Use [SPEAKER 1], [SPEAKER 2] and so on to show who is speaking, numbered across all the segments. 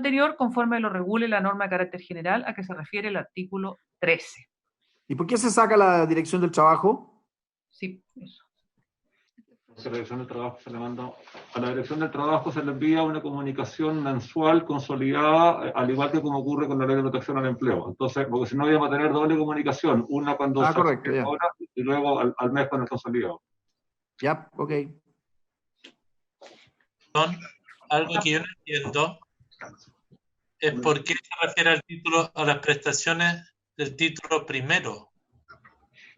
[SPEAKER 1] anterior conforme lo regule la norma de carácter general a que se refiere el artículo 13.
[SPEAKER 2] ¿Y por qué se saca la dirección del trabajo?
[SPEAKER 1] Sí, eso.
[SPEAKER 3] A la dirección del trabajo se le manda, a la dirección del trabajo se le envía una comunicación mensual consolidada, al igual que como ocurre con la ley de protección al empleo. Entonces, porque si no íbamos a tener doble comunicación, una cuando se
[SPEAKER 2] correcto, ya.
[SPEAKER 3] ahora y luego al mes con el consolidado.
[SPEAKER 2] Ya, ok.
[SPEAKER 4] Algo que yo no entiendo es por qué se refiere al título, a las prestaciones del título primero.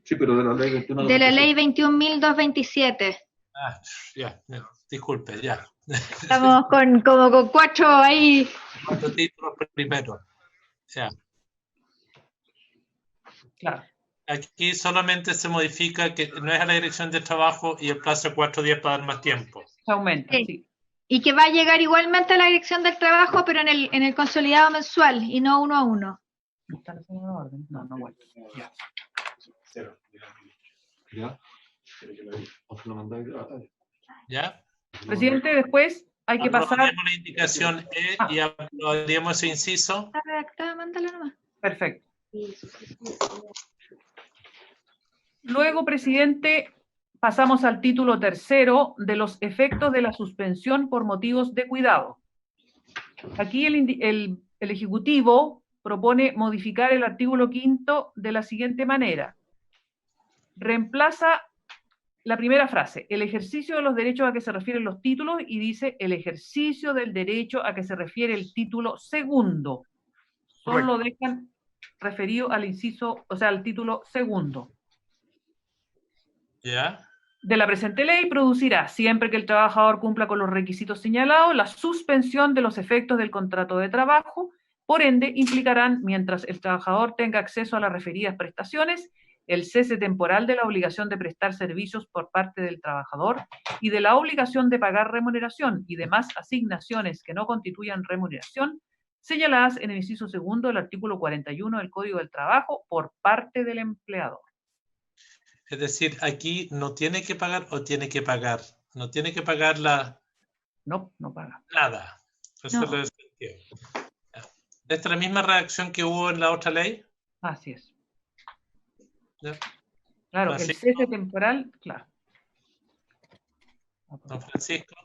[SPEAKER 3] Sí, pero de la ley 21
[SPEAKER 5] De la ley 21.227.
[SPEAKER 4] Ah, ya, disculpe, ya.
[SPEAKER 5] Estamos como con 4 ahí.
[SPEAKER 4] ¿Cuántos títulos primero? Ya.
[SPEAKER 1] Claro.
[SPEAKER 4] Aquí solamente se modifica que no es a la dirección de trabajo y el plazo de 4 días para dar más tiempo.
[SPEAKER 1] Se aumenta,
[SPEAKER 5] Sí.
[SPEAKER 1] sí.
[SPEAKER 5] Y que va a llegar igualmente a la dirección del trabajo, pero en el consolidado mensual y no uno a uno.
[SPEAKER 1] ¿No está la segunda orden? No, no vuelve. Ya.
[SPEAKER 3] ¿Ya? ¿O se lo mandáis?
[SPEAKER 4] ¿Ya?
[SPEAKER 1] Presidente, después hay que pasar...
[SPEAKER 4] Aprobaríamos la indicación E y aprobaríamos ese inciso.
[SPEAKER 5] Está redactada, mándala nomás.
[SPEAKER 1] Perfecto. Luego, presidente, pasamos al título tercero de los efectos de la suspensión por motivos de cuidado. Aquí el Ejecutivo propone modificar el artículo 5 de la siguiente manera. Reemplaza la primera frase, el ejercicio de los derechos a que se refieren los títulos, y dice el ejercicio del derecho a que se refiere el título segundo. Solo lo dejan referido al inciso, o sea, al título segundo.
[SPEAKER 4] ¿Ya?
[SPEAKER 1] De la presente ley producirá, siempre que el trabajador cumpla con los requisitos señalados, la suspensión de los efectos del contrato de trabajo. Por ende, implicarán, mientras el trabajador tenga acceso a las referidas prestaciones, el cese temporal de la obligación de prestar servicios por parte del trabajador y de la obligación de pagar remuneración y demás asignaciones que no constituyan remuneración, señaladas en el inciso segundo del artículo 41 del Código del Trabajo por parte del empleador.
[SPEAKER 4] Es decir, aquí no tiene que pagar o tiene que pagar. No tiene que pagar la...
[SPEAKER 1] No, no paga.
[SPEAKER 4] Nada. Eso
[SPEAKER 5] No.
[SPEAKER 4] es lo que entiendo. ¿Esta es la misma redacción que hubo en la otra ley?
[SPEAKER 1] Así es.
[SPEAKER 4] ¿Ya?
[SPEAKER 1] Claro, el
[SPEAKER 4] Francisco.
[SPEAKER 1] cese temporal, claro.
[SPEAKER 4] Don Francisco.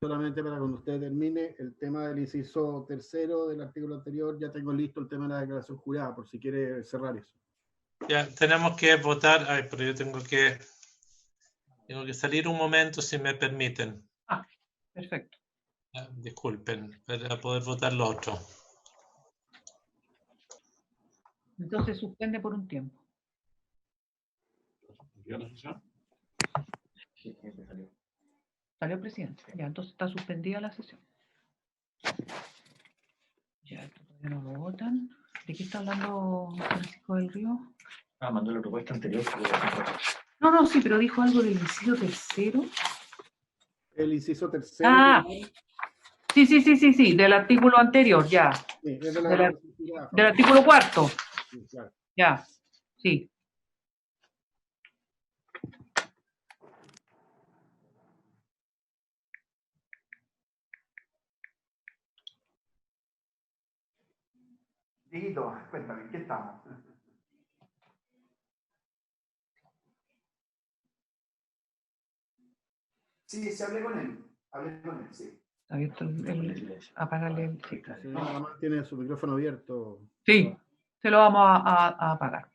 [SPEAKER 6] Solamente para cuando usted termine el tema del inciso tercero del artículo anterior, ya tengo listo el tema de la declaración jurada, por si quiere cerrar eso.
[SPEAKER 4] Ya, tenemos que votar. Ay, pero yo tengo que salir un momento, si me permiten.
[SPEAKER 1] Ah, perfecto.
[SPEAKER 4] Ya, disculpen, para poder votar lo otro.
[SPEAKER 1] Entonces suspende por un tiempo.
[SPEAKER 3] ¿Ya la sesión?
[SPEAKER 1] Salió el presidente. Ya, entonces está suspendida la sesión. Ya, esto todavía no lo votan. ¿De qué está hablando Francisco del Río?
[SPEAKER 7] Mandó la propuesta anterior.
[SPEAKER 1] No, no, sí, pero dijo algo del inciso tercero.
[SPEAKER 6] El inciso tercero.
[SPEAKER 1] Ah, sí, del artículo anterior, ya.
[SPEAKER 6] Sí, es de la
[SPEAKER 1] Del
[SPEAKER 6] declaración jurada.
[SPEAKER 1] Del artículo cuarto,
[SPEAKER 6] Sí, claro.
[SPEAKER 1] ya, sí.
[SPEAKER 2] Dieguito, cuéntame, ¿qué estamos? Sí, se hablé con él. Hablé con él, sí.
[SPEAKER 1] Abierto apagarle el... Sí,
[SPEAKER 6] El señor nada más tiene su micrófono abierto.
[SPEAKER 1] sí, se lo vamos a apagar.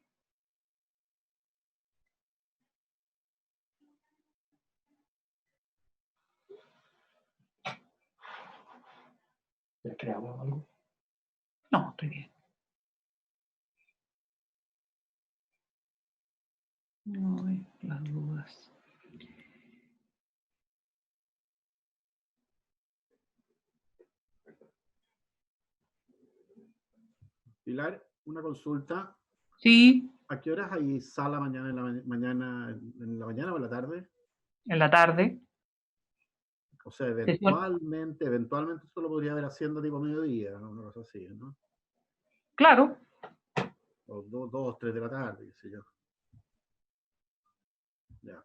[SPEAKER 7] ¿Ya creamos algo?
[SPEAKER 1] No, estoy bien. No hay las dudas.
[SPEAKER 6] Pilar, una consulta.
[SPEAKER 1] Sí,
[SPEAKER 6] ¿A qué horas hay sala mañana en la mañana o en la tarde?
[SPEAKER 1] en la tarde.
[SPEAKER 6] O sea, eventualmente solo podría haber haciendo tipo mediodía, ¿no? Una cosa así, ¿no?
[SPEAKER 1] Claro,
[SPEAKER 6] O 2, 3 de la tarde, qué sé yo. Ya.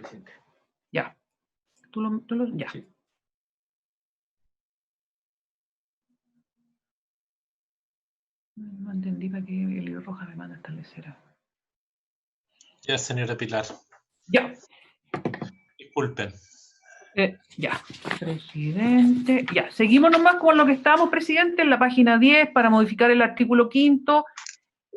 [SPEAKER 7] presidente.
[SPEAKER 1] Ya. Ya.
[SPEAKER 7] Sí.
[SPEAKER 1] No entendí para qué el libro roja me manda a establecer.
[SPEAKER 4] Ya, señora Pilar.
[SPEAKER 1] Ya.
[SPEAKER 4] Disculpen.
[SPEAKER 1] Ya. Presidente. Ya. Seguimos nomás con lo que estábamos, presidente, en la página 10 para modificar el artículo 5,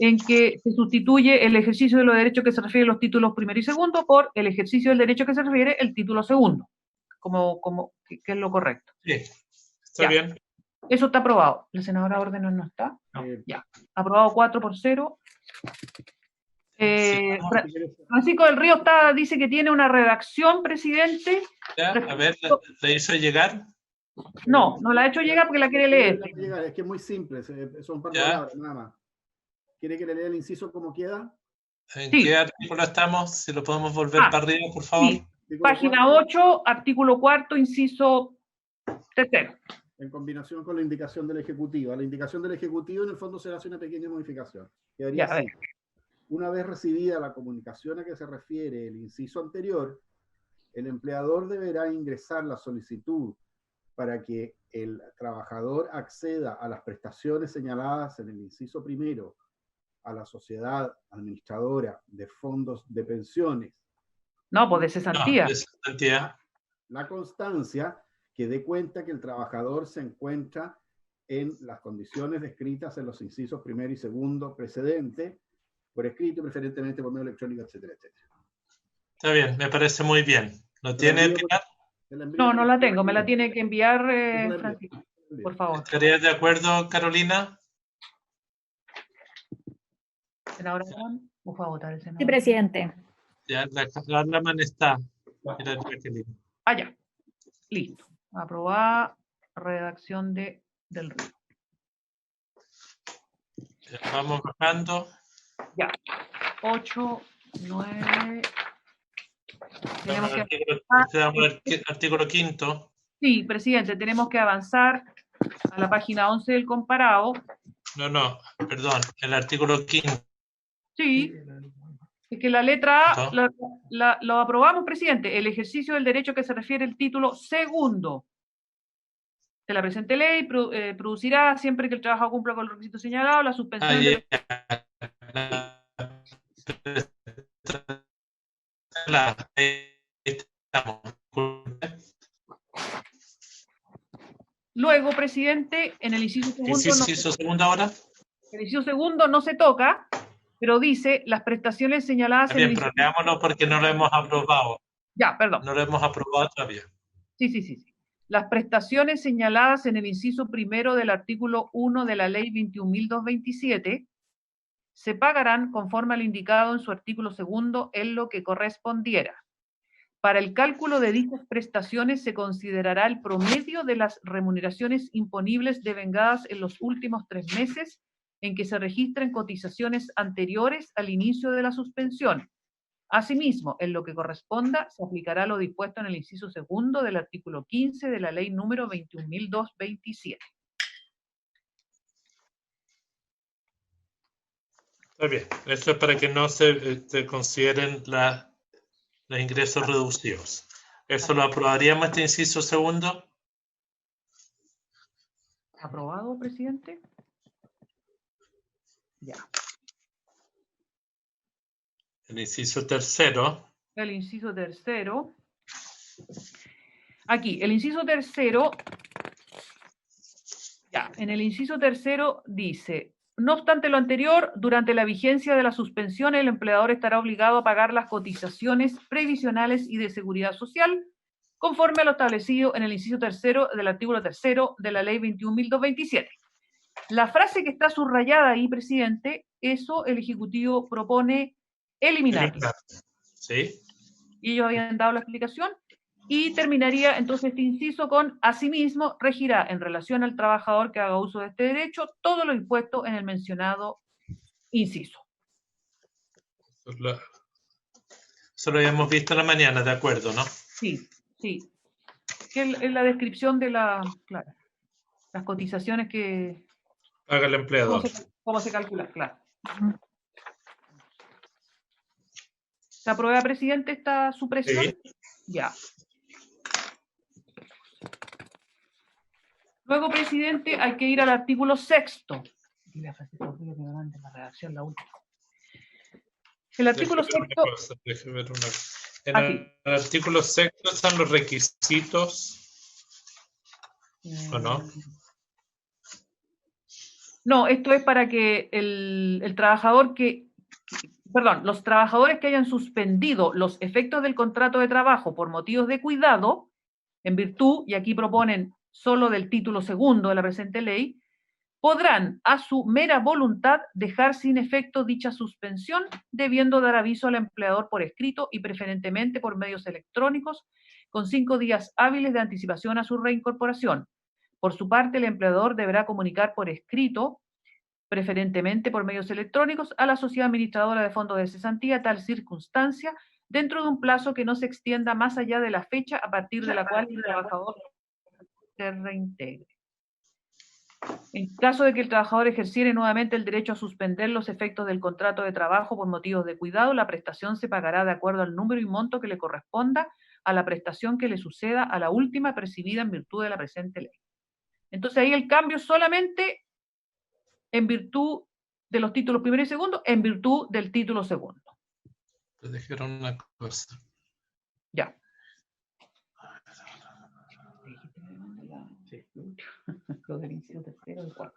[SPEAKER 1] en que se sustituye el ejercicio de los derechos que se refiere a los títulos primero y segundo por el ejercicio del derecho que se refiere el título segundo, que es lo correcto.
[SPEAKER 4] Sí, está
[SPEAKER 1] Ya.
[SPEAKER 4] bien.
[SPEAKER 1] Eso está aprobado. La senadora Órdenes no está. Ya. Aprobado 4-0. Francisco del Río dice que tiene una redacción, presidente.
[SPEAKER 4] Ya, a ver, ¿le hizo llegar?
[SPEAKER 1] No la ha hecho llegar porque la quiere leer.
[SPEAKER 6] Es que es muy simple, son un par de
[SPEAKER 4] Ya.
[SPEAKER 6] palabras, nada más. ¿Quiere que le lea el inciso como queda?
[SPEAKER 4] ¿En
[SPEAKER 1] Sí.
[SPEAKER 4] qué artículo estamos? Si lo podemos volver para arriba, por favor.
[SPEAKER 1] Sí. Página 8, artículo 4, inciso 3.
[SPEAKER 6] En combinación con la indicación del Ejecutivo. A la indicación del Ejecutivo, en el fondo, se hace una pequeña modificación. Quedaría
[SPEAKER 1] Ya, a ver.
[SPEAKER 6] así. Una vez recibida la comunicación a que se refiere el inciso anterior, el empleador deberá ingresar la solicitud para que el trabajador acceda a las prestaciones señaladas en el inciso primero a la sociedad administradora de fondos de pensiones.
[SPEAKER 1] No, pues de cesantía.
[SPEAKER 4] No, de cesantía.
[SPEAKER 6] La constancia que dé cuenta que el trabajador se encuentra en las condiciones descritas en los incisos primero y segundo precedente, por escrito, preferentemente por medio electrónico, etcétera, etcétera.
[SPEAKER 4] Está bien, me parece muy bien. ¿Lo tiene, Pilar?
[SPEAKER 1] No la tengo. Me la tiene que enviar, Francisco, por favor.
[SPEAKER 4] ¿Estarías de acuerdo, Carolina?
[SPEAKER 1] Senadora Juan, ¿o fue a votar el senador?
[SPEAKER 5] Sí, presidente.
[SPEAKER 4] Ya, la man está. Mira, Jacqueline.
[SPEAKER 1] Ya. Listo. Aprobada redacción del Río.
[SPEAKER 4] Ya, vamos bajando.
[SPEAKER 1] Ya. 8, 9. Tenemos que...
[SPEAKER 4] Artículo 5.
[SPEAKER 1] Sí, presidente, tenemos que avanzar a la página 11 del comparado.
[SPEAKER 4] No, perdón, el artículo 5.
[SPEAKER 1] Sí, es que la letra A lo aprobamos, presidente. El ejercicio del derecho que se refiere al título segundo de la presente ley producirá, siempre que el trabajador cumpla con los requisitos señalados, la suspensión de... Luego, presidente, en el inciso segundo...
[SPEAKER 4] ahora?
[SPEAKER 1] El inciso segundo no se toca, pero dice las prestaciones señaladas
[SPEAKER 4] Bien, pero leámoslo porque no lo hemos aprobado.
[SPEAKER 1] Ya, perdón.
[SPEAKER 4] No lo hemos aprobado todavía.
[SPEAKER 1] Sí. Las prestaciones señaladas en el inciso primero del artículo 1 de la ley 21.227 se pagarán conforme al indicado en su artículo segundo en lo que correspondiera. Para el cálculo de dichas prestaciones se considerará el promedio de las remuneraciones imponibles devengadas en los últimos 3 meses en que se registren cotizaciones anteriores al inicio de la suspensión. Asimismo, en lo que corresponda, se aplicará lo dispuesto en el inciso segundo del artículo 15 de la ley número 21.227.
[SPEAKER 4] Está bien, eso es para que no se consideren los ingresos reducidos. ¿Eso lo aprobaríamos, este inciso segundo?
[SPEAKER 1] ¿Aprobado, presidente? Ya.
[SPEAKER 4] El inciso tercero.
[SPEAKER 1] El inciso tercero. Aquí, el inciso tercero. Ya, en el inciso tercero dice: no obstante lo anterior, durante la vigencia de la suspensión, el empleador estará obligado a pagar las cotizaciones previsionales y de seguridad social, conforme a lo establecido en el inciso tercero del artículo tercero de la ley 21.227. La frase que está subrayada ahí, presidente, eso el Ejecutivo propone eliminar.
[SPEAKER 4] Sí.
[SPEAKER 1] Y ellos habían dado la explicación. Y terminaría entonces este inciso con: asimismo, regirá en relación al trabajador que haga uso de este derecho todo lo impuesto en el mencionado inciso.
[SPEAKER 4] Eso lo habíamos visto en la mañana, de acuerdo, ¿no?
[SPEAKER 1] Sí. Que es la descripción de las cotizaciones que...
[SPEAKER 4] Paga el empleador.
[SPEAKER 1] ¿Cómo se calcula? Claro. ¿Se aprueba, presidente, esta supresión?
[SPEAKER 4] Sí.
[SPEAKER 1] Ya. Luego, presidente, hay que ir al artículo 6º. El artículo 6º.
[SPEAKER 4] Déjeme ver una cosa. En el artículo 6º están los requisitos, ¿o no?
[SPEAKER 1] No, esto es para que el trabajador los trabajadores que hayan suspendido los efectos del contrato de trabajo por motivos de cuidado, en virtud, y aquí proponen solo del título 2º de la presente ley, podrán, a su mera voluntad, dejar sin efecto dicha suspensión, debiendo dar aviso al empleador por escrito y preferentemente por medios electrónicos, con 5 días hábiles de anticipación a su reincorporación. Por su parte, el empleador deberá comunicar por escrito, preferentemente por medios electrónicos, a la sociedad administradora de fondos de cesantía tal circunstancia, dentro de un plazo que no se extienda más allá de la fecha a partir de la cual el trabajador se reintegre. En caso de que el trabajador ejerciere nuevamente el derecho a suspender los efectos del contrato de trabajo por motivos de cuidado, la prestación se pagará de acuerdo al número y monto que le corresponda a la prestación que le suceda a la última percibida en virtud de la presente ley. Entonces ahí el cambio solamente en virtud de los títulos 1º y 2º, en virtud del título 2º.
[SPEAKER 4] Te dijeron una cosa.
[SPEAKER 1] Ya. Lo del inciso 3º y 4º.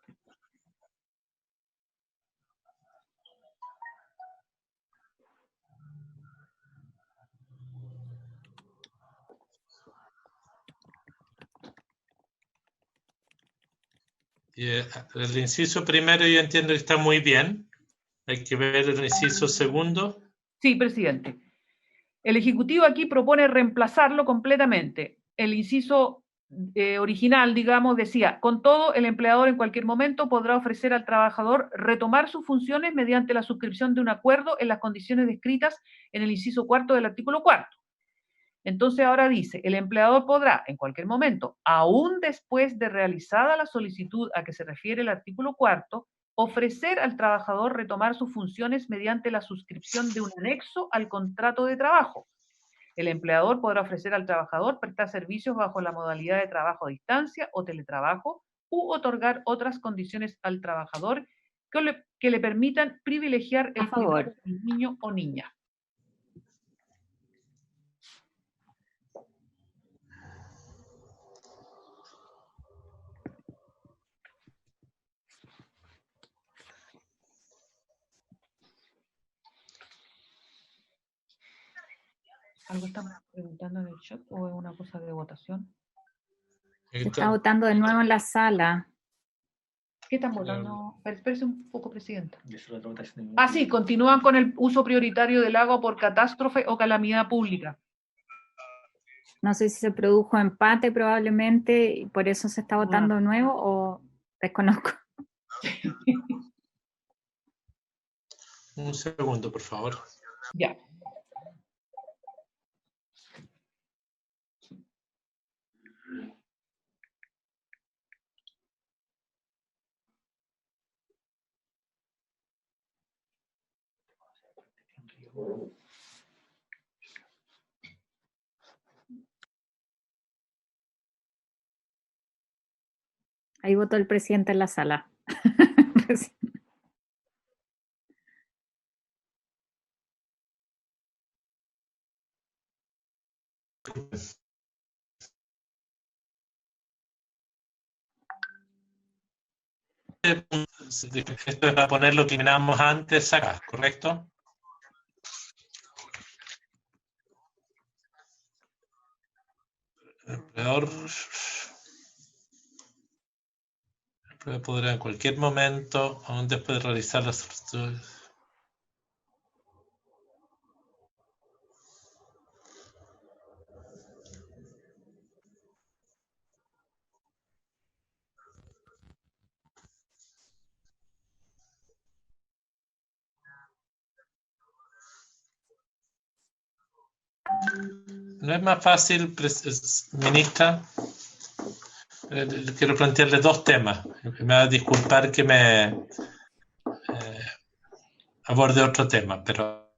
[SPEAKER 4] Y el inciso 1º yo entiendo que está muy bien. Hay que ver el inciso 2º.
[SPEAKER 1] Sí, presidente. El Ejecutivo aquí propone reemplazarlo completamente. El inciso original, digamos, decía: con todo, el empleador en cualquier momento podrá ofrecer al trabajador retomar sus funciones mediante la suscripción de un acuerdo en las condiciones descritas en el inciso 4º del artículo 4º. Entonces ahora dice: el empleador podrá, en cualquier momento, aún después de realizada la solicitud a que se refiere el artículo 4º, ofrecer al trabajador retomar sus funciones mediante la suscripción de un anexo al contrato de trabajo. El empleador podrá ofrecer al trabajador prestar servicios bajo la modalidad de trabajo a distancia o teletrabajo, u otorgar otras condiciones al trabajador que le permitan privilegiar el cuidado del niño o niña. ¿Algo están preguntando en el chat o es una cosa de votación?
[SPEAKER 8] Se está votando de nuevo en la sala.
[SPEAKER 1] ¿Qué están votando? Espérese un poco, presidenta. Sí, continúan con el uso prioritario del agua por catástrofe o calamidad pública.
[SPEAKER 8] No sé si se produjo empate probablemente y por eso se está votando de nuevo o desconozco.
[SPEAKER 4] Un segundo, por favor.
[SPEAKER 1] Ya.
[SPEAKER 8] Ahí votó el presidente en la sala.
[SPEAKER 4] Esto es para poner lo que mirábamos antes acá, ¿correcto? El empleador podrá en cualquier momento, aún después de realizar las solicitudes. ¿No es más fácil, ministra? Quiero plantearle dos temas. Me va a disculpar que me aborde otro tema, pero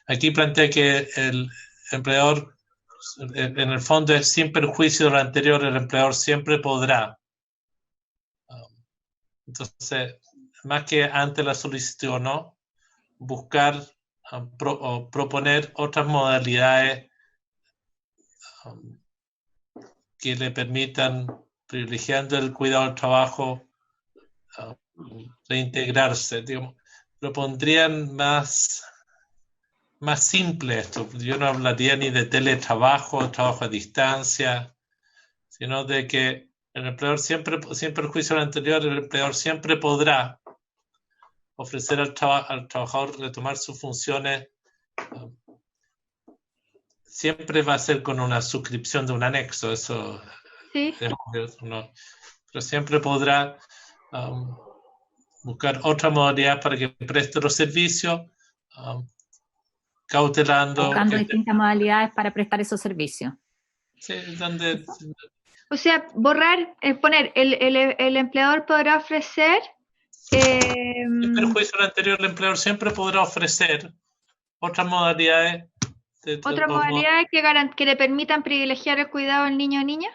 [SPEAKER 4] Aquí plantea que el empleador, en el fondo, es sin perjuicio de lo anterior, el empleador siempre podrá. Entonces, más que ante la solicitud o no, buscar o proponer otras modalidades que le permitan, privilegiando el cuidado del trabajo, reintegrarse. Digamos, propondrían más simple esto. Yo no hablaría ni de teletrabajo, trabajo a distancia, sino de que el empleador siempre, sin perjuicio del anterior, el empleador siempre podrá ofrecer al trabajador retomar sus funciones. Siempre va a ser con una suscripción de un anexo, eso
[SPEAKER 5] Sí.
[SPEAKER 4] es obvio, ¿no? Pero siempre podrá buscar otra modalidad para que preste los servicios, cautelando.
[SPEAKER 8] Buscando distintas modalidades para prestar esos servicios.
[SPEAKER 4] Sí, donde.
[SPEAKER 5] O sea, borrar, poner, el empleador podrá ofrecer.
[SPEAKER 4] En perjuicio del anterior, el empleador siempre podrá ofrecer otras modalidades.
[SPEAKER 5] Otras modalidades que le permitan privilegiar el cuidado del niño o niña.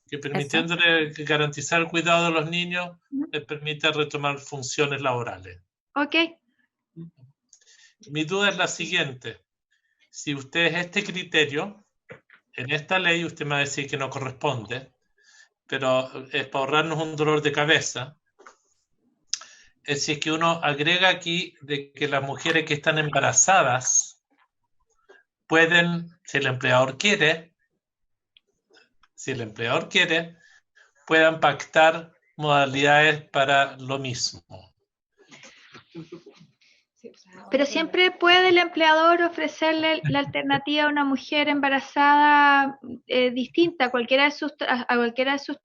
[SPEAKER 4] Que permitiéndole garantizar el cuidado de los niños, les permita retomar funciones laborales.
[SPEAKER 5] Ok.
[SPEAKER 4] Mi duda es la siguiente. Si ustedes este criterio, en esta ley usted me va a decir que no corresponde, pero es para ahorrarnos un dolor de cabeza, es si es que uno agrega aquí de que las mujeres que están embarazadas pueden, si el empleador quiere, puedan pactar modalidades para lo mismo.
[SPEAKER 5] Pero siempre puede el empleador ofrecerle la alternativa a una mujer embarazada distinta a cualquiera de sus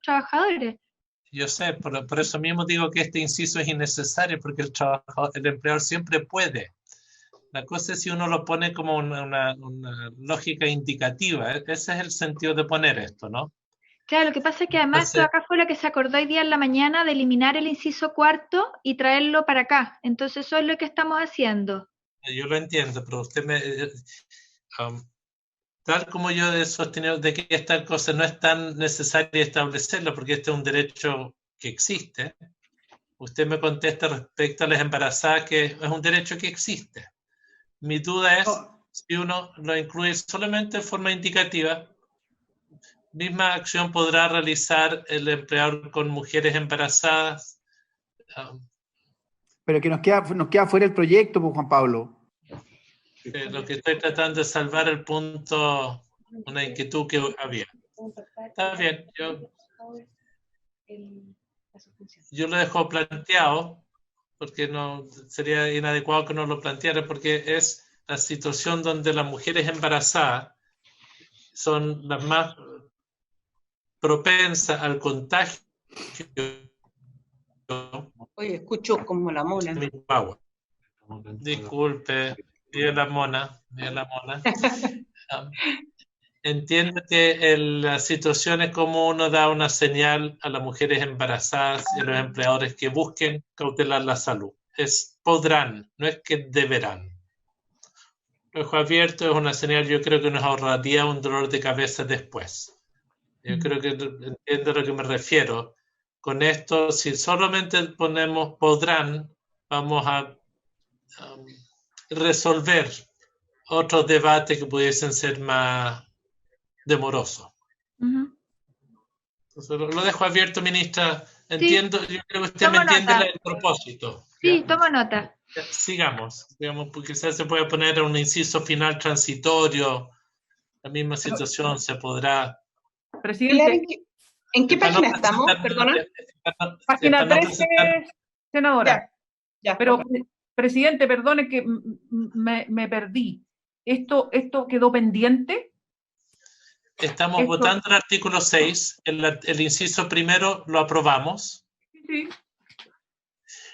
[SPEAKER 5] trabajadores.
[SPEAKER 4] Yo sé, por eso mismo digo que este inciso es innecesario, porque el empleador siempre puede. La cosa es si uno lo pone como una lógica indicativa. Ese es el sentido de poner esto, ¿no?
[SPEAKER 5] Claro, lo que pasa es que además esto acá fue lo que se acordó hoy día en la mañana de eliminar el inciso cuarto y traerlo para acá. Entonces eso es lo que estamos haciendo.
[SPEAKER 4] Yo lo entiendo, pero usted tal como yo he sostenido de que esta cosa no es tan necesaria establecerlo, porque este es un derecho que existe, usted me contesta respecto a las embarazadas que es un derecho que existe. Mi duda es si uno lo incluye solamente de forma indicativa, misma acción podrá realizar el empleador con mujeres embarazadas.
[SPEAKER 2] Pero que nos queda fuera el proyecto, pues, Juan Pablo.
[SPEAKER 4] Lo que estoy tratando de salvar el punto, una inquietud que había. Está bien, yo lo dejo planteado, porque no sería inadecuado que no lo planteara, porque es la situación donde las mujeres embarazadas son las más propensas al contagio.
[SPEAKER 9] Oye, escucho como la mona.
[SPEAKER 4] Disculpe, dije la mona. Entiendo que la situación es como uno da una señal a las mujeres embarazadas y a los empleadores que busquen cautelar la salud. Podrán, no es que deberán. El ojo abierto es una señal, yo creo que nos ahorraría un dolor de cabeza después. Yo creo que entiendo a lo que me refiero. Con esto, si solamente ponemos podrán, vamos a resolver otros debates que pudiesen ser más demorosos. Entonces, lo dejo abierto, ministra. Entiendo, sí. Yo creo que usted me entiende el propósito.
[SPEAKER 5] Sí,
[SPEAKER 4] ¿ya?
[SPEAKER 5] tomo nota.
[SPEAKER 4] Ya, sigamos. Digamos, porque quizás se puede poner un inciso final transitorio. La misma situación se podrá...
[SPEAKER 1] Presidente.
[SPEAKER 9] ¿En qué página estamos? Perdona.
[SPEAKER 1] Página 13, senadora.
[SPEAKER 9] Ya,
[SPEAKER 1] pero, presidente, perdone que me perdí. ¿Esto quedó pendiente?
[SPEAKER 4] Estamos votando el artículo 6. El inciso primero lo aprobamos.
[SPEAKER 1] Sí.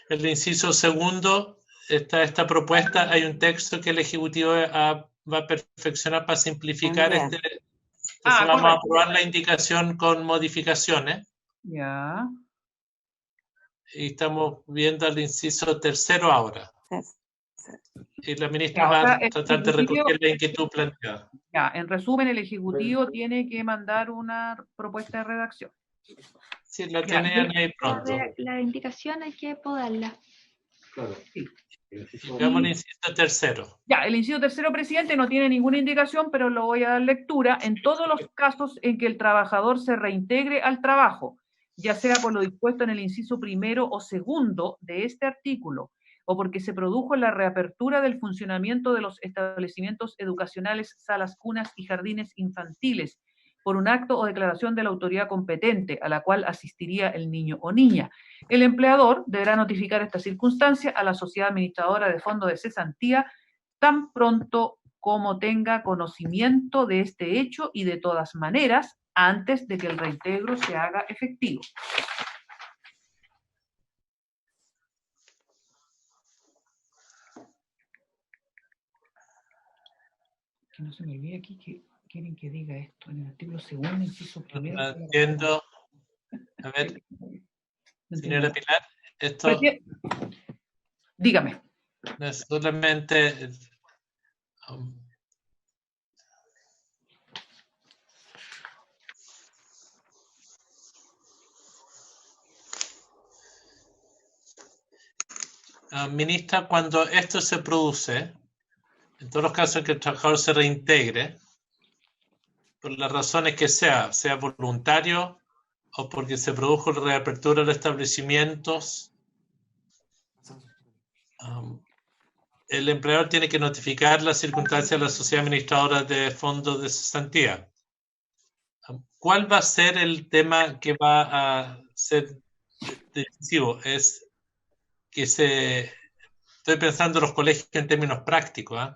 [SPEAKER 4] El inciso segundo, esta propuesta, hay un texto que el Ejecutivo va a perfeccionar para simplificar Entonces vamos a aprobar la indicación con modificaciones.
[SPEAKER 1] Ya.
[SPEAKER 4] Y estamos viendo el inciso tercero ahora. Y la ministra
[SPEAKER 1] Ya, o
[SPEAKER 4] va
[SPEAKER 1] sea,
[SPEAKER 4] a
[SPEAKER 1] el
[SPEAKER 4] tratar de
[SPEAKER 1] Ejecutivo-
[SPEAKER 4] recoger la inquietud planteada.
[SPEAKER 1] Ya, en resumen, el Ejecutivo tiene que mandar una propuesta de redacción.
[SPEAKER 4] Sí, la
[SPEAKER 1] Ya,
[SPEAKER 4] tienen ahí pronto.
[SPEAKER 5] La indicación hay que podarla.
[SPEAKER 3] Claro.
[SPEAKER 1] Sí.
[SPEAKER 4] Veamos el inciso tercero.
[SPEAKER 1] Ya, el inciso tercero, presidente, no tiene ninguna indicación, pero lo voy a dar lectura. En todos los casos en que el trabajador se reintegre al trabajo, ya sea por lo dispuesto en el inciso primero o segundo de este artículo, o porque se produjo la reapertura del funcionamiento de los establecimientos educacionales, salas, cunas y jardines infantiles, por un acto o declaración de la autoridad competente a la cual asistiría el niño o niña. El empleador deberá notificar esta circunstancia a la sociedad administradora de fondo de cesantía tan pronto como tenga conocimiento de este hecho y de todas maneras antes de que el reintegro se haga efectivo. Que no se me olvide aquí que quieren que diga esto en el artículo segundo, inciso primero.
[SPEAKER 4] No entiendo. A ver, señora Pilar, esto
[SPEAKER 1] Dígame.
[SPEAKER 4] es solamente... ministra, cuando esto se produce, en todos los casos en que el trabajador se reintegre, por las razones que sea voluntario o porque se produjo la reapertura de los establecimientos, el empleador tiene que notificar las circunstancias a la sociedad administradora de fondos de cesantía. ¿Cuál va a ser el tema que va a ser decisivo? Es que estoy pensando en los colegios en términos prácticos.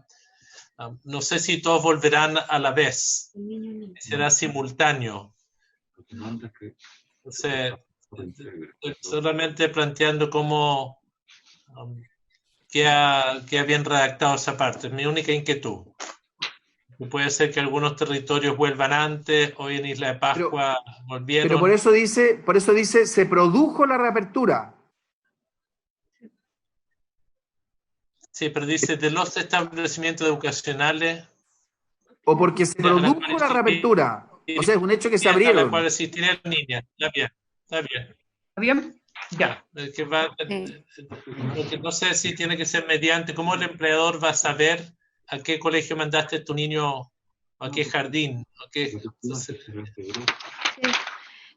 [SPEAKER 4] No sé si todos volverán a la vez. Será simultáneo. Entonces, estoy solamente planteando cómo queda bien redactado esa parte. Es mi única inquietud. Puede ser que algunos territorios vuelvan antes, hoy en Isla de Pascua volvieron.
[SPEAKER 2] Pero por eso dice, se produjo la reapertura.
[SPEAKER 4] Sí, pero dice de los establecimientos educacionales.
[SPEAKER 2] O porque se produjo la reapertura. O sea, es un hecho que se abrieron.
[SPEAKER 4] A la cual asistirían niñas. Está bien.
[SPEAKER 1] ¿Está bien? Ya.
[SPEAKER 4] Porque no sé si tiene que ser mediante, ¿cómo el empleador va a saber a qué colegio mandaste a tu niño, a qué jardín?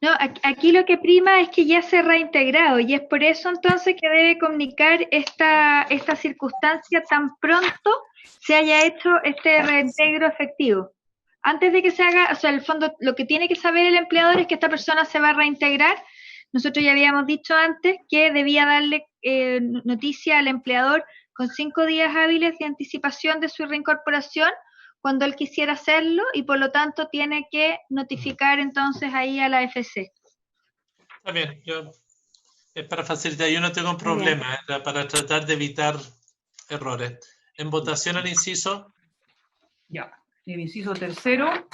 [SPEAKER 5] No, aquí lo que prima es que ya se ha reintegrado y es por eso entonces que debe comunicar esta circunstancia tan pronto se haya hecho este reintegro efectivo. Antes de que se haga, o sea, el fondo, lo que tiene que saber el empleador es que esta persona se va a reintegrar. Nosotros ya habíamos dicho antes que debía darle noticia al empleador con 5 días hábiles de anticipación de su reincorporación cuando él quisiera hacerlo y por lo tanto tiene que notificar entonces ahí a la FC.
[SPEAKER 4] Está bien, es para facilitar, yo no tengo un problema, para tratar de evitar errores. En votación el inciso.
[SPEAKER 1] Ya, el inciso tercero.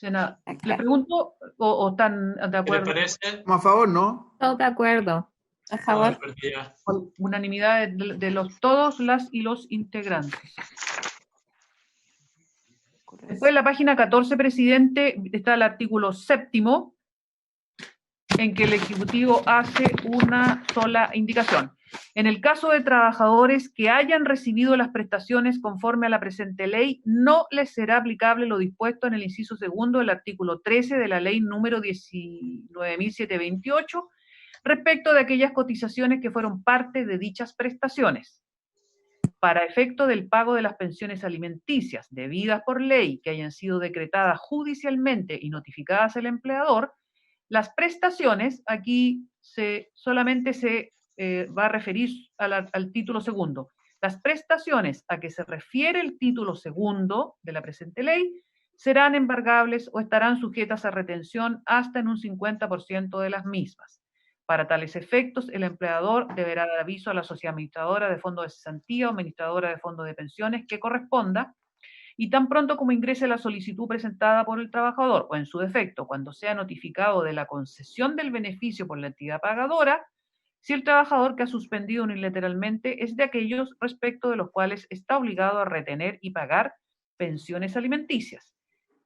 [SPEAKER 1] ¿Le pregunto o están de acuerdo?
[SPEAKER 4] ¿Qué le parece?
[SPEAKER 2] A favor, ¿no?
[SPEAKER 8] Todos de acuerdo. A favor.
[SPEAKER 1] Con unanimidad de todos las y los integrantes. Después en la página 14, presidente, está el artículo 7º, en que el Ejecutivo hace una sola indicación. En el caso de trabajadores que hayan recibido las prestaciones conforme a la presente ley, no les será aplicable lo dispuesto en el inciso segundo del artículo 13 de la ley número 19.728, respecto de aquellas cotizaciones que fueron parte de dichas prestaciones. Para efecto del pago de las pensiones alimenticias debidas por ley que hayan sido decretadas judicialmente y notificadas al empleador, las prestaciones, aquí solamente se va a referir al título segundo. Las prestaciones a que se refiere el título segundo de la presente ley serán embargables o estarán sujetas a retención hasta en un 50% de las mismas. Para tales efectos, el empleador deberá dar aviso a la sociedad administradora de fondo de cesantía o administradora de fondo de pensiones que corresponda, y tan pronto como ingrese la solicitud presentada por el trabajador, o en su defecto, cuando sea notificado de la concesión del beneficio por la entidad pagadora, si el trabajador que ha suspendido unilateralmente es de aquellos respecto de los cuales está obligado a retener y pagar pensiones alimenticias.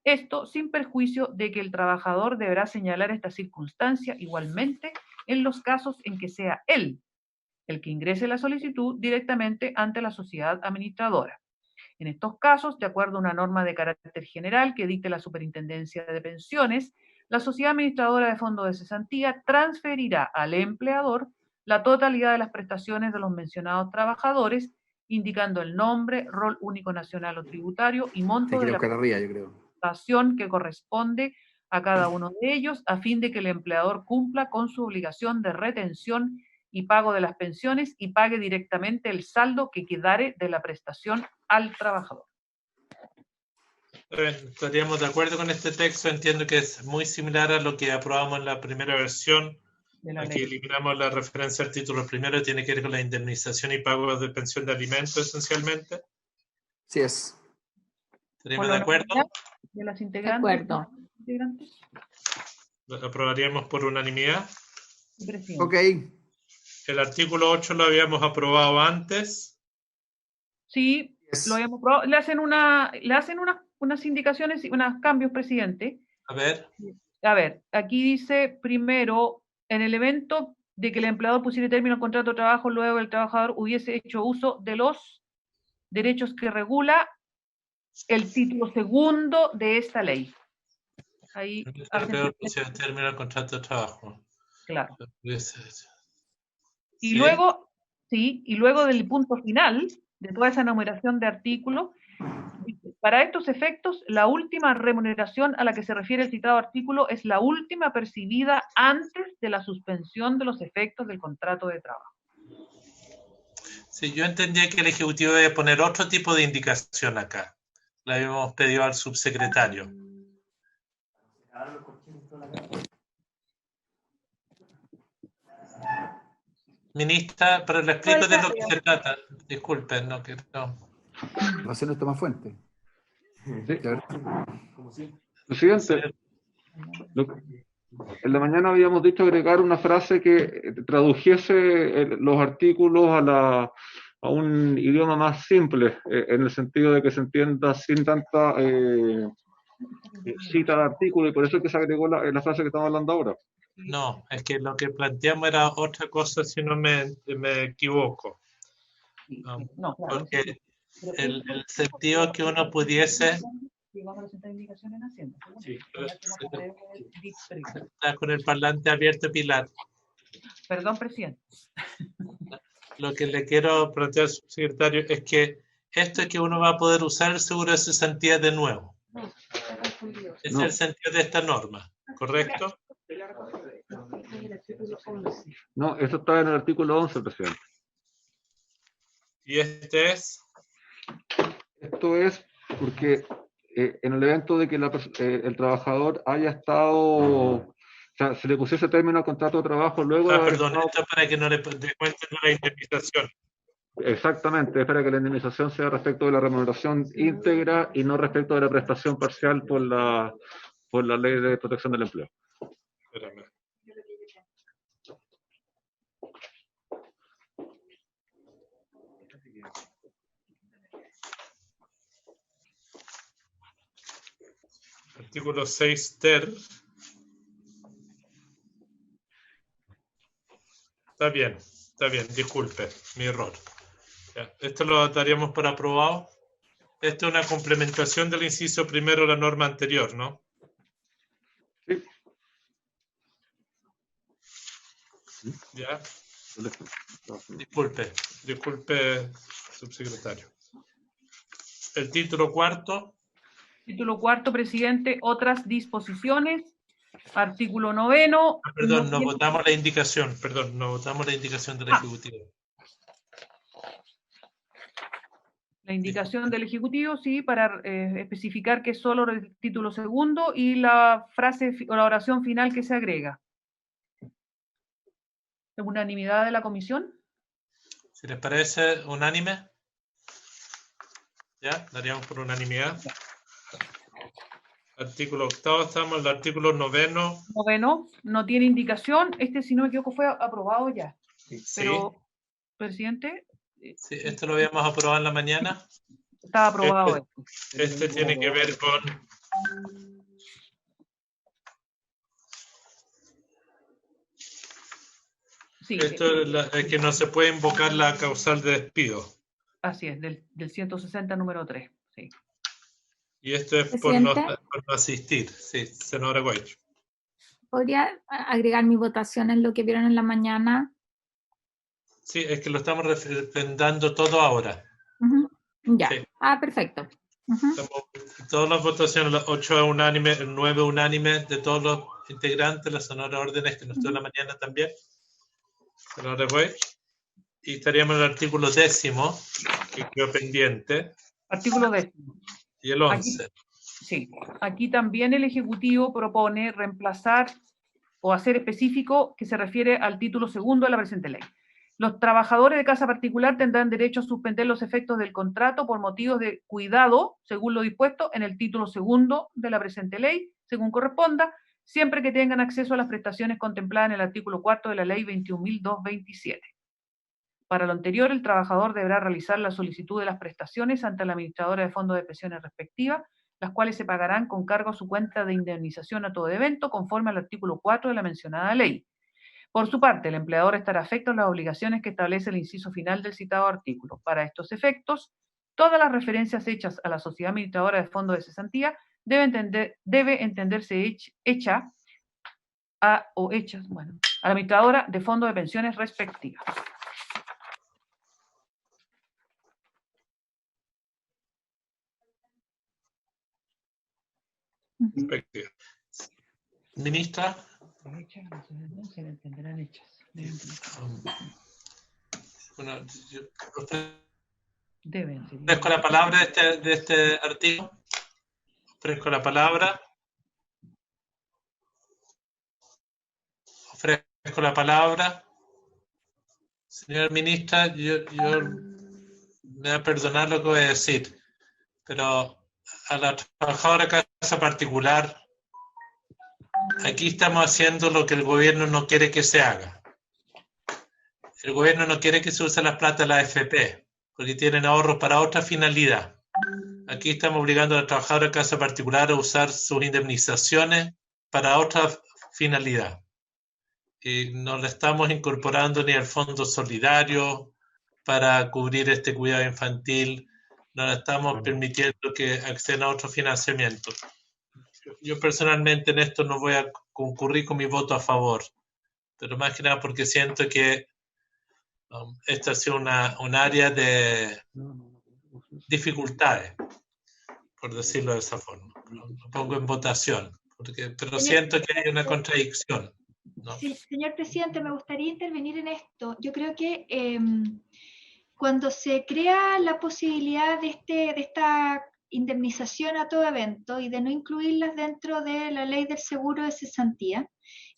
[SPEAKER 1] Esto sin perjuicio de que el trabajador deberá señalar esta circunstancia igualmente en los casos en que sea él el que ingrese la solicitud directamente ante la sociedad administradora. En estos casos, de acuerdo a una norma de carácter general que dicte la Superintendencia de Pensiones, la sociedad administradora de fondos de cesantía transferirá al empleador la totalidad de las prestaciones de los mencionados trabajadores, indicando el nombre, rol único nacional o tributario y monto de la prestación que corresponde a cada uno de ellos, a fin de que el empleador cumpla con su obligación de retención y pago de las pensiones y pague directamente el saldo que quedare de la prestación al trabajador.
[SPEAKER 4] Estaríamos de acuerdo con este texto. Entiendo que es muy similar a lo que aprobamos en la primera versión. Aquí eliminamos la referencia al título primero, tiene que ver con la indemnización y pago de pensión de alimentos esencialmente.
[SPEAKER 2] Sí es.
[SPEAKER 4] ¿Estaríamos de acuerdo?
[SPEAKER 1] De las integrantes.
[SPEAKER 8] De acuerdo.
[SPEAKER 4] Lo aprobaríamos por unanimidad.
[SPEAKER 2] Ok.
[SPEAKER 1] El
[SPEAKER 4] artículo 8 lo habíamos aprobado antes.
[SPEAKER 1] Sí, lo habíamos aprobado. Le hacen unas indicaciones y unos cambios, presidente.
[SPEAKER 4] A ver,
[SPEAKER 1] aquí dice primero, en el evento de que el empleador pusiera término al contrato de trabajo, luego el trabajador hubiese hecho uso de los derechos que regula el título segundo de esta ley. Ahí
[SPEAKER 4] pusiera término al contrato de trabajo.
[SPEAKER 1] Claro. Y luego, del punto final de toda esa enumeración de artículos, para estos efectos, la última remuneración a la que se refiere el citado artículo es la última percibida antes de la suspensión de los efectos del contrato de trabajo.
[SPEAKER 4] Sí, yo entendía que el Ejecutivo debe poner otro tipo de indicación acá. Le habíamos pedido al subsecretario. Ministra, pero le explico de lo que se trata. Disculpen, no.
[SPEAKER 2] Va a ser nuestra más fuente.
[SPEAKER 3] Sí. Presidente, en la mañana habíamos dicho agregar una frase que tradujese los artículos a un idioma más simple, en el sentido de que se entienda sin tanta cita de artículo, y por eso es que se agregó la frase que estamos hablando ahora.
[SPEAKER 4] No, es que lo que planteamos era otra cosa, si no me equivoco. Porque el sentido que uno pudiese... Está con el parlante abierto, Pilar.
[SPEAKER 1] Perdón, presidente.
[SPEAKER 4] Lo que le quiero plantear, subsecretario, es que esto es que uno va a poder usar el seguro de cesantía de nuevo. Ese es el sentido de esta norma, ¿correcto?
[SPEAKER 3] No, eso está en el artículo 11, presidente.
[SPEAKER 4] ¿Y este es?
[SPEAKER 3] Esto es porque en el evento de que el trabajador haya estado, o sea, se le pusiese término al contrato de trabajo luego...
[SPEAKER 4] Perdón, esto es para que no le cuenten la indemnización.
[SPEAKER 3] Exactamente, es para que la indemnización sea respecto de la remuneración íntegra y no respecto de la prestación parcial por la Ley de Protección del Empleo.
[SPEAKER 4] Espérame. Artículo 6 ter. Está bien, disculpe, mi error. Ya, esto lo daríamos por aprobado. Esto es una complementación del inciso primero de la norma anterior, ¿no?
[SPEAKER 3] Sí.
[SPEAKER 4] Ya. Disculpe, subsecretario. El título cuarto.
[SPEAKER 1] Título cuarto, presidente, otras disposiciones. Artículo 9.
[SPEAKER 4] Perdón, no votamos la indicación, del Ejecutivo.
[SPEAKER 1] La indicación del Ejecutivo, sí, para especificar que es solo el título segundo y la frase o la oración final que se agrega. ¿Es unanimidad de la comisión?
[SPEAKER 4] Si les parece unánime, ya, daríamos por unanimidad. Artículo 8, estamos en el artículo 9.
[SPEAKER 1] 9, no tiene indicación. Este, si no me equivoco, fue aprobado ya. Pero, presidente,
[SPEAKER 4] Sí, esto lo habíamos aprobado en la mañana.
[SPEAKER 1] estaba aprobado esto.
[SPEAKER 4] Este tiene que ver con...
[SPEAKER 1] Sí,
[SPEAKER 4] Esto es que no se puede invocar la causal de despido.
[SPEAKER 1] así es, del 160 número 3. Sí.
[SPEAKER 4] Y esto es por no
[SPEAKER 8] Presidente,
[SPEAKER 4] asistir. Sí, senadora Guaycho.
[SPEAKER 8] ¿podría agregar mi votación en lo que vieron en la mañana?
[SPEAKER 4] Sí, es que lo estamos refrendando todo ahora.
[SPEAKER 8] Ya.
[SPEAKER 4] Sí.
[SPEAKER 8] Perfecto.
[SPEAKER 4] Todas las votaciones, las 8 unánime, el 9 unánime de todos los integrantes, la senadora Órdenes, que nos estuvo en la mañana también. Senadora Guay. Y estaríamos en el artículo 10º, que quedó pendiente.
[SPEAKER 1] Artículo 10.
[SPEAKER 4] Y el 11.
[SPEAKER 1] Sí, aquí también el Ejecutivo propone reemplazar o hacer específico que se refiere al título segundo de la presente ley. Los trabajadores de casa particular tendrán derecho a suspender los efectos del contrato por motivos de cuidado, según lo dispuesto en el título segundo de la presente ley, según corresponda, siempre que tengan acceso a las prestaciones contempladas en el artículo 4 de la ley 21.227. Para lo anterior, el trabajador deberá realizar la solicitud de las prestaciones ante la administradora de fondos de pensiones respectiva, las cuales se pagarán con cargo a su cuenta de indemnización a todo evento, conforme al artículo 4 de la mencionada ley. Por su parte, el empleador estará afecto a las obligaciones que establece el inciso final del citado artículo. Para estos efectos, todas las referencias hechas a la sociedad administradora de fondos de cesantía debe entenderse hecha a la administradora de fondos de pensiones respectiva.
[SPEAKER 4] Ministra.
[SPEAKER 1] Se entenderán hechas.
[SPEAKER 4] Bueno,
[SPEAKER 1] Deben.
[SPEAKER 4] Ofrezco la palabra de este artículo. Ofrezco la palabra. Ofrezco la palabra. Señora ministra, yo me va a perdonar lo que voy a decir, pero a la trabajadora de casa particular, aquí estamos haciendo lo que el gobierno no quiere que se haga. El gobierno no quiere que se use la plata de la AFP, porque tienen ahorros para otra finalidad. Aquí estamos obligando a la trabajadora de casa particular a usar sus indemnizaciones para otra finalidad. Y no le estamos incorporando ni al fondo solidario para cubrir este cuidado infantil, no le estamos permitiendo que accedan a otro financiamiento. Yo personalmente en esto no voy a concurrir con mi voto a favor, pero más que nada porque siento que esta ha sido un área de dificultades, por decirlo de esa forma. Lo pongo en votación, pero siento que hay una contradicción, ¿no?
[SPEAKER 5] Sí, señor presidente, me gustaría intervenir en esto. Yo creo que cuando se crea la posibilidad de esta indemnización a todo evento y de no incluirlas dentro de la ley del seguro de cesantía,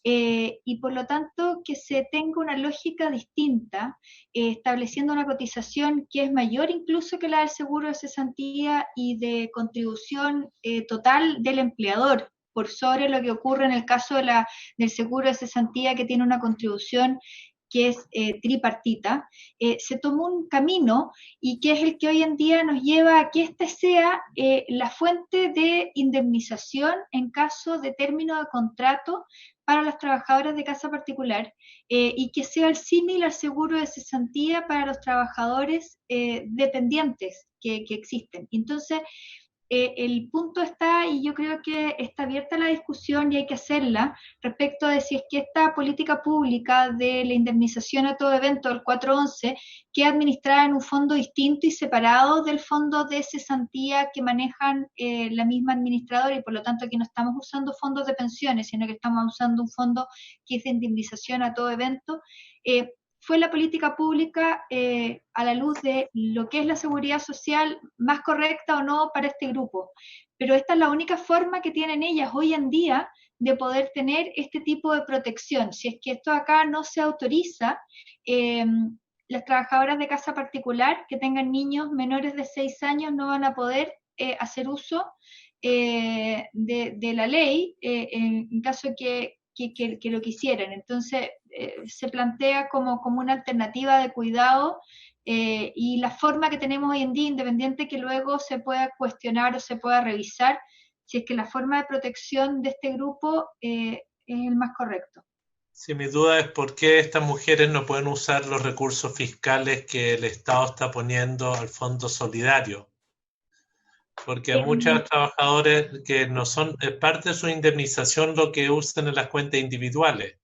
[SPEAKER 5] y por lo tanto que se tenga una lógica distinta, estableciendo una cotización que es mayor incluso que la del seguro de cesantía y de contribución total del empleador, por sobre lo que ocurre en el caso del seguro de cesantía, que tiene una contribución que es tripartita, se tomó un camino y que es el que hoy en día nos lleva a que este sea la fuente de indemnización en caso de término de contrato para las trabajadoras de casa particular, y que sea el símil al seguro de cesantía para los trabajadores dependientes que existen. Entonces, el punto está, y yo creo que está abierta la discusión y hay que hacerla, respecto de si es que esta política pública de la indemnización a todo evento del 411 queda administrada en un fondo distinto y separado del fondo de cesantía que manejan la misma administradora, y por lo tanto aquí no estamos usando fondos de pensiones, sino que estamos usando un fondo que es de indemnización a todo evento. Fue la política pública a la luz de lo que es la seguridad social más correcta o no para este grupo. Pero esta es la única forma que tienen ellas hoy en día de poder tener este tipo de protección. Si es que esto acá no se autoriza, las trabajadoras de casa particular que tengan niños menores de 6 años no van a poder hacer uso de la ley en caso que lo quisieran. Entonces, se plantea como una alternativa de cuidado, y la forma que tenemos hoy en día, independiente que luego se pueda cuestionar o se pueda revisar, si es que la forma de protección de este grupo es el más correcto.
[SPEAKER 4] Sí, mi duda es por qué estas mujeres no pueden usar los recursos fiscales que el Estado está poniendo al Fondo Solidario. Porque hay muchos trabajadores que no son, es parte de su indemnización lo que usan en las cuentas individuales.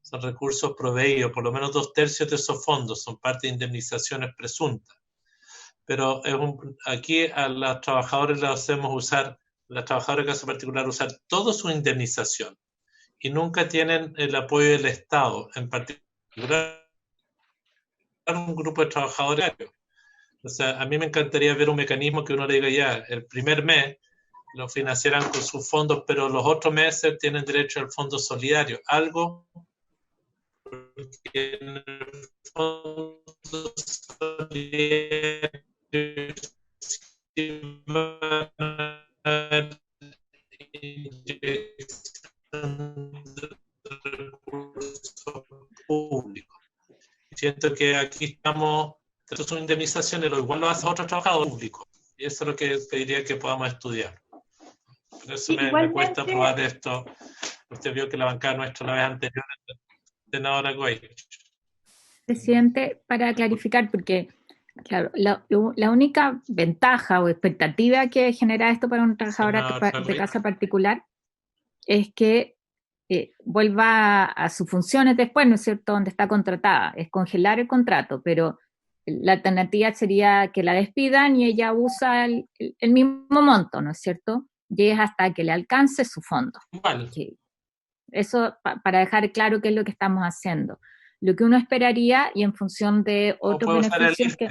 [SPEAKER 4] Son recursos proveídos, por lo menos 2/3 de esos fondos son parte de indemnizaciones presuntas. Pero aquí a los trabajadores les hacemos usar, las trabajadoras de caso particular, usar toda su indemnización y nunca tienen el apoyo del Estado, en particular un grupo de trabajadores. O sea, a mí me encantaría ver un mecanismo que uno le diga ya, el primer mes lo financiarán con sus fondos, pero los otros meses tienen derecho al fondo solidario. Algo porque en el fondo solidario sí van a haber inyección de recursos públicos. Siento que aquí estamos, estas son indemnizaciones, lo igual lo hacen otros trabajadores públicos. Y eso es lo que pediría que podamos estudiar. Por eso me cuesta probar esto. Usted vio que la bancada nuestra la vez anterior, senadora Goy.
[SPEAKER 8] Presidente, para clarificar, porque claro, la única ventaja o expectativa que genera esto para un trabajador de casa particular es que vuelva a sus funciones después, ¿no es cierto?, donde está contratada, es congelar el contrato, pero la alternativa sería que la despidan y ella usa el mismo monto, ¿no es cierto?, y es hasta que le alcance su fondo.
[SPEAKER 4] Vale.
[SPEAKER 8] Eso para dejar claro qué es lo que estamos haciendo. Lo que uno esperaría, y en función de otros beneficios que...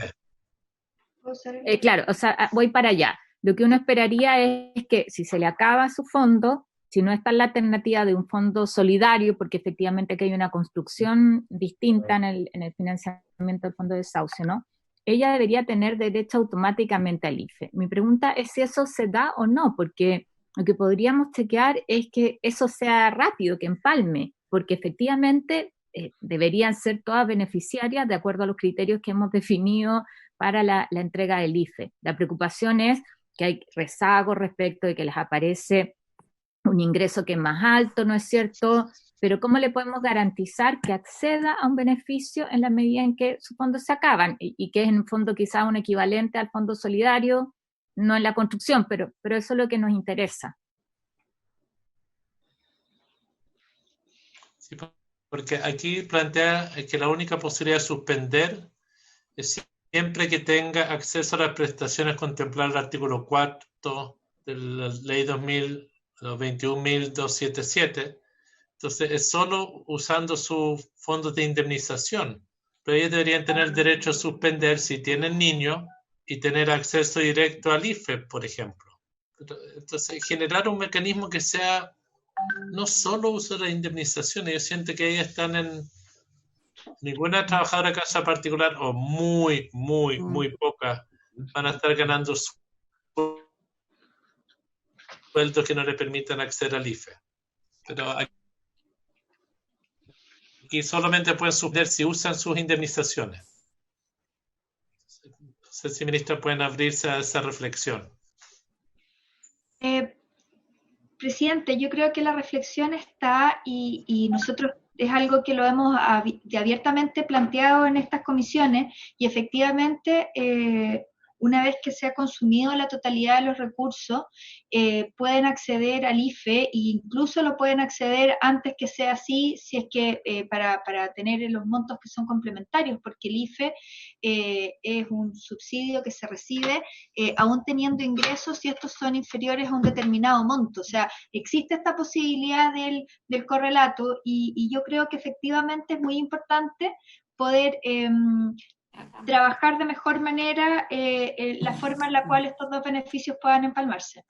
[SPEAKER 8] claro, o sea, voy para allá. Lo que uno esperaría es que si se le acaba su fondo, si no está en la alternativa de un fondo solidario, porque efectivamente aquí hay una construcción distinta en el financiamiento del fondo de desahucio, ¿no? Ella debería tener derecho automáticamente al IFE. Mi pregunta es si eso se da o no, porque lo que podríamos chequear es que eso sea rápido, que empalme, porque efectivamente deberían ser todas beneficiarias de acuerdo a los criterios que hemos definido para la entrega del IFE. La preocupación es que hay rezago respecto de que les aparece un ingreso que es más alto, ¿no es cierto? Pero ¿cómo le podemos garantizar que acceda a un beneficio en la medida en que sus fondos se acaban? Y que es en un fondo quizás un equivalente al fondo solidario, no en la construcción, pero eso es lo que nos interesa.
[SPEAKER 4] Sí, porque aquí plantea que la única posibilidad de suspender es siempre que tenga acceso a las prestaciones contempladas en el artículo 4 de la ley 21.277. Entonces, es solo usando sus fondos de indemnización. Pero ellos deberían tener derecho a suspender si tienen niños y tener acceso directo al IFE, por ejemplo. Entonces, generar un mecanismo que sea no solo uso de las indemnizaciones. Yo siento que ellas están en... Ninguna trabajadora de casa particular, o muy pocas, van a estar ganando sueldos que no le permitan acceder al IFE. Pero aquí solamente pueden suspender si usan sus indemnizaciones. No sé si, ministra, pueden abrirse a esa reflexión.
[SPEAKER 5] Presidente, yo creo que la reflexión está y nosotros es algo que lo hemos abiertamente planteado en estas comisiones y efectivamente una vez que se ha consumido la totalidad de los recursos, pueden acceder al IFE e incluso lo pueden acceder antes que sea así, si es que para tener los montos que son complementarios, porque el IFE es un subsidio que se recibe aún teniendo ingresos si estos son inferiores a un determinado monto. O sea, existe esta posibilidad del correlato y yo creo que efectivamente es muy importante poder trabajar de mejor manera la forma en la cual estos dos beneficios puedan empalmarse.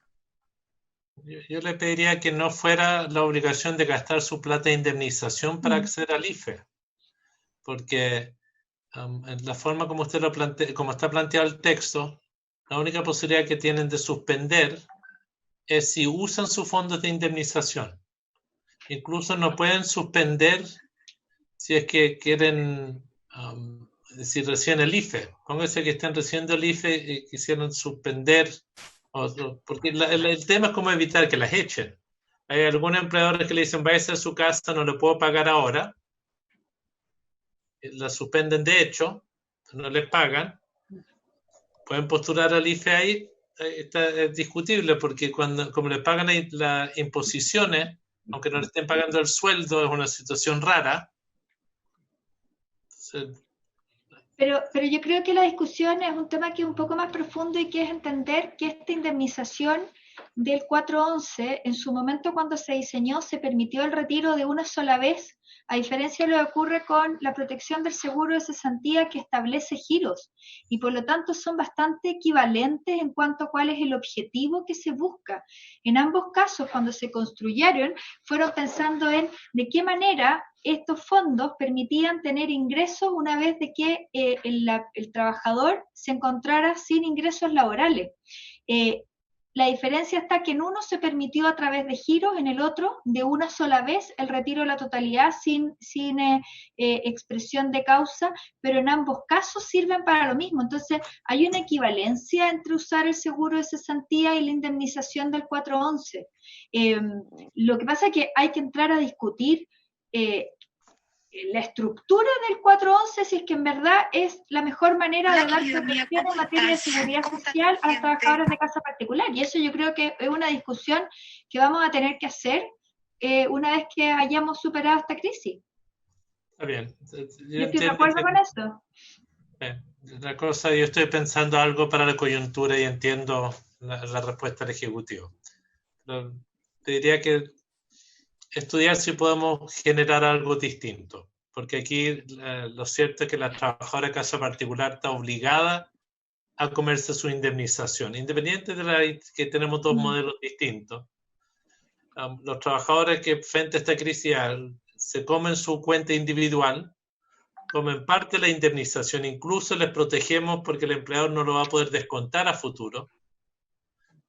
[SPEAKER 4] Yo le pediría que no fuera la obligación de gastar su plata de indemnización para acceder al IFE, porque en la forma como usted lo plantea, como está planteado el texto, la única posibilidad que tienen de suspender es si usan sus fondos de indemnización. Incluso no pueden suspender si es que quieren, si reciben el IFE, pónganse que están recibiendo el IFE y quisieran suspender, porque el tema es cómo evitar que las echen. Hay algunos empleadores que le dicen, váyase a su casa, no le puedo pagar ahora, la suspenden de hecho, no les pagan, pueden postular al IFE ahí, es discutible, porque como le pagan las imposiciones, aunque no le estén pagando el sueldo, es una situación rara. Entonces,
[SPEAKER 5] Pero yo creo que la discusión es un tema que es un poco más profundo y que es entender que esta indemnización del 411, en su momento cuando se diseñó, se permitió el retiro de una sola vez, a diferencia de lo que ocurre con la protección del seguro de cesantía que establece giros, y por lo tanto son bastante equivalentes en cuanto a cuál es el objetivo que se busca. En ambos casos, cuando se construyeron, fueron pensando en de qué manera estos fondos permitían tener ingresos una vez de que el trabajador se encontrara sin ingresos laborales. La diferencia está que en uno se permitió a través de giros, en el otro de una sola vez el retiro de la totalidad sin expresión de causa, pero en ambos casos sirven para lo mismo. Entonces hay una equivalencia entre usar el seguro de cesantía y la indemnización del 411. Lo que pasa es que hay que entrar a discutir la estructura del 411, si es que en verdad es la mejor manera de dar protección en materia de seguridad social a los trabajadores de casa particular. Y eso yo creo que es una discusión que vamos a tener que hacer una vez que hayamos superado esta crisis.
[SPEAKER 4] está bien.
[SPEAKER 5] Yo estoy de acuerdo con eso.
[SPEAKER 4] La cosa, yo estoy pensando algo para la coyuntura y entiendo la respuesta del Ejecutivo. Pero te diría que estudiar si podemos generar algo distinto, porque aquí lo cierto es que la trabajadora de casa particular está obligada a comerse su indemnización, independiente de que tenemos dos modelos distintos. Los trabajadores que frente a esta crisis se comen su cuenta individual, comen parte de la indemnización, incluso les protegemos porque el empleador no lo va a poder descontar a futuro.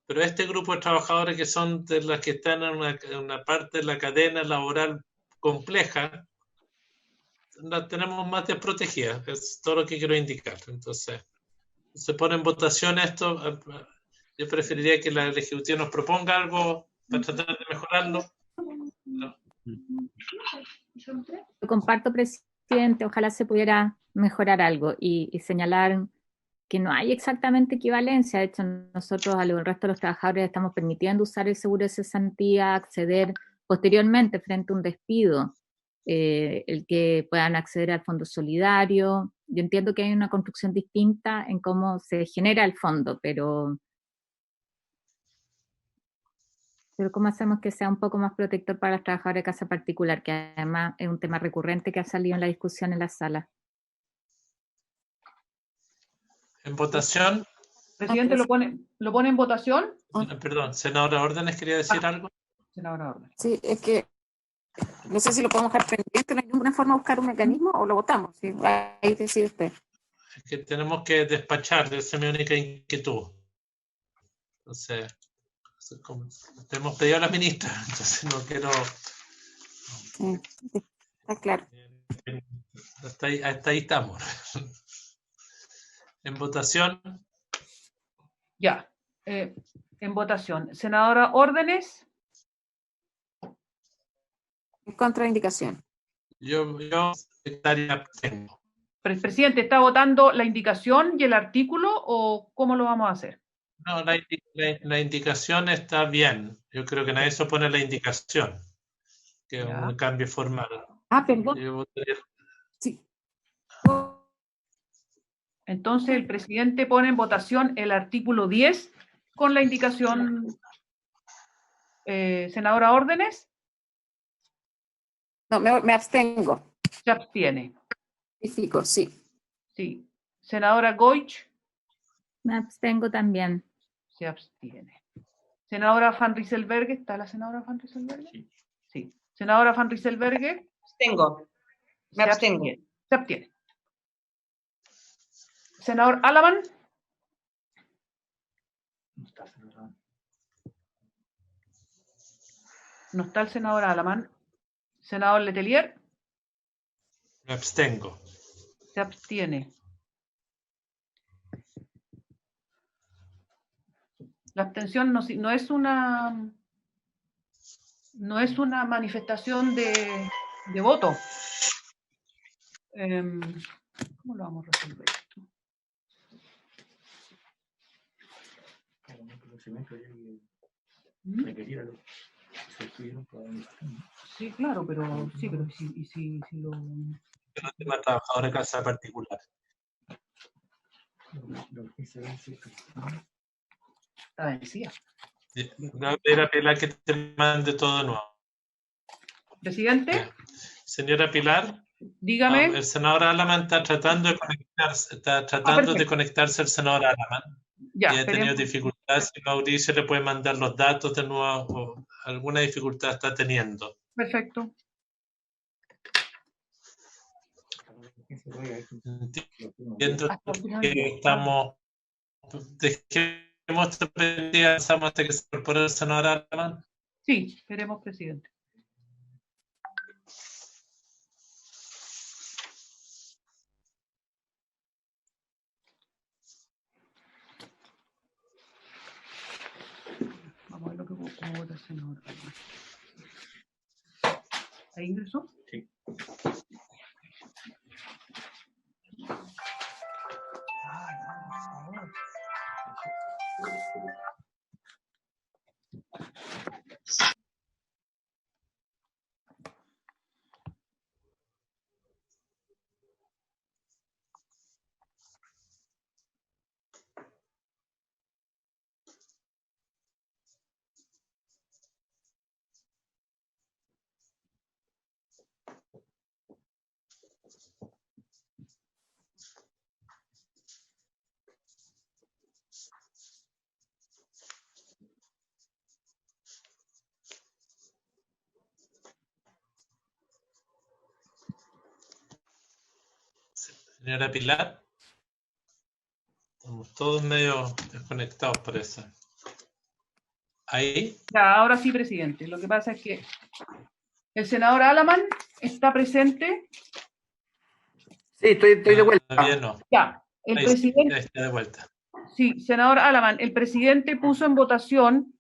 [SPEAKER 4] Pero este grupo de trabajadores que son de las que están en una parte de la cadena laboral compleja, la tenemos más desprotegida, es todo lo que quiero indicar. Entonces, se pone en votación esto, yo preferiría que el Ejecutivo nos proponga algo para tratar de mejorarlo. No.
[SPEAKER 8] Lo comparto, presidente, ojalá se pudiera mejorar algo y señalar que no hay exactamente equivalencia. De hecho, nosotros a el resto de los trabajadores estamos permitiendo usar el seguro de cesantía, acceder posteriormente frente a un despido, el que puedan acceder al fondo solidario. Yo entiendo que hay una construcción distinta en cómo se genera el fondo, pero ¿cómo hacemos que sea un poco más protector para los trabajadores de casa particular? Que además es un tema recurrente que ha salido en la discusión en la sala.
[SPEAKER 4] En votación.
[SPEAKER 1] Presidente, ¿lo pone en votación?
[SPEAKER 4] Perdón, senadora Órdenes, ¿quería decir algo?
[SPEAKER 1] Senadora Órdenes.
[SPEAKER 10] Sí, es que no sé si lo podemos dejar pendiente, ¿no hay ninguna forma de buscar un mecanismo o lo votamos? ¿Sí? Ahí decide usted.
[SPEAKER 4] Es que tenemos que despachar, esa es mi única inquietud. Entonces, te hemos pedido a la ministra, entonces no quiero...
[SPEAKER 10] Sí, está claro.
[SPEAKER 4] Hasta ahí estamos. En votación.
[SPEAKER 1] Ya, en votación. Senadora Órdenes.
[SPEAKER 10] En contraindicación.
[SPEAKER 4] Yo estaría abstengo.
[SPEAKER 1] Presidente, ¿está votando la indicación y el artículo o cómo lo vamos a hacer?
[SPEAKER 4] No, la indicación está bien. Yo creo que nadie se opone a la indicación, que es un cambio formal.
[SPEAKER 10] Perdón.
[SPEAKER 4] Yo votaría...
[SPEAKER 10] Sí.
[SPEAKER 1] Entonces el presidente pone en votación el artículo 10 con la indicación. Senadora Órdenes.
[SPEAKER 10] No, me abstengo.
[SPEAKER 1] Se abstiene.
[SPEAKER 10] Sí.
[SPEAKER 1] Sí. Senadora Goich.
[SPEAKER 8] Me abstengo también.
[SPEAKER 1] Se abstiene. Senadora Van Rieselberghe. ¿Está la senadora Van Rieselberghe? Sí. Senadora Van Rieselberghe.
[SPEAKER 9] Abstengo. Me abstengo.
[SPEAKER 1] Se abstiene. Senador Alaman. No está el senador Alaman. Senador Letelier.
[SPEAKER 4] Me abstengo.
[SPEAKER 1] Se abstiene. La abstención no es una manifestación de voto. ¿Cómo lo vamos a resolver esto? Sí, claro, pero sí, pero si lo...
[SPEAKER 4] Yo no tengo trabajador de casa particular.
[SPEAKER 1] Está vencida.
[SPEAKER 4] Voy a pedir a Pilar que te mande todo de nuevo.
[SPEAKER 1] Presidente,
[SPEAKER 4] Ya. Señora Pilar,
[SPEAKER 1] dígame.
[SPEAKER 4] el senador Alaman está tratando de conectarse el senador Alaman.
[SPEAKER 1] Ya,
[SPEAKER 4] Y ha tenido
[SPEAKER 1] esperemos.
[SPEAKER 4] dificultades. Si Mauricio le puede mandar los datos de nuevo, o alguna dificultad está teniendo.
[SPEAKER 1] Perfecto.
[SPEAKER 4] Entiendo que estamos. Dejemos esta prendida, pasamos hasta que se incorpore el senador Alaman.
[SPEAKER 1] Sí, esperemos, presidente. Vamos a ver lo que cómo vota el senador. ¿Ahí ingresó?
[SPEAKER 7] Sí.
[SPEAKER 1] Ay, por favor.
[SPEAKER 4] Señora Pilar, estamos todos medio desconectados, parece. ¿Ahí?
[SPEAKER 1] Ya, ahora sí, presidente. Lo que pasa es que el senador Alaman está presente.
[SPEAKER 2] Sí, estoy de vuelta.
[SPEAKER 4] Todavía no.
[SPEAKER 1] Ya, el
[SPEAKER 4] Ahí
[SPEAKER 1] presidente.
[SPEAKER 4] está de vuelta.
[SPEAKER 1] Sí, senador Alaman, el presidente puso en votación,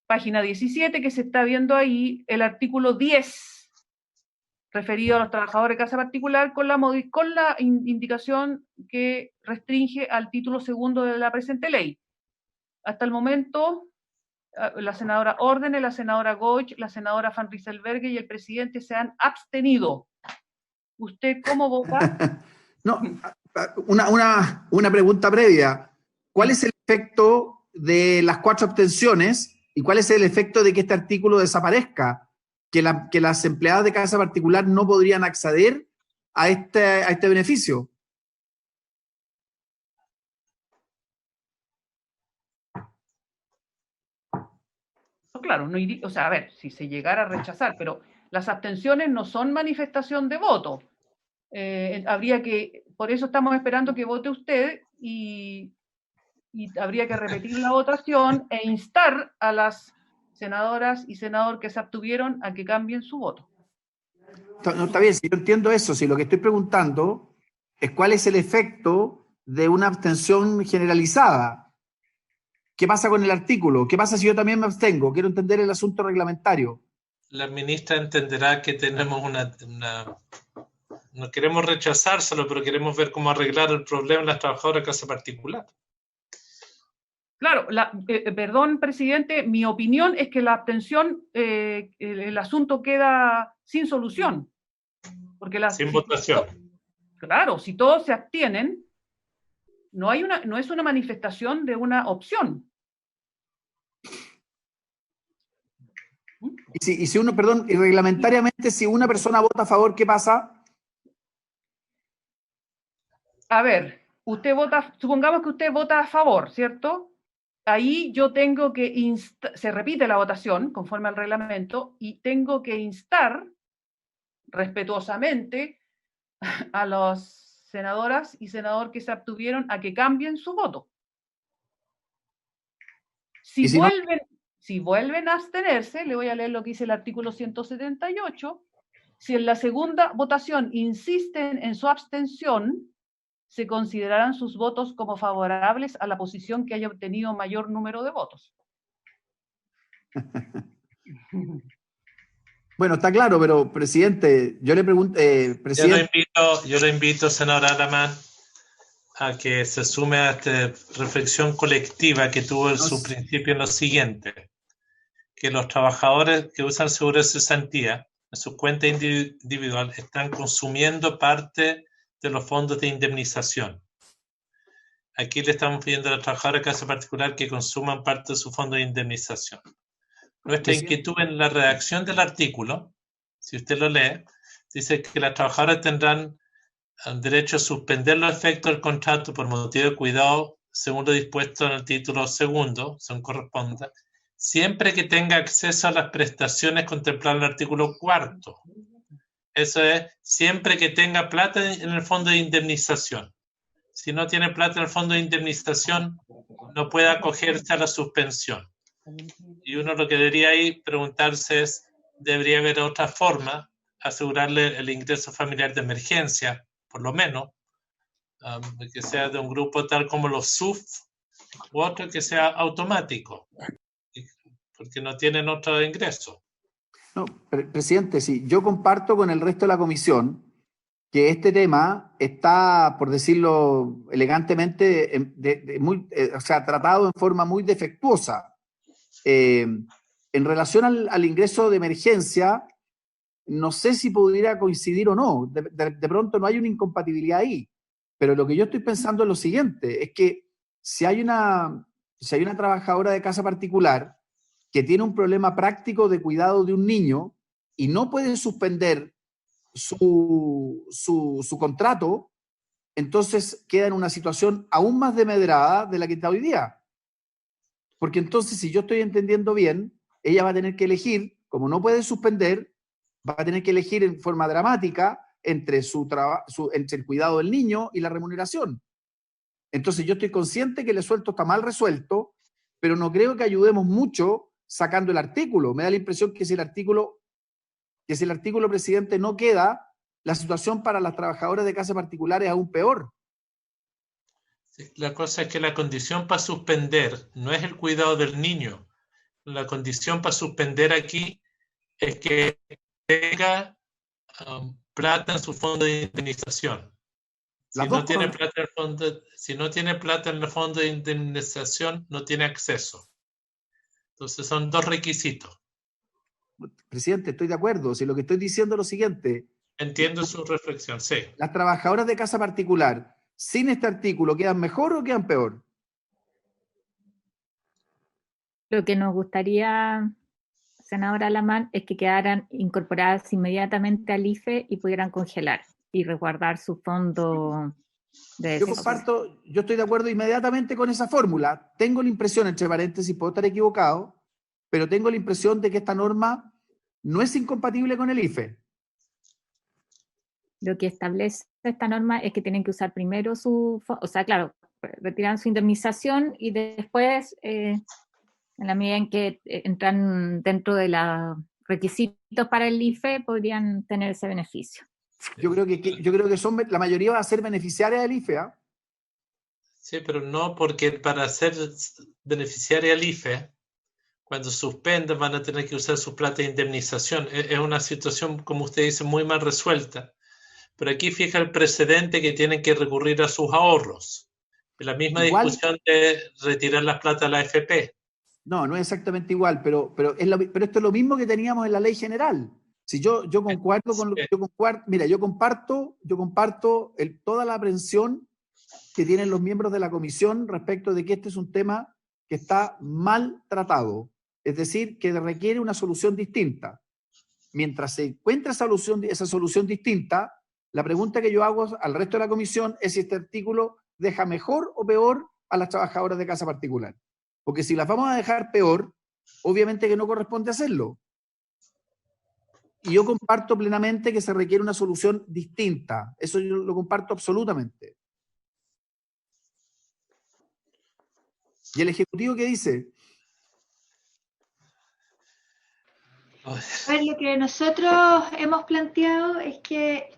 [SPEAKER 1] página 17, que se está viendo ahí, el artículo 10, referido a los trabajadores de casa particular, con la indicación que restringe al título segundo de la presente ley. Hasta el momento, la senadora Ordene, la senadora Goich, la senadora Van Rieselberghe y el presidente se han abstenido. ¿Usted cómo vota?
[SPEAKER 2] No, una pregunta previa. ¿Cuál es el efecto de las 4 abstenciones y cuál es el efecto de que este artículo desaparezca? Que las empleadas de casa particular no podrían acceder a este beneficio.
[SPEAKER 1] No, claro, no o sea, a ver, si se llegara a rechazar, pero las abstenciones no son manifestación de voto. Habría que, por eso estamos esperando que vote usted y habría que repetir la votación e instar a las senadoras y senador que se abstuvieron a que cambien su voto.
[SPEAKER 2] No, está bien, si yo entiendo eso, si lo que estoy preguntando es cuál es el efecto de una abstención generalizada. ¿Qué pasa con el artículo? ¿Qué pasa si yo también me abstengo? Quiero entender el asunto reglamentario.
[SPEAKER 4] La ministra entenderá que tenemos no queremos rechazárselo, pero queremos ver cómo arreglar el problema en las trabajadoras de casa particular.
[SPEAKER 1] Claro, perdón, presidente, mi opinión es que la abstención, el asunto queda sin solución. Porque
[SPEAKER 4] sin votación.
[SPEAKER 1] Claro, si todos se abstienen, no es una manifestación de una opción.
[SPEAKER 2] Y si uno, perdón, y reglamentariamente, si una persona vota a favor, ¿qué pasa?
[SPEAKER 1] A ver, usted vota, supongamos que usted vota a favor, ¿cierto? Ahí yo tengo que se repite la votación conforme al reglamento y tengo que instar respetuosamente a las senadoras y senador que se abstuvieron a que cambien su voto. Si vuelven a abstenerse, le voy a leer lo que dice el artículo 178, Si en la segunda votación insisten en su abstención, se considerarán sus votos como favorables a la posición que haya obtenido mayor número de votos.
[SPEAKER 2] Bueno, está claro, pero presidente, yo le pregunto, presidente.
[SPEAKER 4] Yo lo invito, senador Alamán, a que se sume a esta reflexión colectiva que tuvo en su principio en lo siguiente, que los trabajadores que usan seguro de cesantía en su cuenta individual están consumiendo parte de los fondos de indemnización. Aquí le estamos pidiendo a los trabajadores de casa particular que consuman parte de su fondo de indemnización. Nuestra inquietud en la redacción del artículo, si usted lo lee, dice que las trabajadoras tendrán derecho a suspender los efectos del contrato por motivo de cuidado, según lo dispuesto en el título segundo, según corresponda, siempre que tenga acceso a las prestaciones contempladas en el artículo cuarto. Eso es, siempre que tenga plata en el fondo de indemnización. Si no tiene plata en el fondo de indemnización, no puede acogerse a la suspensión. Y uno lo que debería ahí preguntarse es, ¿debería haber otra forma, asegurarle el ingreso familiar de emergencia, por lo menos, que sea de un grupo tal como los SUF, u otro que sea automático, porque no tienen otro ingreso?
[SPEAKER 2] No, presidente, sí, yo comparto con el resto de la comisión que este tema está, por decirlo elegantemente, o sea, tratado en forma muy defectuosa. En relación al ingreso de emergencia, no sé si pudiera coincidir o no. De pronto no hay una incompatibilidad ahí. Pero lo que yo estoy pensando es lo siguiente, es que si hay una trabajadora de casa particular que tiene un problema práctico de cuidado de un niño y no puede suspender su contrato, entonces queda en una situación aún más demedrada de la que está hoy día. Porque entonces, si yo estoy entendiendo bien, ella va a tener que elegir, como no puede suspender, va a tener que elegir en forma dramática entre entre el cuidado del niño y la remuneración. Entonces yo estoy consciente que el suelto está mal resuelto, pero no creo que ayudemos mucho sacando el artículo. Me da la impresión que si el artículo, presidente, no queda, la situación para las trabajadoras de casa particulares es aún peor.
[SPEAKER 4] Sí, la cosa es que la condición para suspender no es el cuidado del niño. La condición para suspender aquí es que tenga plata en su fondo de indemnización. Si no tiene plata en el fondo de indemnización, no tiene acceso. Entonces son dos requisitos.
[SPEAKER 2] Presidente, estoy de acuerdo. Si lo que estoy diciendo es lo siguiente.
[SPEAKER 4] Entiendo su reflexión, sí.
[SPEAKER 2] ¿Las trabajadoras de casa particular sin este artículo quedan mejor o quedan peor?
[SPEAKER 8] Lo que nos gustaría, senadora Alamán, es que quedaran incorporadas inmediatamente al IFE y pudieran congelar y resguardar su fondo de
[SPEAKER 2] yo estoy de acuerdo inmediatamente con esa fórmula. Tengo la impresión, entre paréntesis, puedo estar equivocado, pero tengo la impresión de que esta norma no es incompatible con el IFE.
[SPEAKER 8] Lo que establece esta norma es que tienen que usar primero o sea, claro, retiran su indemnización y después, en la medida en que entran dentro de los requisitos para el IFE, podrían tener ese beneficio.
[SPEAKER 2] Yo creo que la mayoría va a ser beneficiaria del IFE, ¿eh?
[SPEAKER 4] Sí, pero no, porque para ser beneficiaria del IFE, cuando suspendan van a tener que usar su plata de indemnización. Es una situación, como usted dice, muy mal resuelta. Pero aquí fija el precedente que tienen que recurrir a sus ahorros. La misma discusión de retirar las plata a la AFP.
[SPEAKER 2] No es exactamente igual, pero esto es lo mismo que teníamos en la ley general. Si yo concuerdo con yo comparto toda la aprensión que tienen los miembros de la comisión respecto de que este es un tema que está mal tratado, es decir, que requiere una solución distinta. Mientras se encuentra esa solución distinta, la pregunta que yo hago al resto de la comisión es si este artículo deja mejor o peor a las trabajadoras de casa particular. Porque si las vamos a dejar peor, obviamente que no corresponde hacerlo. Y yo comparto plenamente que se requiere una solución distinta. Eso yo lo comparto absolutamente. ¿Y el Ejecutivo qué dice?
[SPEAKER 5] A ver, lo que nosotros hemos planteado es que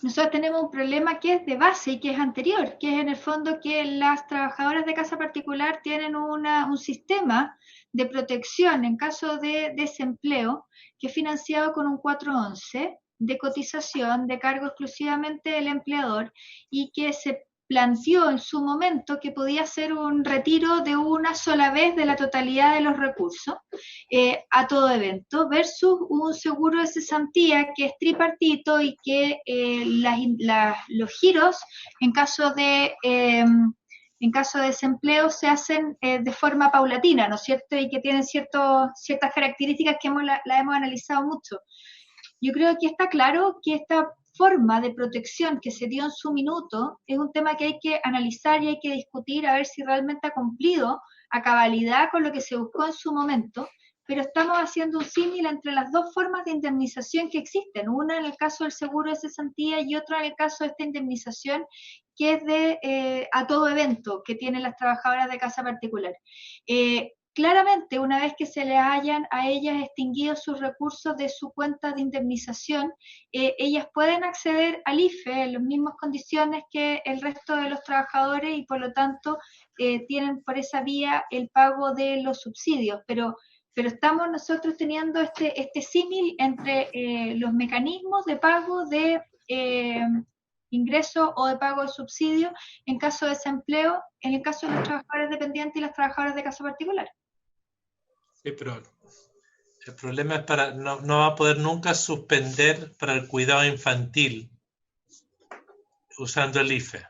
[SPEAKER 5] nosotros tenemos un problema que es de base y que es anterior, que es en el fondo que las trabajadoras de casa particular tienen un sistema de protección en caso de desempleo que es financiado con un 411 de cotización de cargo exclusivamente del empleador y que se planteó en su momento que podía ser un retiro de una sola vez de la totalidad de los recursos a todo evento versus un seguro de cesantía que es tripartito y que los giros en caso de desempleo se hacen de forma paulatina, ¿no es cierto? Y que tienen ciertas características que la hemos analizado mucho. Yo creo que está claro que esta forma de protección que se dio en su minuto es un tema que hay que analizar y hay que discutir a ver si realmente ha cumplido a cabalidad con lo que se buscó en su momento, pero estamos haciendo un símil entre las dos formas de indemnización que existen, una en el caso del seguro de cesantía y otra en el caso de esta indemnización que es de a todo evento que tienen las trabajadoras de casa particular. Claramente, una vez que se le hayan a ellas extinguido sus recursos de su cuenta de indemnización, ellas pueden acceder al IFE en las mismas condiciones que el resto de los trabajadores y por lo tanto tienen por esa vía el pago de los subsidios, pero estamos nosotros teniendo este símil entre los mecanismos de pago de ingreso o de pago de subsidio en caso de desempleo, en el caso de los trabajadores dependientes y las trabajadoras de casa particular.
[SPEAKER 4] Sí, pero el problema es no va a poder nunca suspender para el cuidado infantil usando el IFE.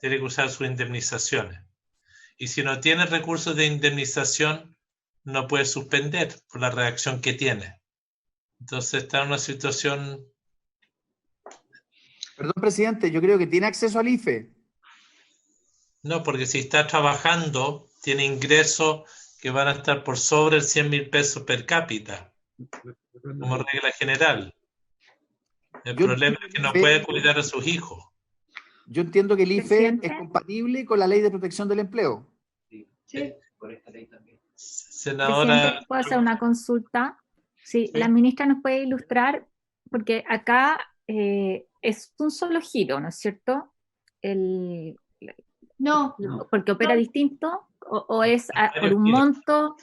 [SPEAKER 4] Tiene que usar sus indemnizaciones. Y si no tiene recursos de indemnización, no puede suspender por la reacción que tiene. Entonces está en una situación...
[SPEAKER 2] Perdón, presidente, yo creo que tiene acceso al IFE.
[SPEAKER 4] No, porque si está trabajando, tiene ingresos que van a estar por sobre el 100.000 pesos per cápita, como regla general. El problema es que no puede cuidar a sus hijos.
[SPEAKER 2] Yo entiendo que el IFE es compatible con la Ley de Protección del Empleo.
[SPEAKER 5] Sí.
[SPEAKER 10] Por esta ley también.
[SPEAKER 4] Senadora,
[SPEAKER 8] ¿puedo hacer una consulta? Sí, la ministra nos puede ilustrar, porque acá es un solo giro, ¿no es cierto?
[SPEAKER 5] No.
[SPEAKER 8] Porque opera distinto, o es por un monto.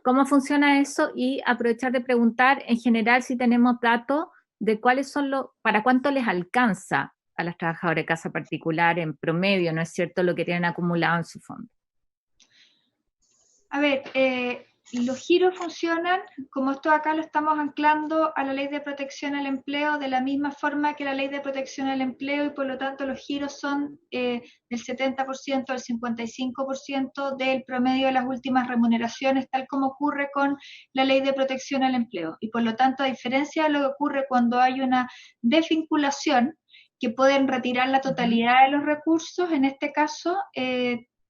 [SPEAKER 8] ¿Cómo funciona eso? Y aprovechar de preguntar en general si tenemos datos de cuáles son para cuánto les alcanza a las trabajadoras de casa particular en promedio, ¿no es cierto?, lo que tienen acumulado en su fondo.
[SPEAKER 5] A ver, los giros funcionan, como esto acá lo estamos anclando a la Ley de Protección al Empleo, de la misma forma que la Ley de Protección al Empleo, y por lo tanto los giros son del 70% al 55% del promedio de las últimas remuneraciones, tal como ocurre con la Ley de Protección al Empleo. Y por lo tanto, a diferencia de lo que ocurre cuando hay una desvinculación, que pueden retirar la totalidad de los recursos, en este caso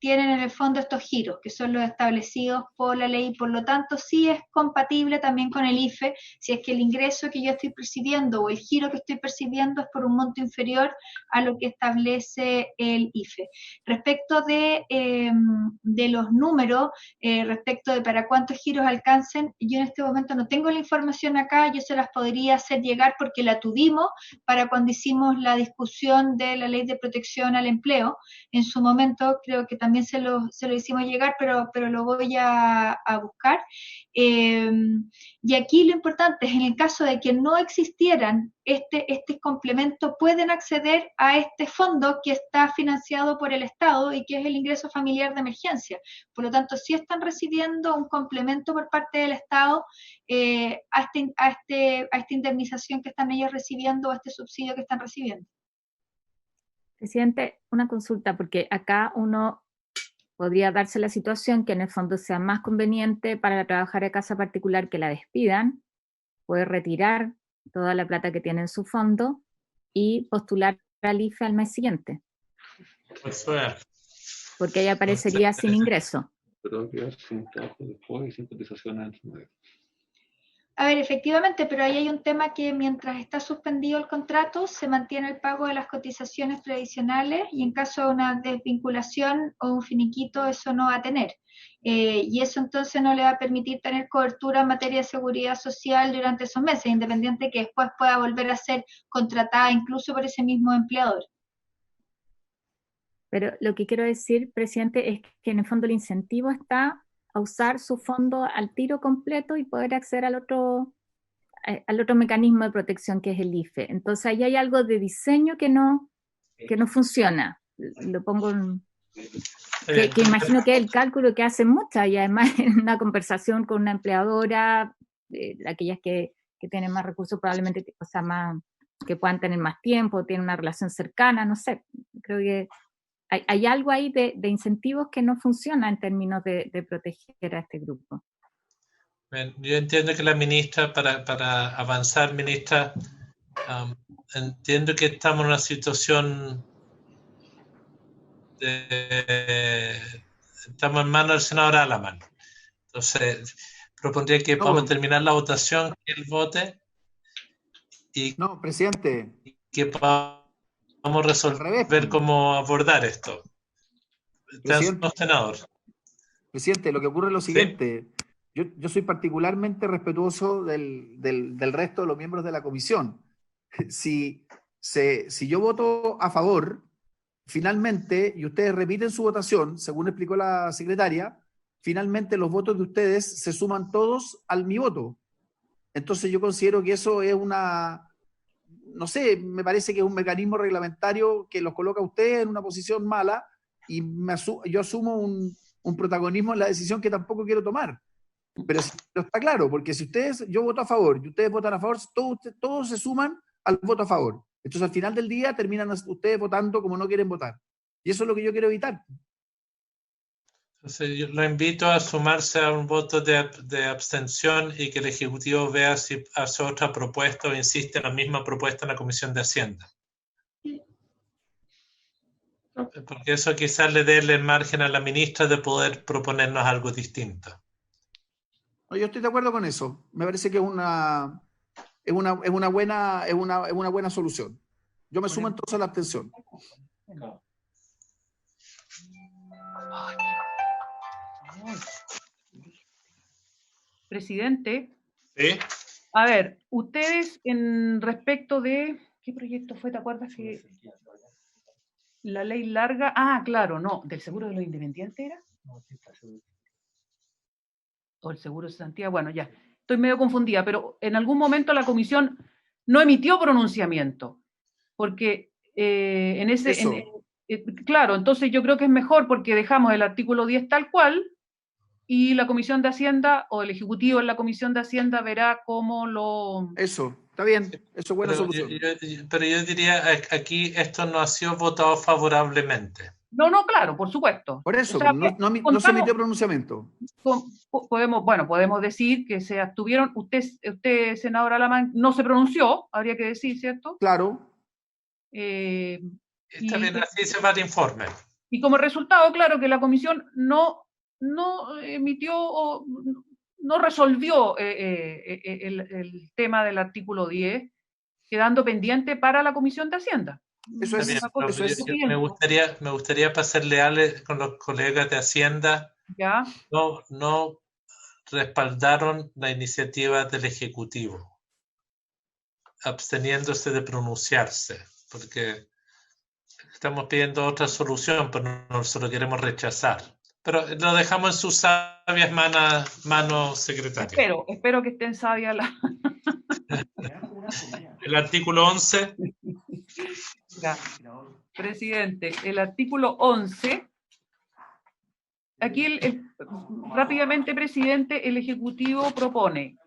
[SPEAKER 5] tienen en el fondo estos giros, que son los establecidos por la ley, y por lo tanto sí es compatible también con el IFE, si es que el ingreso que yo estoy percibiendo o el giro que estoy percibiendo es por un monto inferior a lo que establece el IFE. Respecto de los números, respecto de para cuántos giros alcancen, yo en este momento no tengo la información acá, yo se las podría hacer llegar porque la tuvimos para cuando hicimos la discusión de la Ley de Protección al Empleo. En su momento creo que también se lo hicimos llegar, pero lo voy a buscar. Y aquí lo importante es, en el caso de que no existieran este complemento, pueden acceder a este fondo que está financiado por el Estado y que es el ingreso familiar de emergencia. Por lo tanto, sí están recibiendo un complemento por parte del Estado a esta indemnización que están ellos recibiendo, o a este subsidio que están recibiendo.
[SPEAKER 8] Presidente, una consulta, porque acá uno podría darse la situación que en el fondo sea más conveniente para la trabajadora de casa particular que la despidan, puede retirar toda la plata que tiene en su fondo y postular al IFE al mes siguiente. Porque ella aparecería sin ingreso.
[SPEAKER 3] Pero quedar sin trabajo después y sin cotizaciones.
[SPEAKER 5] A ver, efectivamente, pero ahí hay un tema que mientras está suspendido el contrato, se mantiene el pago de las cotizaciones previsionales y en caso de una desvinculación o un finiquito, eso no va a tener. Y eso entonces no le va a permitir tener cobertura en materia de seguridad social durante esos meses, independiente que después pueda volver a ser contratada incluso por ese mismo empleador.
[SPEAKER 8] Pero lo que quiero decir, presidente, es que en el fondo el incentivo está a usar su fondo al tiro completo y poder acceder al otro mecanismo de protección que es el IFE. Entonces ahí hay algo de diseño que no funciona. Lo pongo que imagino que es el cálculo que hacen muchas, y además en una conversación con una empleadora, aquellas que tienen más recursos probablemente, o sea, más, que puedan tener más tiempo, tienen una relación cercana, no sé, creo que hay algo ahí de incentivos que no funciona en términos de proteger a este grupo.
[SPEAKER 4] Yo entiendo que la ministra, para avanzar, ministra, entiendo que estamos en una situación estamos en manos del senador Alaman. Entonces, propondría que vamos a terminar la votación, que él vote.
[SPEAKER 2] No, presidente.
[SPEAKER 4] Que vamos a resolver cómo abordar esto. Senador.
[SPEAKER 2] Presidente, lo que ocurre es lo siguiente. ¿Sí? Yo soy particularmente respetuoso del resto de los miembros de la comisión. Si yo voto a favor, finalmente, y ustedes repiten su votación, según explicó la secretaria, finalmente los votos de ustedes se suman todos al mi voto. Entonces yo considero que eso es no sé, me parece que es un mecanismo reglamentario que los coloca a ustedes en una posición mala y yo asumo un protagonismo en la decisión que tampoco quiero tomar. Pero está claro, porque si yo voto a favor y ustedes votan a favor, todos se suman al voto a favor. Entonces al final del día terminan ustedes votando como no quieren votar. Y eso es lo que yo quiero evitar.
[SPEAKER 4] Entonces yo lo invito a sumarse a un voto de abstención y que el Ejecutivo vea si hace otra propuesta o insiste en la misma propuesta en la Comisión de Hacienda. Porque eso quizás le dé el margen a la ministra de poder proponernos algo distinto.
[SPEAKER 2] Yo estoy de acuerdo con eso. Me parece que es una buena solución. Yo me sumo entonces a la abstención.
[SPEAKER 1] Presidente.
[SPEAKER 4] Sí.
[SPEAKER 1] A ver, ustedes en respecto de... ¿Qué proyecto fue? ¿Te acuerdas que la ley larga? Ah, claro, no. ¿Del seguro de los independientes era? O el seguro de cesantía. Bueno, ya. Estoy medio confundida, pero en algún momento la comisión no emitió pronunciamiento. Porque en ese... claro, entonces yo creo que es mejor porque dejamos el artículo 10 tal cual y la Comisión de Hacienda o el Ejecutivo en la Comisión de Hacienda verá cómo lo...
[SPEAKER 2] Eso, está bien, eso es buena solución.
[SPEAKER 4] Pero yo diría, aquí esto no ha sido votado favorablemente.
[SPEAKER 1] No, claro, por supuesto.
[SPEAKER 2] Por eso, o sea, no se emitió pronunciamiento.
[SPEAKER 1] Podemos decir que se abstuvieron. Usted, senador Alaman, no se pronunció, habría que decir, ¿cierto?
[SPEAKER 2] Claro.
[SPEAKER 4] Está bien, así se va el informe.
[SPEAKER 1] Y como resultado, claro, que la comisión no emitió o no resolvió el tema del artículo 10, quedando pendiente para la Comisión de Hacienda.
[SPEAKER 2] Eso es,
[SPEAKER 4] me gustaría para ser leales con los colegas de Hacienda.
[SPEAKER 1] ¿Ya?
[SPEAKER 4] No respaldaron la iniciativa del Ejecutivo, absteniéndose de pronunciarse, porque estamos pidiendo otra solución, pero no se lo queremos rechazar. Pero lo dejamos en sus sabias manos, secretaria.
[SPEAKER 1] Espero que estén sabias
[SPEAKER 4] El artículo 11.
[SPEAKER 1] Ya. Presidente, el artículo 11. Aquí, rápidamente, presidente, el Ejecutivo propone.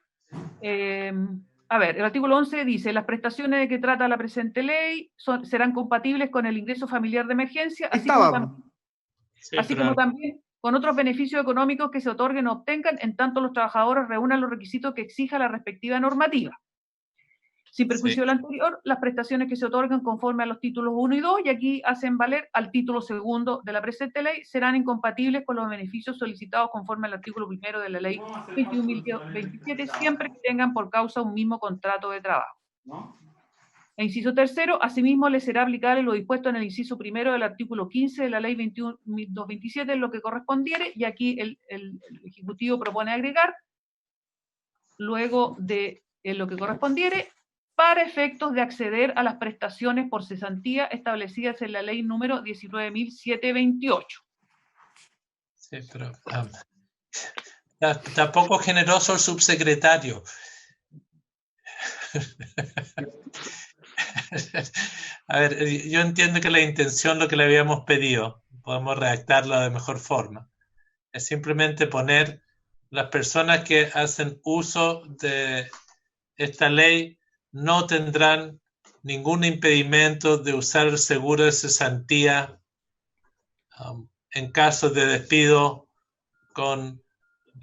[SPEAKER 1] A ver, el artículo 11 dice, las prestaciones de que trata la presente ley serán compatibles con el ingreso familiar de emergencia, así como también con otros beneficios económicos que se otorguen o obtengan en tanto los trabajadores reúnan los requisitos que exija la respectiva normativa. Sin perjuicio de lo anterior, las prestaciones que se otorgan conforme a los títulos 1 y 2, y aquí hacen valer al título segundo de la presente ley, serán incompatibles con los beneficios solicitados conforme al artículo 1 de la ley 21.027, siempre que tengan por causa un mismo contrato de trabajo. E inciso tercero, asimismo le será aplicable lo dispuesto en el inciso primero del artículo 15 de la ley 21.227 en lo que correspondiere, y aquí el Ejecutivo propone agregar, luego de en lo que correspondiere, para efectos de acceder a las prestaciones por cesantía establecidas en la ley número 19.728.
[SPEAKER 4] Sí, pero está poco generoso el subsecretario. A ver, yo entiendo que la intención, lo que le habíamos pedido, podemos redactarlo de mejor forma, es simplemente poner las personas que hacen uso de esta ley no tendrán ningún impedimento de usar el seguro de cesantía en caso de despido, con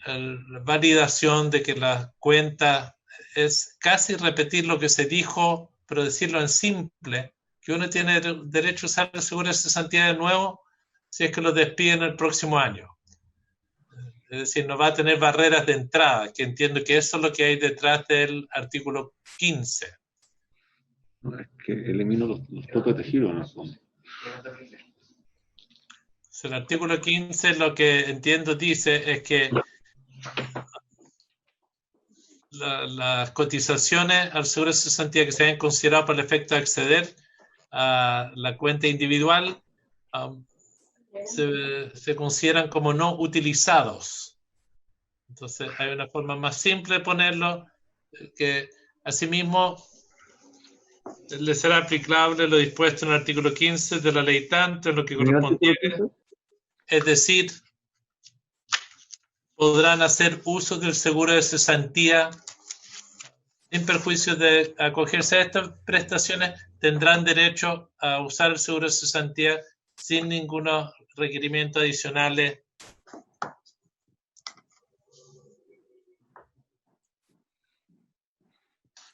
[SPEAKER 4] la validación de que la cuenta es casi repetir lo que se dijo, pero decirlo en simple, que uno tiene derecho a usar el seguro de cesantía de nuevo si es que lo despiden el próximo año. Es decir, no va a tener barreras de entrada, que entiendo que eso es lo que hay detrás del artículo 15.
[SPEAKER 3] No, es que elimino los topes de giro, ¿no?
[SPEAKER 4] El artículo 15 lo que entiendo dice es que las cotizaciones al seguro de cesantía que se hayan considerado para el efecto de acceder a la cuenta individual se consideran como no utilizados. Entonces hay una forma más simple de ponerlo, que asimismo le será aplicable lo dispuesto en el artículo 15 de la ley tanto en lo que correspondiere, es decir, podrán hacer uso del seguro de cesantía sin perjuicio de acogerse a estas prestaciones, tendrán derecho a usar el seguro de cesantía sin ningún requerimiento adicionales.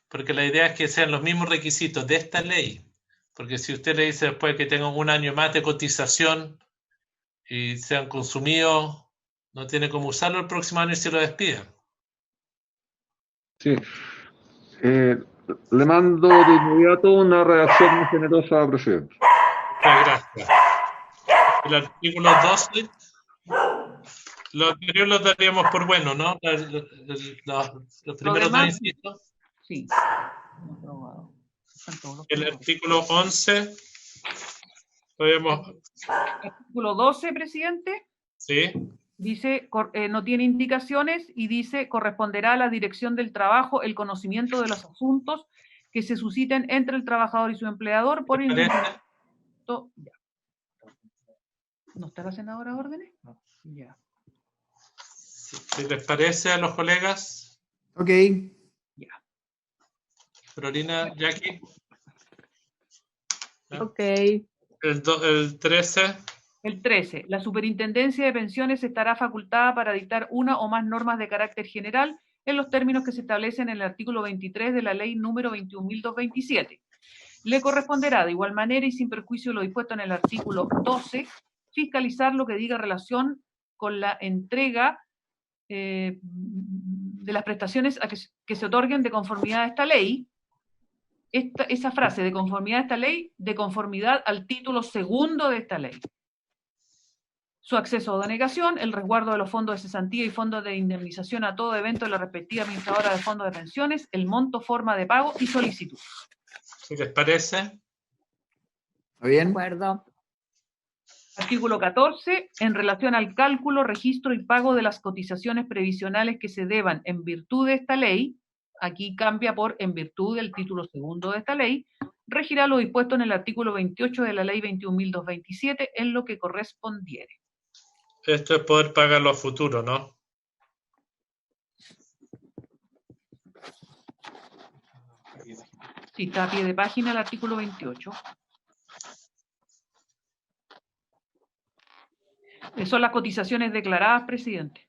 [SPEAKER 4] Porque la idea es que sean los mismos requisitos de esta ley. Porque si usted le dice después que tengan un año más de cotización y sean consumidos, no tiene cómo usarlo el próximo año y se lo despiden.
[SPEAKER 3] Sí. Le mando de inmediato una redacción muy generosa, presidente.
[SPEAKER 4] Muchas gracias. El artículo 12, lo anterior lo daríamos por bueno, ¿no? Los primeros dos incisos.
[SPEAKER 1] Sí.
[SPEAKER 4] El artículo 11,
[SPEAKER 1] artículo 12, presidente.
[SPEAKER 4] Sí.
[SPEAKER 1] Dice, no tiene indicaciones y dice, corresponderá a la Dirección del Trabajo el conocimiento de los asuntos que se susciten entre el trabajador y su empleador por incumplimiento. Ya. ¿No está la senadora órdenes? No. Ya.
[SPEAKER 4] Si les parece a los colegas.
[SPEAKER 2] Ok.
[SPEAKER 1] Ya.
[SPEAKER 4] Carolina, Jackie.
[SPEAKER 8] Ok.
[SPEAKER 4] El 13.
[SPEAKER 1] El 13. La Superintendencia de Pensiones estará facultada para dictar una o más normas de carácter general en los términos que se establecen en el artículo 23 de la ley número 21.227. Le corresponderá de igual manera y sin perjuicio de lo dispuesto en el artículo 12, fiscalizar lo que diga relación con la entrega de las prestaciones que se otorguen de conformidad a esta ley. Esa frase, de conformidad a esta ley, de conformidad al título segundo de esta ley. Su acceso o denegación, el resguardo de los fondos de cesantía y fondos de indemnización a todo evento de la respectiva administradora de fondos de pensiones, el monto, forma de pago y solicitud.
[SPEAKER 4] ¿Si les parece?
[SPEAKER 2] ¿Está bien?
[SPEAKER 8] De acuerdo.
[SPEAKER 1] Artículo 14. En relación al cálculo, registro y pago de las cotizaciones previsionales que se deban en virtud de esta ley, aquí cambia por en virtud del título segundo de esta ley, regirá lo dispuesto en el artículo 28 de la ley 21.227 en lo que correspondiere.
[SPEAKER 4] Esto es poder pagarlo a futuro, ¿no?
[SPEAKER 1] Sí, está a pie de página el artículo 28. Son las cotizaciones declaradas, presidente.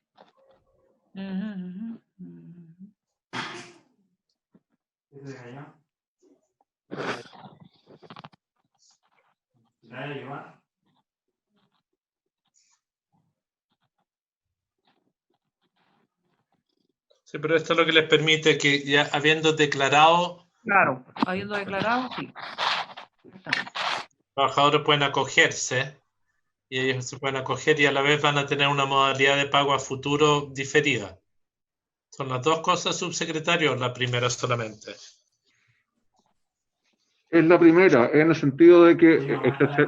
[SPEAKER 4] Sí, pero esto es lo que les permite que ya habiendo declarado...
[SPEAKER 1] Claro, habiendo declarado, sí.
[SPEAKER 4] Los trabajadores pueden acogerse y ellos se pueden acoger y a la vez van a tener una modalidad de pago a futuro diferida. ¿Son las dos cosas, subsecretario, o la primera solamente?
[SPEAKER 3] Es la primera, en el sentido de que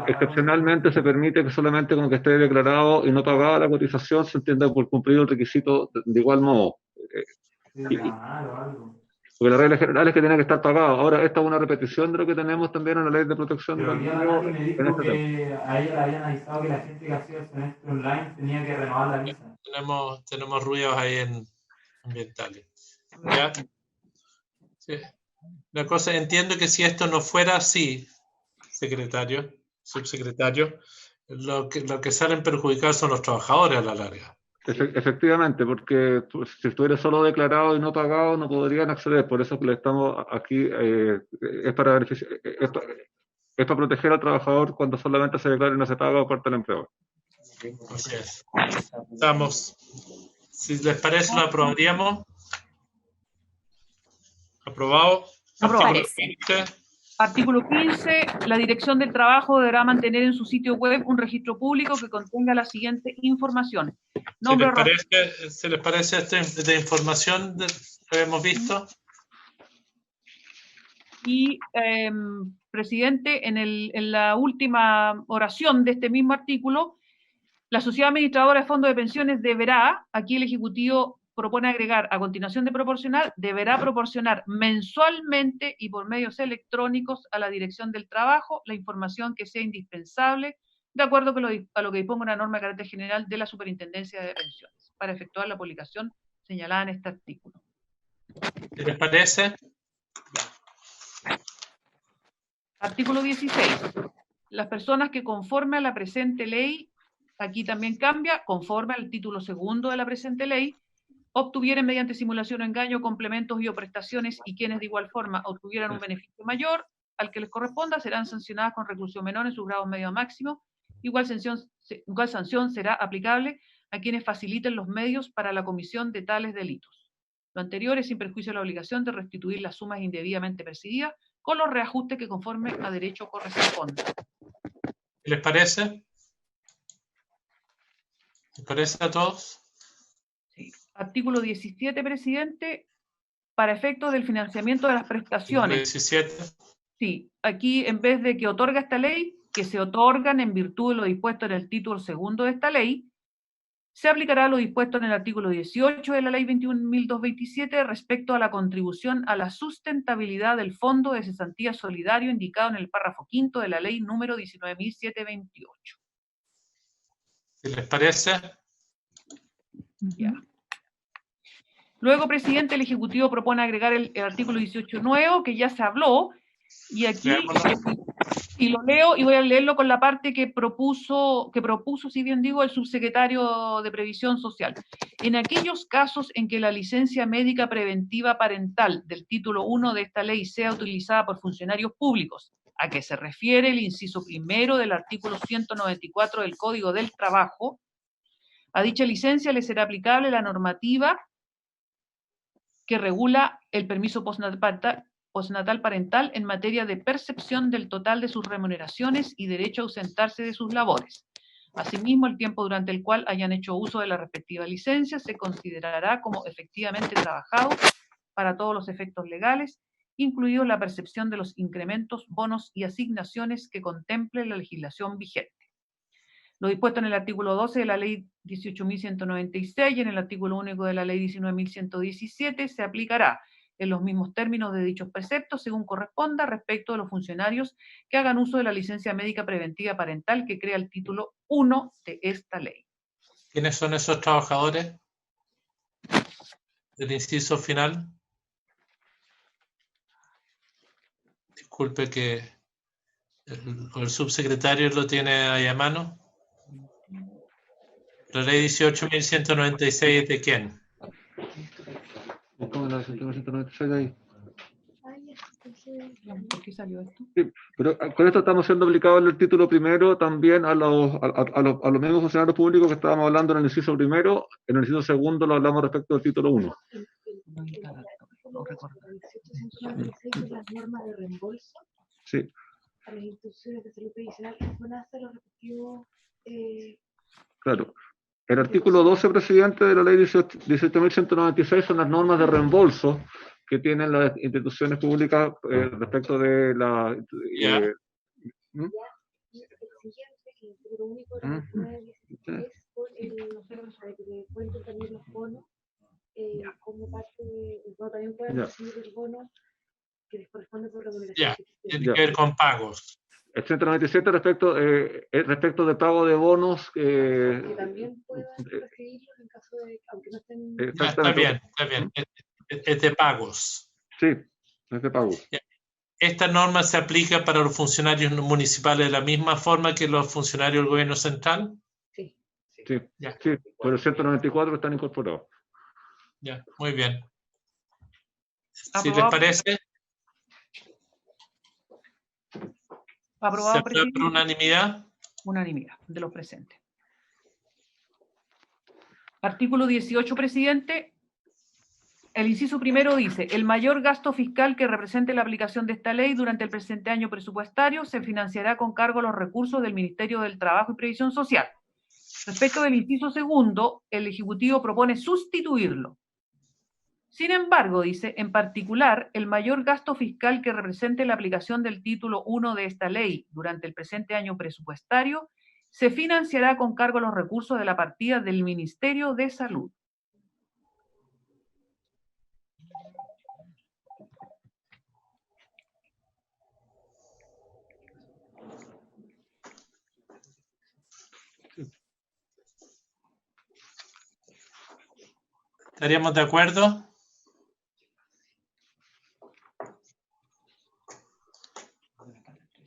[SPEAKER 3] excepcionalmente se permite que solamente con que esté declarado y no pagada la cotización se entienda por cumplir el requisito de igual modo. Porque la regla general es que tiene que estar pagado. Ahora, esta es una repetición de lo que tenemos también en la ley de protección del empleo.
[SPEAKER 11] Me dijo que a ella le habían avisado que la gente que hacía el semestre online tenía que renovar la visa.
[SPEAKER 4] Tenemos ruidos ahí ambientales. ¿Ya? Sí. La cosa, entiendo que si esto no fuera así, subsecretario, lo que salen perjudicados son los trabajadores a la larga.
[SPEAKER 3] Efectivamente, porque si estuviera solo declarado y no pagado no podrían acceder. Por eso que le estamos aquí, es para proteger al trabajador cuando solamente se declara y no se paga por parte del empleador.
[SPEAKER 4] Así es. Estamos. Si les parece, lo aprobaríamos. ¿Aprobado?
[SPEAKER 1] Artículo 15. La Dirección del Trabajo deberá mantener en su sitio web un registro público que contenga la siguiente información.
[SPEAKER 4] ¿Se les parece esta información que hemos visto?
[SPEAKER 1] Y, presidente, en la última oración de este mismo artículo, la sociedad administradora de fondos de pensiones deberá, aquí el Ejecutivo propone agregar, a continuación de proporcionar, deberá proporcionar mensualmente y por medios electrónicos a la Dirección del Trabajo la información que sea indispensable, de acuerdo a lo que disponga una norma de carácter general de la Superintendencia de Pensiones, para efectuar la publicación señalada en este artículo.
[SPEAKER 4] ¿Qué les parece?
[SPEAKER 1] Artículo 16. Las personas que conforme a la presente ley, aquí también cambia, conforme al título segundo de la presente ley, obtuvieran mediante simulación o engaño complementos y o prestaciones y quienes de igual forma obtuvieran un beneficio mayor al que les corresponda serán sancionadas con reclusión menor en sus grados medio a máximo. Igual sanción será aplicable a quienes faciliten los medios para la comisión de tales delitos. Lo anterior es sin perjuicio de la obligación de restituir las sumas indebidamente percibidas con los reajustes que conforme a derecho correspondan.
[SPEAKER 4] ¿Qué les parece? ¿Les parece a todos?
[SPEAKER 1] Sí. Artículo 17, presidente, para efectos del financiamiento de las prestaciones.
[SPEAKER 4] 17.
[SPEAKER 1] Sí, aquí en vez de que otorga esta ley, que se otorgan en virtud de lo dispuesto en el título segundo de esta ley, se aplicará lo dispuesto en el artículo 18 de la ley 21.227 respecto a la contribución a la sustentabilidad del Fondo de Cesantía Solidario indicado en el párrafo quinto de la ley número 19.728.
[SPEAKER 4] ¿Qué les parece?
[SPEAKER 1] Ya. Luego, presidente, el Ejecutivo propone agregar el artículo 18 nuevo, que ya se habló, y aquí, y lo leo, y voy a leerlo con la parte que propuso, si bien digo, el subsecretario de Previsión Social. En aquellos casos en que la licencia médica preventiva parental del título 1 de esta ley sea utilizada por funcionarios públicos, a que se refiere el inciso primero del artículo 194 del Código del Trabajo, a dicha licencia le será aplicable la normativa que regula el permiso postnatal parental en materia de percepción del total de sus remuneraciones y derecho a ausentarse de sus labores. Asimismo, el tiempo durante el cual hayan hecho uso de la respectiva licencia se considerará como efectivamente trabajado para todos los efectos legales, incluido la percepción de los incrementos, bonos y asignaciones que contemple la legislación vigente. Lo dispuesto en el artículo 12 de la ley 18.196 y en el artículo único de la ley 19.117 se aplicará en los mismos términos de dichos preceptos según corresponda respecto de los funcionarios que hagan uso de la licencia médica preventiva parental que crea el título 1 de esta ley.
[SPEAKER 4] ¿Quiénes son esos trabajadores del inciso final? Disculpe que el subsecretario lo tiene ahí a mano. La ley 18.196 ¿es de quién?
[SPEAKER 3] ¿Cómo la 18.196 de ahí?
[SPEAKER 1] ¿Por qué salió esto?
[SPEAKER 3] Sí, pero con esto estamos siendo aplicados en el título primero también a los mismos funcionarios públicos que estábamos hablando en el inciso primero. En el inciso segundo lo hablamos respecto al título 1.
[SPEAKER 12] Las normas de reembolso
[SPEAKER 3] Sí.
[SPEAKER 12] a las instituciones de salud previsional, FONASA lo repitió.
[SPEAKER 3] Claro. El artículo 12, presidente, de la ley 18.196 son las normas de reembolso que tienen las instituciones públicas respecto de la...
[SPEAKER 12] El siguiente, que el seguro único de la es por para que le cuenten también los bonos como parte de... Bueno, también pueden recibir el bono que les corresponde por remuneración.
[SPEAKER 4] Tiene que ver con pagos.
[SPEAKER 3] El 197 respecto de pago de bonos.
[SPEAKER 12] Que también puedan recibirlos en caso de... Aunque no estén...
[SPEAKER 4] Está bien. Es de pagos.
[SPEAKER 3] Sí, es de pagos.
[SPEAKER 4] Esta norma se aplica para los funcionarios municipales de la misma forma que los funcionarios del gobierno central.
[SPEAKER 3] Sí, por el 194 están incorporados.
[SPEAKER 4] Ya, muy bien. Si
[SPEAKER 1] Aprobado.
[SPEAKER 4] les parece,
[SPEAKER 1] Aprobado,
[SPEAKER 4] ¿se aprueba por unanimidad?
[SPEAKER 1] Unanimidad de los presentes. Artículo 18, presidente. El inciso primero dice, el mayor gasto fiscal que represente la aplicación de esta ley durante el presente año presupuestario se financiará con cargo a los recursos del Ministerio del Trabajo y Previsión Social. Respecto del inciso segundo, el Ejecutivo propone sustituirlo. Sin embargo, dice, en particular, el mayor gasto fiscal que represente la aplicación del título 1 de esta ley durante el presente año presupuestario se financiará con cargo a los recursos de la partida del Ministerio de Salud.
[SPEAKER 4] ¿Estaríamos de acuerdo?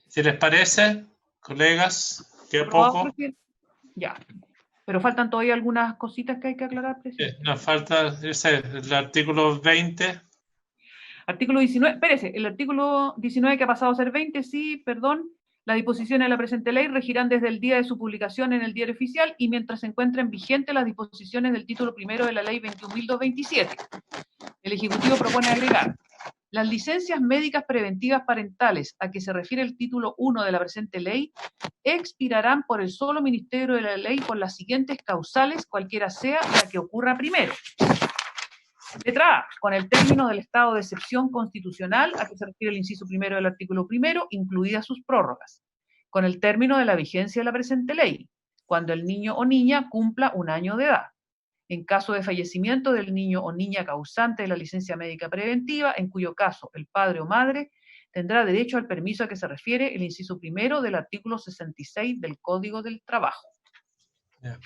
[SPEAKER 4] Si les parece, colegas, queda poco.
[SPEAKER 1] Ya, pero faltan todavía algunas cositas que hay que aclarar, presidente.
[SPEAKER 4] Nos falta el artículo 20.
[SPEAKER 1] Artículo 19, espérese, el artículo 19 que ha pasado a ser 20, sí, perdón. Las disposiciones de la presente ley regirán desde el día de su publicación en el Diario Oficial y mientras se encuentren vigentes las disposiciones del título primero de la ley 21.227. El Ejecutivo propone agregar las licencias médicas preventivas parentales a que se refiere el título 1 de la presente ley expirarán por el solo Ministerio de la Ley por las siguientes causales, cualquiera sea la que ocurra primero. Letra A, con el término del estado de excepción constitucional a que se refiere el inciso primero del artículo primero, incluidas sus prórrogas. Con el término de la vigencia de la presente ley, cuando el niño o niña cumpla 1 año de edad. En caso de fallecimiento del niño o niña causante de la licencia médica preventiva, en cuyo caso el padre o madre tendrá derecho al permiso a que se refiere el inciso primero del artículo 66 del Código del Trabajo.
[SPEAKER 4] Yeah.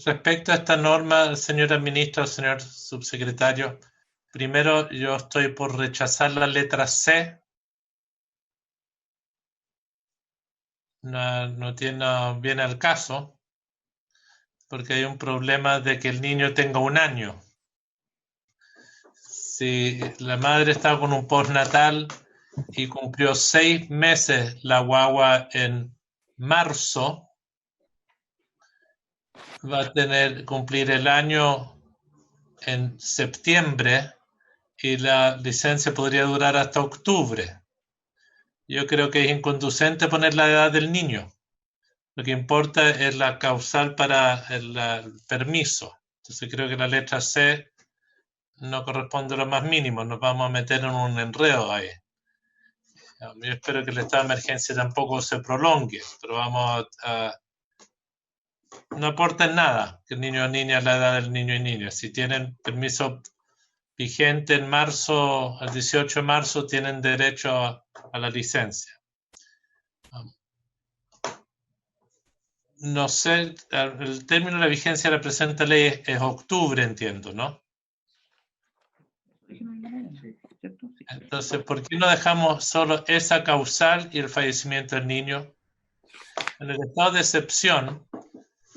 [SPEAKER 4] Respecto a esta norma, señora ministra, señor subsecretario, primero yo estoy por rechazar la letra C. No viene al caso, porque hay un problema de que el niño tenga 1 año. Si la madre está con un postnatal y cumplió 6 meses la guagua en marzo, va a cumplir el año en septiembre y la licencia podría durar hasta octubre. Yo creo que es inconducente poner la edad del niño. Lo que importa es la causal para el permiso. Entonces creo que la letra C no corresponde a lo más mínimo. Nos vamos a meter en un enredo ahí. Yo espero que el estado de emergencia tampoco se prolongue, pero vamos a no aporta en nada que el niño o niña la edad del niño y niña. Si tienen permiso vigente en marzo, el 18 de marzo, tienen derecho a la licencia. No sé, el término de la vigencia de la presente ley es octubre, entiendo, ¿no? Entonces, ¿por qué no dejamos solo esa causal y el fallecimiento del niño? En el estado de excepción,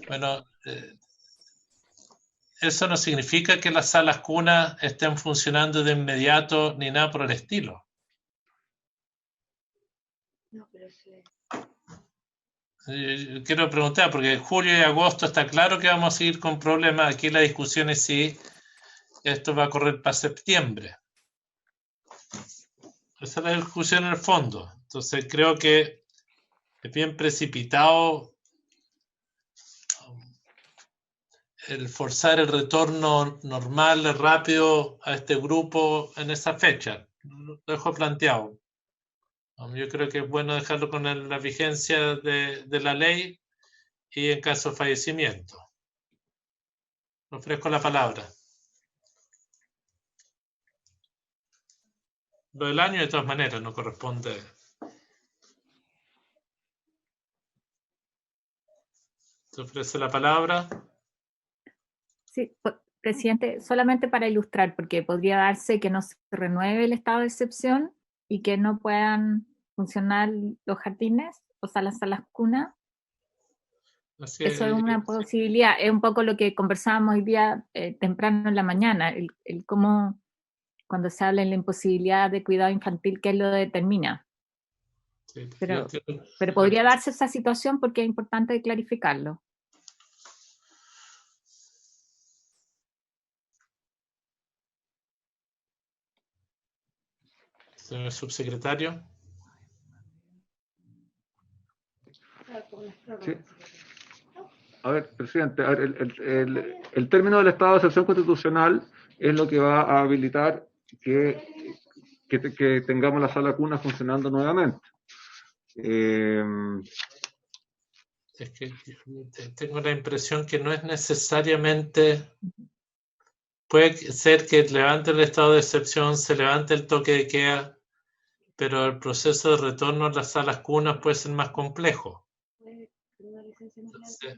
[SPEAKER 4] bueno, eso no significa que las salas cunas estén funcionando de inmediato ni nada por el estilo. Quiero preguntar, porque en julio y agosto está claro que vamos a seguir con problemas. Aquí la discusión es si esto va a correr para septiembre. Esa es la discusión en el fondo. Entonces creo que es bien precipitado el forzar el retorno normal, rápido a este grupo en esa fecha. Lo dejo planteado. Yo creo que es bueno dejarlo con la vigencia de la ley y en caso de fallecimiento. Ofrezco la palabra. Lo del año, de todas maneras, no corresponde. ¿Te ofrece la palabra?
[SPEAKER 8] Sí, presidente, solamente para ilustrar, porque podría darse que no se renueve el estado de excepción y que no puedan funcionar los jardines, o sea, las salas cunas. Eso es una posibilidad. Es un poco lo que conversábamos hoy día temprano en la mañana, el cómo cuando se habla en la imposibilidad de cuidado infantil, ¿qué lo determina?
[SPEAKER 4] Sí,
[SPEAKER 8] pero podría darse esa situación porque es importante clarificarlo.
[SPEAKER 4] Señor subsecretario.
[SPEAKER 3] Sí. A ver, presidente, el término del estado de excepción constitucional es lo que va a habilitar que tengamos la sala cuna funcionando nuevamente.
[SPEAKER 4] Es que tengo la impresión que no es necesariamente. Puede ser que levante el estado de excepción, se levante el toque de queda, pero el proceso de retorno a las salas cunas puede ser más complejo. Entonces,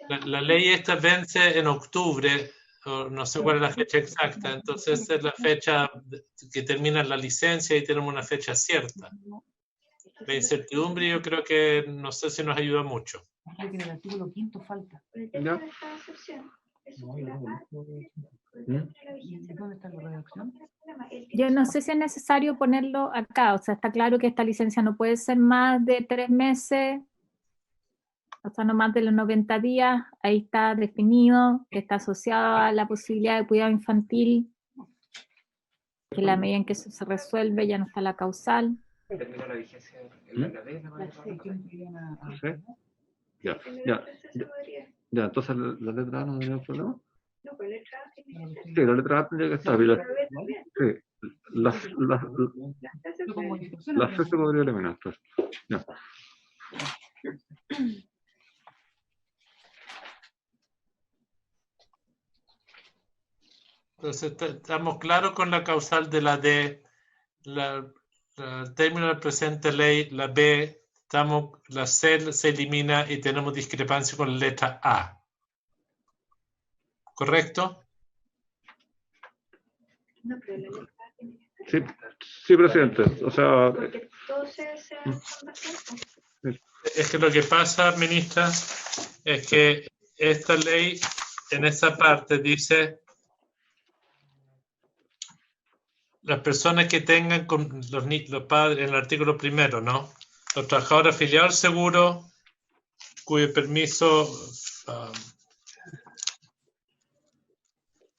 [SPEAKER 4] la ley esta vence en octubre, o no sé cuál es la fecha exacta, entonces es la fecha que termina la licencia y tenemos una fecha cierta. La incertidumbre yo creo que no sé si nos ayuda mucho.
[SPEAKER 1] En el artículo 5 falta.
[SPEAKER 3] ¿Ya?
[SPEAKER 1] ¿Dónde está la redacción?
[SPEAKER 8] Yo no sé si es necesario ponerlo acá, o sea, está claro que esta licencia no puede ser más de 3 meses, o sea, no más de los 90 días, ahí está definido, que está asociado a la posibilidad de cuidado infantil, que en la medida en que eso se resuelve ya no está la causal.
[SPEAKER 7] Termina la vigencia en la ley.
[SPEAKER 3] Ya, entonces la letra A no tiene problema. Sí, la letra A tendría que estar. Sí, la C se podría eliminar. Pues. Ya.
[SPEAKER 4] Entonces estamos claros con la causal de la D, el término de la presente ley, la B, la C se elimina y tenemos discrepancia con la letra A. ¿Correcto?
[SPEAKER 5] No, pero la letra A tiene que
[SPEAKER 3] Sí,
[SPEAKER 5] estar.
[SPEAKER 3] sí, presidente. O sea.
[SPEAKER 5] Porque todo se
[SPEAKER 4] Es que lo que pasa, ministra, es que esta ley en esa parte dice las personas que tengan con los padres, en el artículo primero, ¿no? Los trabajadores afiliados al seguro cuyo permiso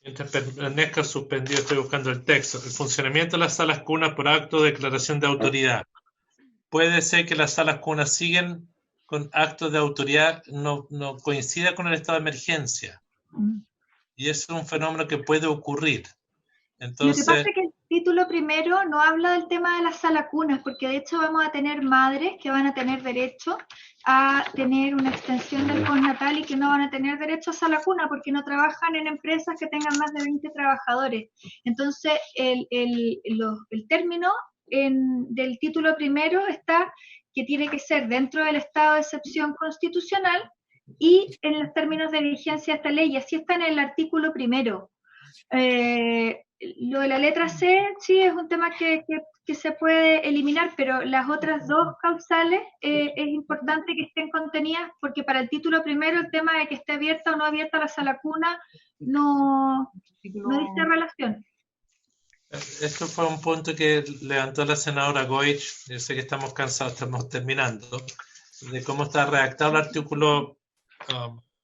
[SPEAKER 4] mientras permanezca suspendido, estoy buscando el texto, el funcionamiento de las salas cunas por acto de declaración de autoridad. Puede ser que las salas cunas siguen con actos de autoridad, no coincida con el estado de emergencia. Y eso es un fenómeno que puede ocurrir. Entonces,
[SPEAKER 5] lo que pasa es que el título primero no habla del tema de las salas cunas, porque de hecho vamos a tener madres que van a tener derecho a tener una extensión del postnatal y que no van a tener derecho a sala cuna porque no trabajan en empresas que tengan más de 20 trabajadores. Entonces, el término del título primero está que tiene que ser dentro del estado de excepción constitucional y en los términos de vigencia de esta ley, y así está en el artículo primero. Lo de la letra C, sí, es un tema que se puede eliminar, pero las otras dos causales es importante que estén contenidas, porque para el título primero el tema de que esté abierta o no abierta la sala cuna no dice relación.
[SPEAKER 4] Esto fue un punto que levantó la senadora Goich. Yo sé que estamos cansados, estamos terminando, de cómo está redactado el artículo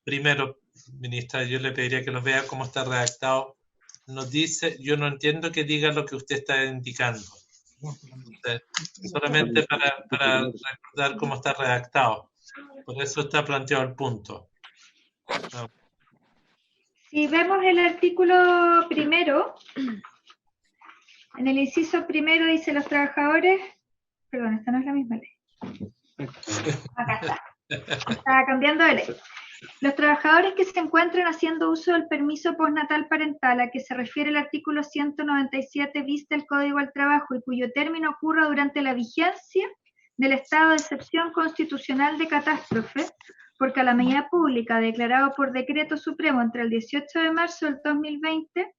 [SPEAKER 4] primero, ministra. Yo le pediría que lo vea cómo está redactado. Nos dice, yo no entiendo que diga lo que usted está indicando. Solamente para recordar cómo está redactado. Por eso está planteado el punto.
[SPEAKER 5] Si vemos el artículo primero, en el inciso primero dice los trabajadores, perdón, esta no es la misma ley. Acá está. Está cambiando de ley. Los trabajadores que se encuentren haciendo uso del permiso postnatal parental a que se refiere el artículo 197 bis del Código del Trabajo y cuyo término ocurra durante la vigencia del estado de excepción constitucional de catástrofe por calamidad pública declarado por decreto supremo entre el 18 de marzo del 2020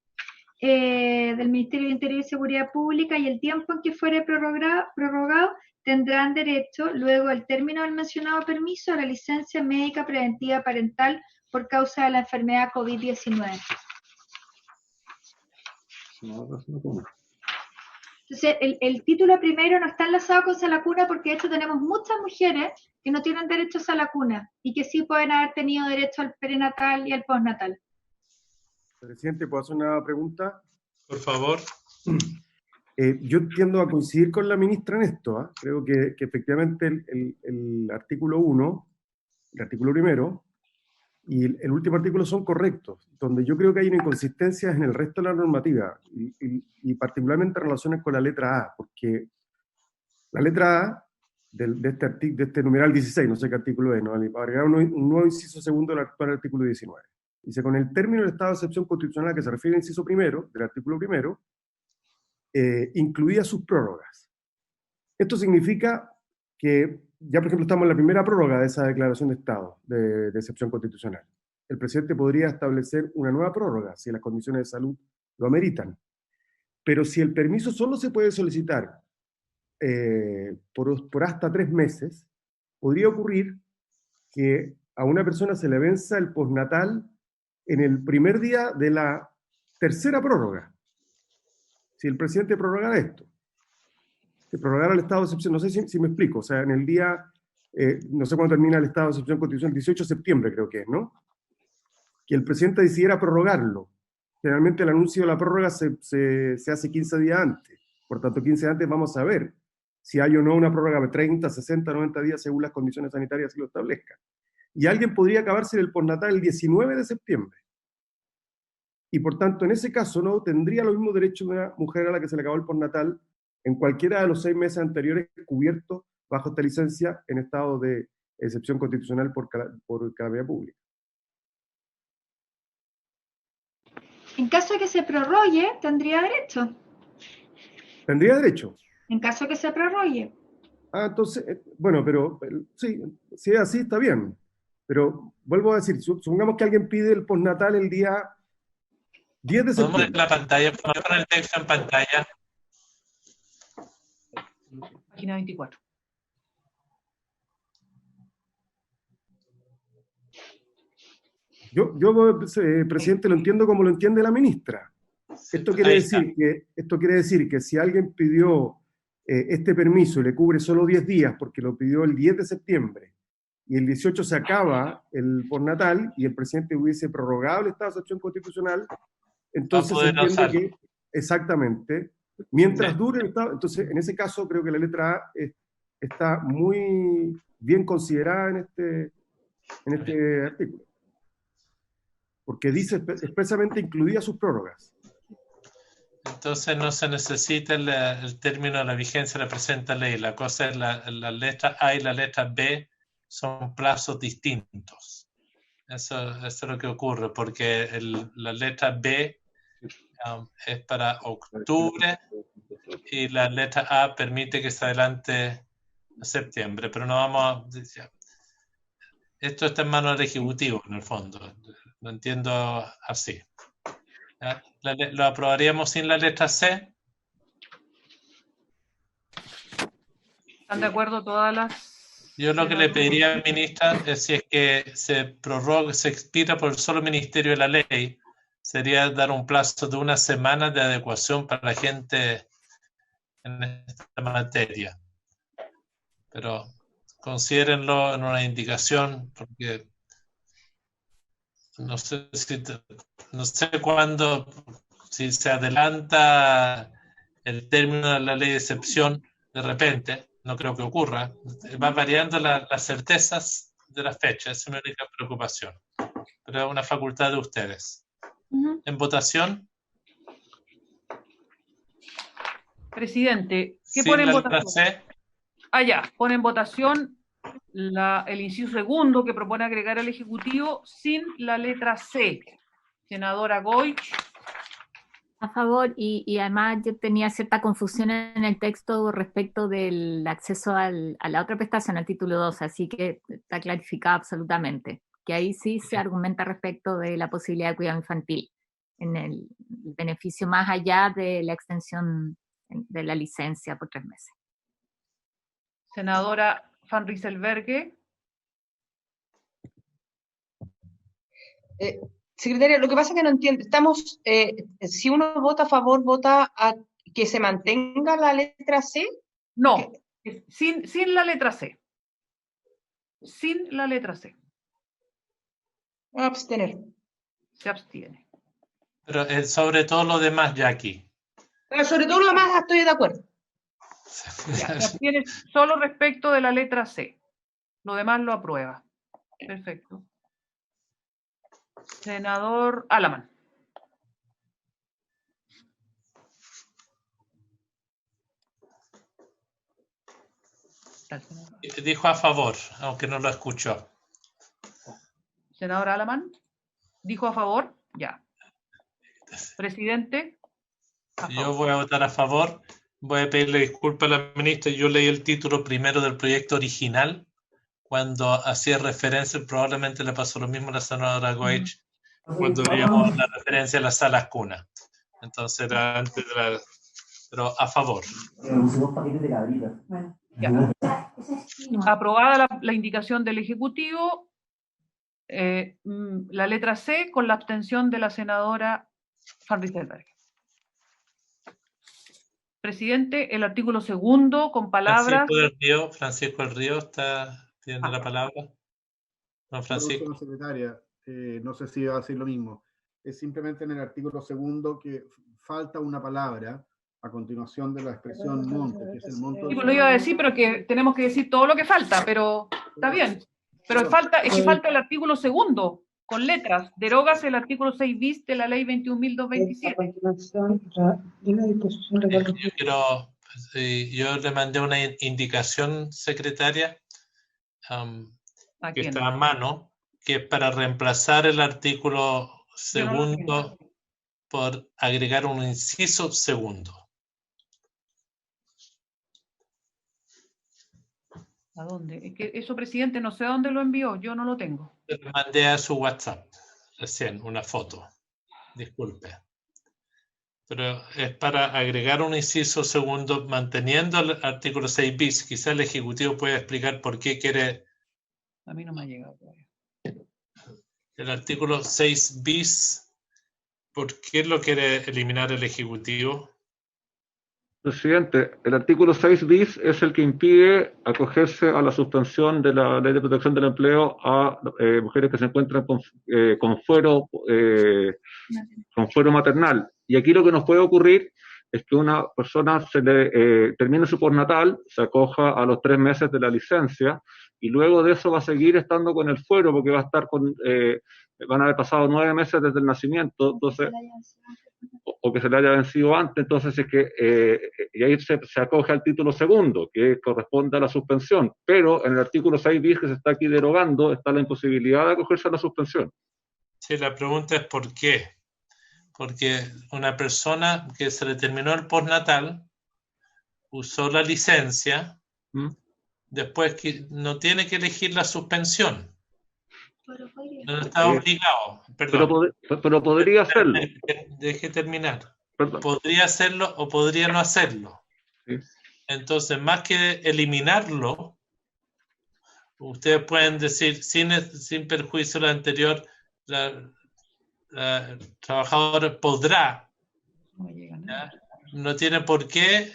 [SPEAKER 5] del Ministerio de Interior y Seguridad Pública y el tiempo en que fuere prorrogado, tendrán derecho, luego del término del mencionado permiso, a la licencia médica preventiva parental por causa de la enfermedad COVID-19. Entonces, el título primero no está enlazado con Salacuna porque de hecho tenemos muchas mujeres que no tienen derecho a Salacuna y que sí pueden haber tenido derecho al prenatal y al postnatal.
[SPEAKER 13] Presidente, ¿puedo hacer una pregunta?
[SPEAKER 4] Por favor.
[SPEAKER 13] Yo tiendo a coincidir con la ministra en esto. Creo que efectivamente el artículo 1, el artículo primero y el último artículo son correctos, donde yo creo que hay una inconsistencia en el resto de la normativa y particularmente en relaciones con la letra A, porque la letra A de este numeral 16, no sé qué artículo es, ¿no? Agregar un nuevo inciso segundo del actual artículo 19. Dice, con el término del estado de excepción constitucional que se refiere al inciso primero, del artículo primero, incluía sus prórrogas. Esto significa que ya, por ejemplo, estamos en la primera prórroga de esa declaración de estado de excepción constitucional. El presidente podría establecer una nueva prórroga si las condiciones de salud lo ameritan. Pero si el permiso solo se puede solicitar por hasta 3 meses, podría ocurrir que a una persona se le venza el postnatal en el primer día de la tercera prórroga. Si el presidente prorrogara esto, que prorrogara el estado de excepción, no sé si me explico, o sea, en el día, no sé cuándo termina el estado de excepción constitucional, 18 de septiembre creo que es, ¿no? Que el presidente decidiera prorrogarlo. Generalmente el anuncio de la prórroga se hace 15 días antes, por tanto 15 días antes vamos a ver si hay o no una prórroga de 30, 60, 90 días según las condiciones sanitarias que lo establezcan. Y alguien podría acabarse el postnatal el 19 de septiembre. Y por tanto, en ese caso, no tendría los mismos derechos de una mujer a la que se le acabó el postnatal en cualquiera de los 6 meses anteriores cubiertos bajo esta licencia en estado de excepción constitucional por calamidad pública.
[SPEAKER 5] En caso de que se prorrogue, tendría derecho.
[SPEAKER 13] ¿Tendría derecho?
[SPEAKER 5] En caso de que se prorrogue.
[SPEAKER 13] Entonces, bueno, pero sí, si es así, está bien. Pero vuelvo a decir, supongamos que alguien pide el postnatal el día 10 de septiembre.
[SPEAKER 4] ¿Podemos poner la pantalla? ¿Podemos poner el texto en pantalla?
[SPEAKER 1] Página 24.
[SPEAKER 13] Yo presidente, lo entiendo como lo entiende la ministra. Esto quiere decir que si alguien pidió este permiso y le cubre solo 10 días porque lo pidió el 10 de septiembre y el 18 se acaba el postnatal y el presidente hubiese prorrogado el estado de excepción constitucional, entonces se entiende que, exactamente, mientras dure el estado, entonces en ese caso creo que la letra A está muy bien considerada en este artículo. Porque dice expresamente incluía sus prórrogas.
[SPEAKER 4] Entonces no se necesita el término de la vigencia de la presente ley. La cosa es la letra A y la letra B son plazos distintos. Eso es lo que ocurre, porque la letra B es para octubre y la letra A permite que se adelante a septiembre, pero no vamos a... Esto está en manos del Ejecutivo, en el fondo. Lo entiendo así. ¿Lo aprobaríamos sin la letra C?
[SPEAKER 1] ¿Están de acuerdo todas las...?
[SPEAKER 4] Yo lo que le pediría al ministra es si es que se prorroga, se expira por el solo ministerio de la ley, sería dar un plazo de 1 semana de adecuación para la gente en esta materia. Pero considérenlo en una indicación, porque no sé cuándo, si se adelanta el término de la ley de excepción de repente, no creo que ocurra, va variando las certezas de la fecha, esa es mi única preocupación. Pero es una facultad de ustedes. En votación.
[SPEAKER 1] Presidente, ¿qué
[SPEAKER 4] Sin
[SPEAKER 1] pone en
[SPEAKER 4] la
[SPEAKER 1] votación?
[SPEAKER 4] letra C.
[SPEAKER 1] Ya, pone en votación el inciso segundo que propone agregar al Ejecutivo sin la letra C. Senadora Goich.
[SPEAKER 8] A favor, y además yo tenía cierta confusión en el texto respecto del acceso a la otra prestación, al título 2, así que está clarificado absolutamente, que ahí sí se argumenta respecto de la posibilidad de cuidado infantil, en el beneficio más allá de la extensión de la licencia por 3 meses.
[SPEAKER 1] Senadora Van Rieselberghe.
[SPEAKER 9] Secretaria, lo que pasa es que no entiendo. Estamos, si uno vota a favor, vota a que se mantenga la letra C.
[SPEAKER 1] No, sin la letra C. Sin la letra C.
[SPEAKER 9] Abstener.
[SPEAKER 1] Se abstiene.
[SPEAKER 4] Pero sobre todo lo demás, Jackie.
[SPEAKER 9] Pero sobre todo lo demás estoy de acuerdo.
[SPEAKER 1] Ya, se abstiene solo respecto de la letra C. Lo demás lo aprueba. Perfecto. Senador Alaman.
[SPEAKER 4] Dijo a favor, aunque no lo escuchó.
[SPEAKER 1] Senador Alaman. ¿Dijo a favor? Ya. Presidente.
[SPEAKER 4] Yo voy a votar a favor. Voy a pedirle disculpas a la ministra. Yo leí el título primero del proyecto original. Cuando hacía referencia, probablemente le pasó lo mismo a la senadora Goich cuando veíamos la referencia a las salas cuna. Entonces era antes de la... Pero a favor.
[SPEAKER 1] Ya. Aprobada la indicación del Ejecutivo, la letra C con la abstención de la senadora Van Rieselberghe. Presidente, el artículo segundo con palabras...
[SPEAKER 4] Francisco del Río tiene la palabra. Don Francisco.
[SPEAKER 6] Secretaria, no sé si va a decir lo mismo. Es simplemente en el artículo segundo que falta una palabra a continuación de la expresión monto, que es el monto...
[SPEAKER 1] Sí, pues lo iba a decir, pero que tenemos que decir todo lo que falta, pero está bien. Pero es que falta el artículo segundo, con letras. Derogas el artículo 6 bis de la ley 21.227.
[SPEAKER 4] Yo le mandé una indicación, secretaria, que está a mano, que es para reemplazar el artículo segundo por agregar un inciso segundo.
[SPEAKER 1] ¿A dónde? Es que eso, presidente, no sé a dónde lo envió, yo no lo tengo.
[SPEAKER 4] Le mandé a su WhatsApp recién una foto, disculpe. Pero es para agregar un inciso segundo manteniendo el artículo 6 bis. Quizá el Ejecutivo puede explicar por qué quiere...
[SPEAKER 1] A mí no me ha llegado todavía.
[SPEAKER 4] El artículo 6 bis, ¿por qué lo quiere eliminar el Ejecutivo?
[SPEAKER 3] Presidente, el artículo 6 bis es el que impide acogerse a la suspensión de la Ley de Protección del Empleo a mujeres que se encuentran con fuero maternal. Y aquí lo que nos puede ocurrir es que una persona termine su postnatal, se acoja a los 3 meses de la licencia y luego de eso va a seguir estando con el fuero porque va a estar van a haber pasado 9 meses desde el nacimiento, entonces... o que se le haya vencido antes, entonces es que y ahí se acoge al título segundo, que corresponde a la suspensión, pero en el artículo 6 bis que se está aquí derogando está la imposibilidad de acogerse a la suspensión.
[SPEAKER 4] Sí, la pregunta es ¿por qué? Porque una persona que se le terminó el postnatal usó la licencia, después que no tiene que elegir la suspensión. No está obligado, perdón.
[SPEAKER 3] Pero podría hacerlo.
[SPEAKER 4] Deje terminar.
[SPEAKER 3] Perdón.
[SPEAKER 4] Podría hacerlo o podría no hacerlo.
[SPEAKER 3] Sí.
[SPEAKER 4] Entonces, más que eliminarlo, ustedes pueden decir, sin perjuicio de lo anterior, trabajador podrá, ¿ya? No tiene por qué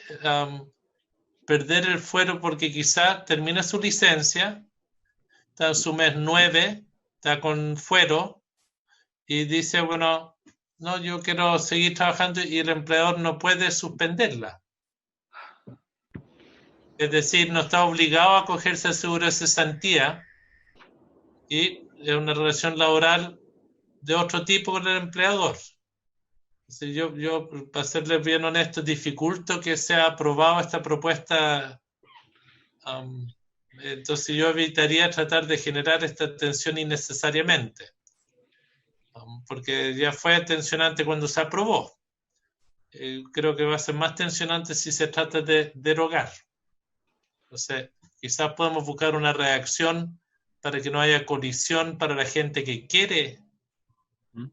[SPEAKER 4] perder el fuero porque quizá termina su licencia, está en su mes 9, está con fuero y dice, bueno, no, yo quiero seguir trabajando y el empleador no puede suspenderla. Es decir, no está obligado a acogerse al seguro de cesantía y es una relación laboral de otro tipo con el empleador. Entonces yo, para serles bien honesto, dificulto que sea aprobada esta propuesta. Entonces yo evitaría tratar de generar esta tensión innecesariamente. Porque ya fue tensionante cuando se aprobó. Creo que va a ser más tensionante si se trata de derogar. Entonces, quizás podemos buscar una reacción para que no haya colisión para la gente que quiere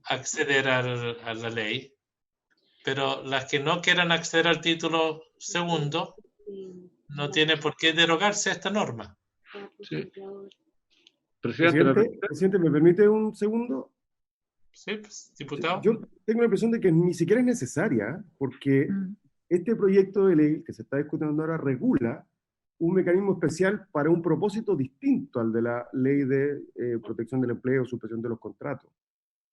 [SPEAKER 4] acceder a la ley, pero las que no quieran acceder al título segundo, no tiene por qué derogarse esta norma.
[SPEAKER 3] Sí.
[SPEAKER 13] Presidente, ¿me permite un segundo?
[SPEAKER 4] Sí, pues, diputado.
[SPEAKER 13] Yo tengo la impresión de que ni siquiera es necesaria, porque este proyecto de ley que se está discutiendo ahora regula un mecanismo especial para un propósito distinto al de la ley de protección del empleo, suspensión de los contratos,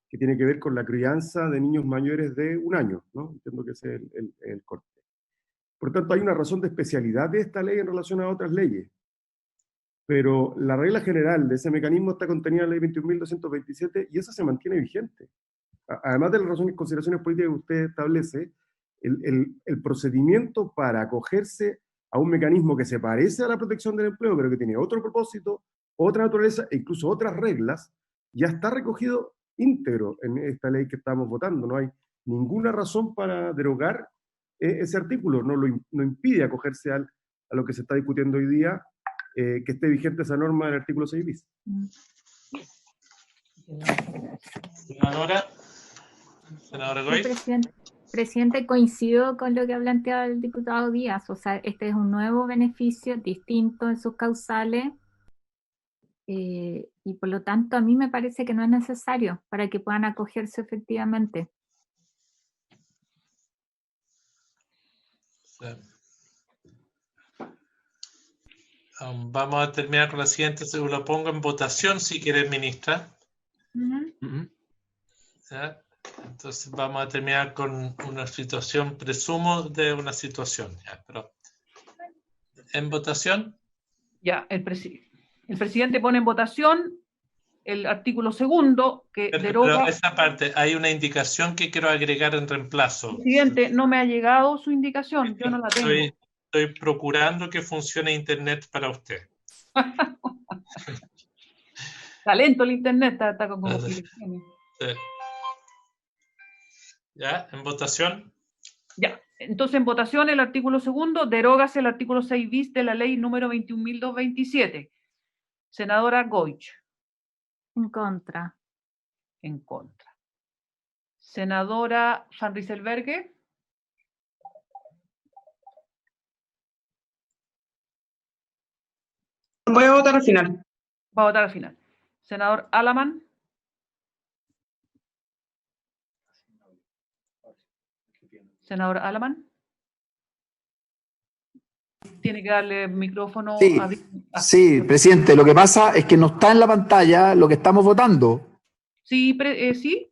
[SPEAKER 13] que tiene que ver con la crianza de niños mayores de 1 año, ¿no? Entiendo que ese es el corte. Por tanto, hay una razón de especialidad de esta ley en relación a otras leyes. Pero la regla general de ese mecanismo está contenida en la ley 21.227 y esa se mantiene vigente. Además de las razones y consideraciones políticas que usted establece, el procedimiento para acogerse a un mecanismo que se parece a la protección del empleo, pero que tiene otro propósito, otra naturaleza e incluso otras reglas, ya está recogido íntegro en esta ley que estamos votando. No hay ninguna razón para derogar ese artículo, no impide acogerse a lo que se está discutiendo hoy día, que esté vigente esa norma del artículo 6 bis.
[SPEAKER 4] Senadora Goy.
[SPEAKER 8] Presidente, coincido con lo que ha planteado el diputado Díaz. O sea, este es un nuevo beneficio distinto en sus causales y por lo tanto a mí me parece que no es necesario para que puedan acogerse efectivamente.
[SPEAKER 4] Sí. Vamos a terminar con la siguiente, se lo pongo en votación si quiere, ministra. ¿Ya? Entonces vamos a terminar con una situación, presumo de una situación. ¿Ya? Pero, ¿en votación?
[SPEAKER 1] Ya, el presidente pone en votación el artículo segundo que deroga...
[SPEAKER 4] Pero esa parte, hay una indicación que quiero agregar en reemplazo.
[SPEAKER 1] Presidente, no me ha llegado su indicación, yo no la tengo.
[SPEAKER 4] Estoy procurando que funcione Internet para usted.
[SPEAKER 1] Talento el Internet, está con como
[SPEAKER 4] Sí. ¿Ya? ¿En votación?
[SPEAKER 1] Ya, entonces en votación el artículo segundo, derógase el artículo 6 bis de la ley número 21.227. Senadora Goich.
[SPEAKER 8] En contra.
[SPEAKER 1] En contra. Senadora Van Rieselberghe.
[SPEAKER 9] Voy a votar al final.
[SPEAKER 1] Va a votar al final. Senador Alaman. Senador Alaman. Tiene que darle micrófono
[SPEAKER 2] Sí, presidente, lo que pasa es que no está en la pantalla lo que estamos votando.
[SPEAKER 1] Sí, sí.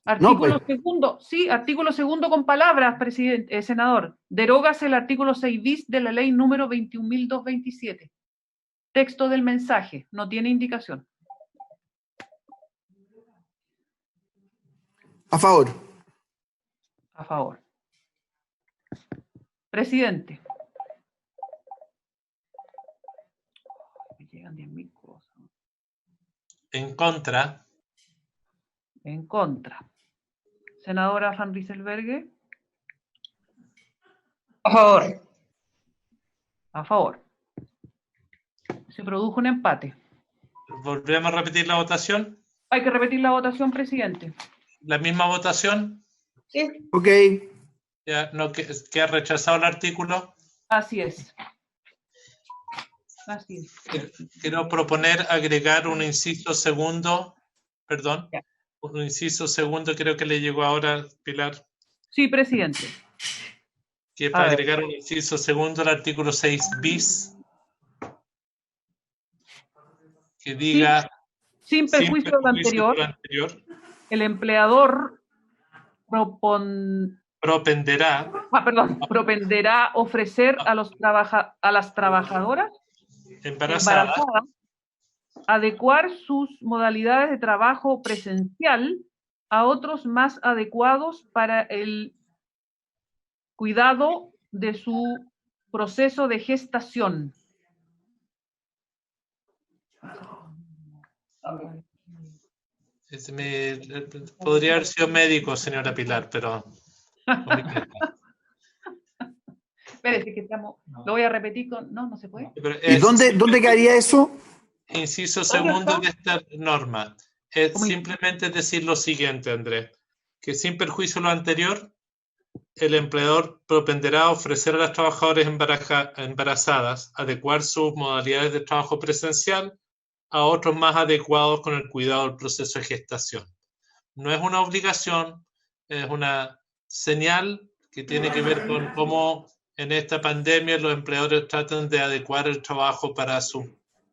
[SPEAKER 1] Artículo segundo, sí, artículo segundo con palabras, presidente, senador. Derógase el artículo 6 bis de la ley número 21.227. Texto del mensaje, no tiene indicación.
[SPEAKER 2] A favor.
[SPEAKER 1] A favor. Presidente. Me llegan 10.000 cosas.
[SPEAKER 4] En contra.
[SPEAKER 1] En contra. Senadora Van Rieselberghe.
[SPEAKER 9] A favor.
[SPEAKER 1] A favor. Se produjo un empate.
[SPEAKER 4] ¿Volvemos a repetir la votación?
[SPEAKER 1] Hay que repetir la votación, presidente.
[SPEAKER 4] ¿La misma votación?
[SPEAKER 9] Sí.
[SPEAKER 2] Ok.
[SPEAKER 4] ¿Ya no que ha rechazado el artículo?
[SPEAKER 1] Así es. Así es.
[SPEAKER 4] Quiero proponer agregar un inciso segundo, perdón, Un inciso segundo creo que le llegó ahora, Pilar.
[SPEAKER 1] Sí, presidente.
[SPEAKER 4] Que es para agregar un inciso segundo al artículo 6 bis. Que diga...
[SPEAKER 1] Sin perjuicio de lo anterior, el empleador propenderá ofrecer a las trabajadoras embarazadas adecuar sus modalidades de trabajo presencial a otros más adecuados para el cuidado de su proceso de gestación.
[SPEAKER 4] Podría haber sido médico, señora Pilar, pero...
[SPEAKER 1] Espérese, que estamos... Lo voy a repetir con... No se puede.
[SPEAKER 2] ¿Y dónde quedaría eso?
[SPEAKER 4] Inciso segundo de esta norma. Es simplemente decir lo siguiente, Andrés. Que sin perjuicio de lo anterior, el empleador propenderá a ofrecer a las trabajadoras embarazadas adecuar sus modalidades de trabajo presencial a otros más adecuados con el cuidado del proceso de gestación. No es una obligación, es una señal que tiene que ver con cómo en esta pandemia los empleadores tratan de adecuar el trabajo para sus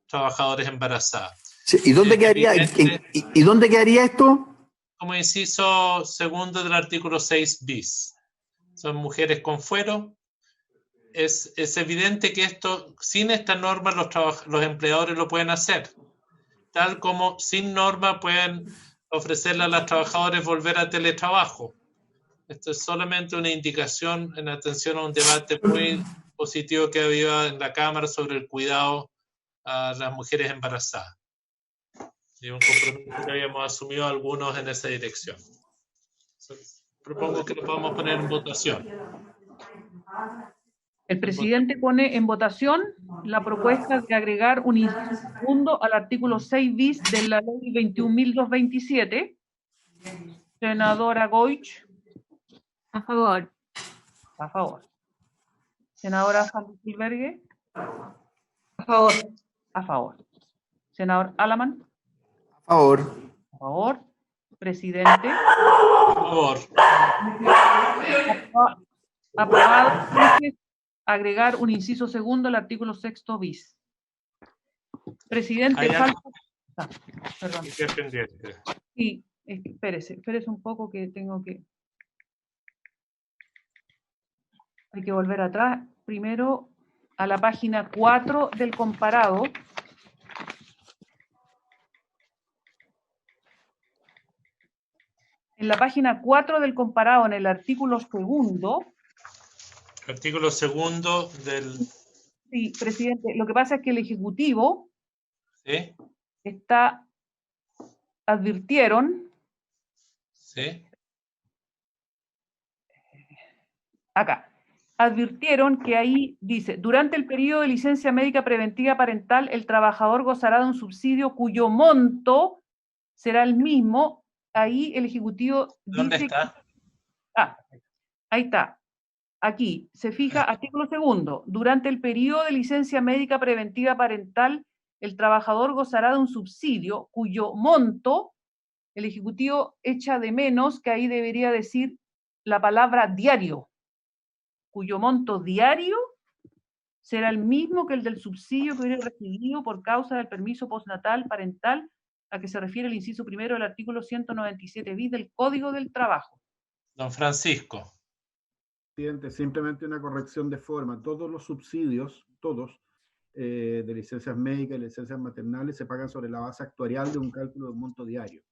[SPEAKER 4] trabajadores embarazadas.
[SPEAKER 2] Sí, ¿y dónde quedaría, ¿y dónde quedaría esto?
[SPEAKER 4] Como inciso segundo del artículo 6 bis. Son mujeres con fuero. Es evidente que esto, sin esta norma, los empleadores lo pueden hacer. Tal como sin norma pueden ofrecerle a las trabajadoras volver a teletrabajo. Esto es solamente una indicación en atención a un debate muy positivo que había en la Cámara sobre el cuidado a las mujeres embarazadas. Y un compromiso que habíamos asumido algunos en esa dirección. Propongo que lo podamos poner en votación.
[SPEAKER 1] El presidente pone en votación la propuesta de agregar un inciso segundo al artículo 6 bis de la ley 21.227. Senadora Goich.
[SPEAKER 8] A favor.
[SPEAKER 1] A favor. Senadora Silbergue.
[SPEAKER 9] A favor.
[SPEAKER 1] A favor. Senador Alaman.
[SPEAKER 2] A favor.
[SPEAKER 1] A favor. Presidente.
[SPEAKER 4] A favor.
[SPEAKER 1] Aprobado. Agregar un inciso segundo al artículo 6 bis. Presidente, falta... perdón. Sí, espérese un poco que tengo que... Hay que volver atrás. Primero a la página 4 del comparado. En la página 4 del comparado, en el artículo segundo.
[SPEAKER 4] Artículo segundo del...
[SPEAKER 1] Sí, presidente. Lo que pasa es que el Ejecutivo
[SPEAKER 4] ¿sí?
[SPEAKER 1] advirtieron...
[SPEAKER 4] ¿sí?
[SPEAKER 1] Acá. Advirtieron que ahí dice, durante el periodo de licencia médica preventiva parental, el trabajador gozará de un subsidio cuyo monto será el mismo. Ahí el Ejecutivo
[SPEAKER 4] ¿dónde
[SPEAKER 1] dice...
[SPEAKER 4] está?
[SPEAKER 1] Ahí está. Aquí, se fija, artículo segundo, durante el periodo de licencia médica preventiva parental, el trabajador gozará de un subsidio cuyo monto, el Ejecutivo echa de menos que ahí debería decir la palabra diario, cuyo monto diario será el mismo que el del subsidio que hubiera recibido por causa del permiso postnatal parental a que se refiere el inciso primero del artículo 197 bis del Código del Trabajo.
[SPEAKER 4] Don Francisco.
[SPEAKER 6] Presidente, simplemente una corrección de forma. Todos los subsidios, de licencias médicas y licencias maternales se pagan sobre la base actuarial de un cálculo de un monto diario.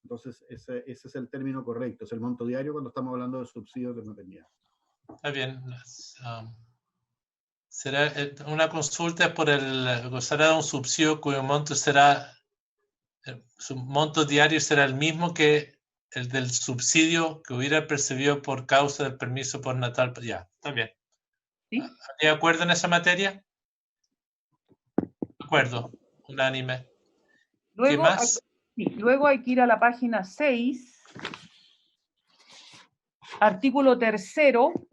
[SPEAKER 6] Entonces, ese es el término correcto, es el monto diario cuando estamos hablando de subsidios de maternidad.
[SPEAKER 4] Está bien. Será una consulta por gozará de un subsidio cuyo monto será, su monto diario será el mismo que el del subsidio que hubiera percibido por causa del permiso postnatal. Ya, está bien.
[SPEAKER 1] ¿Sí?
[SPEAKER 4] ¿De acuerdo en esa materia? De acuerdo, unánime.
[SPEAKER 1] Luego,
[SPEAKER 4] ¿qué más?
[SPEAKER 1] Luego hay que ir a la página 6, artículo 3º,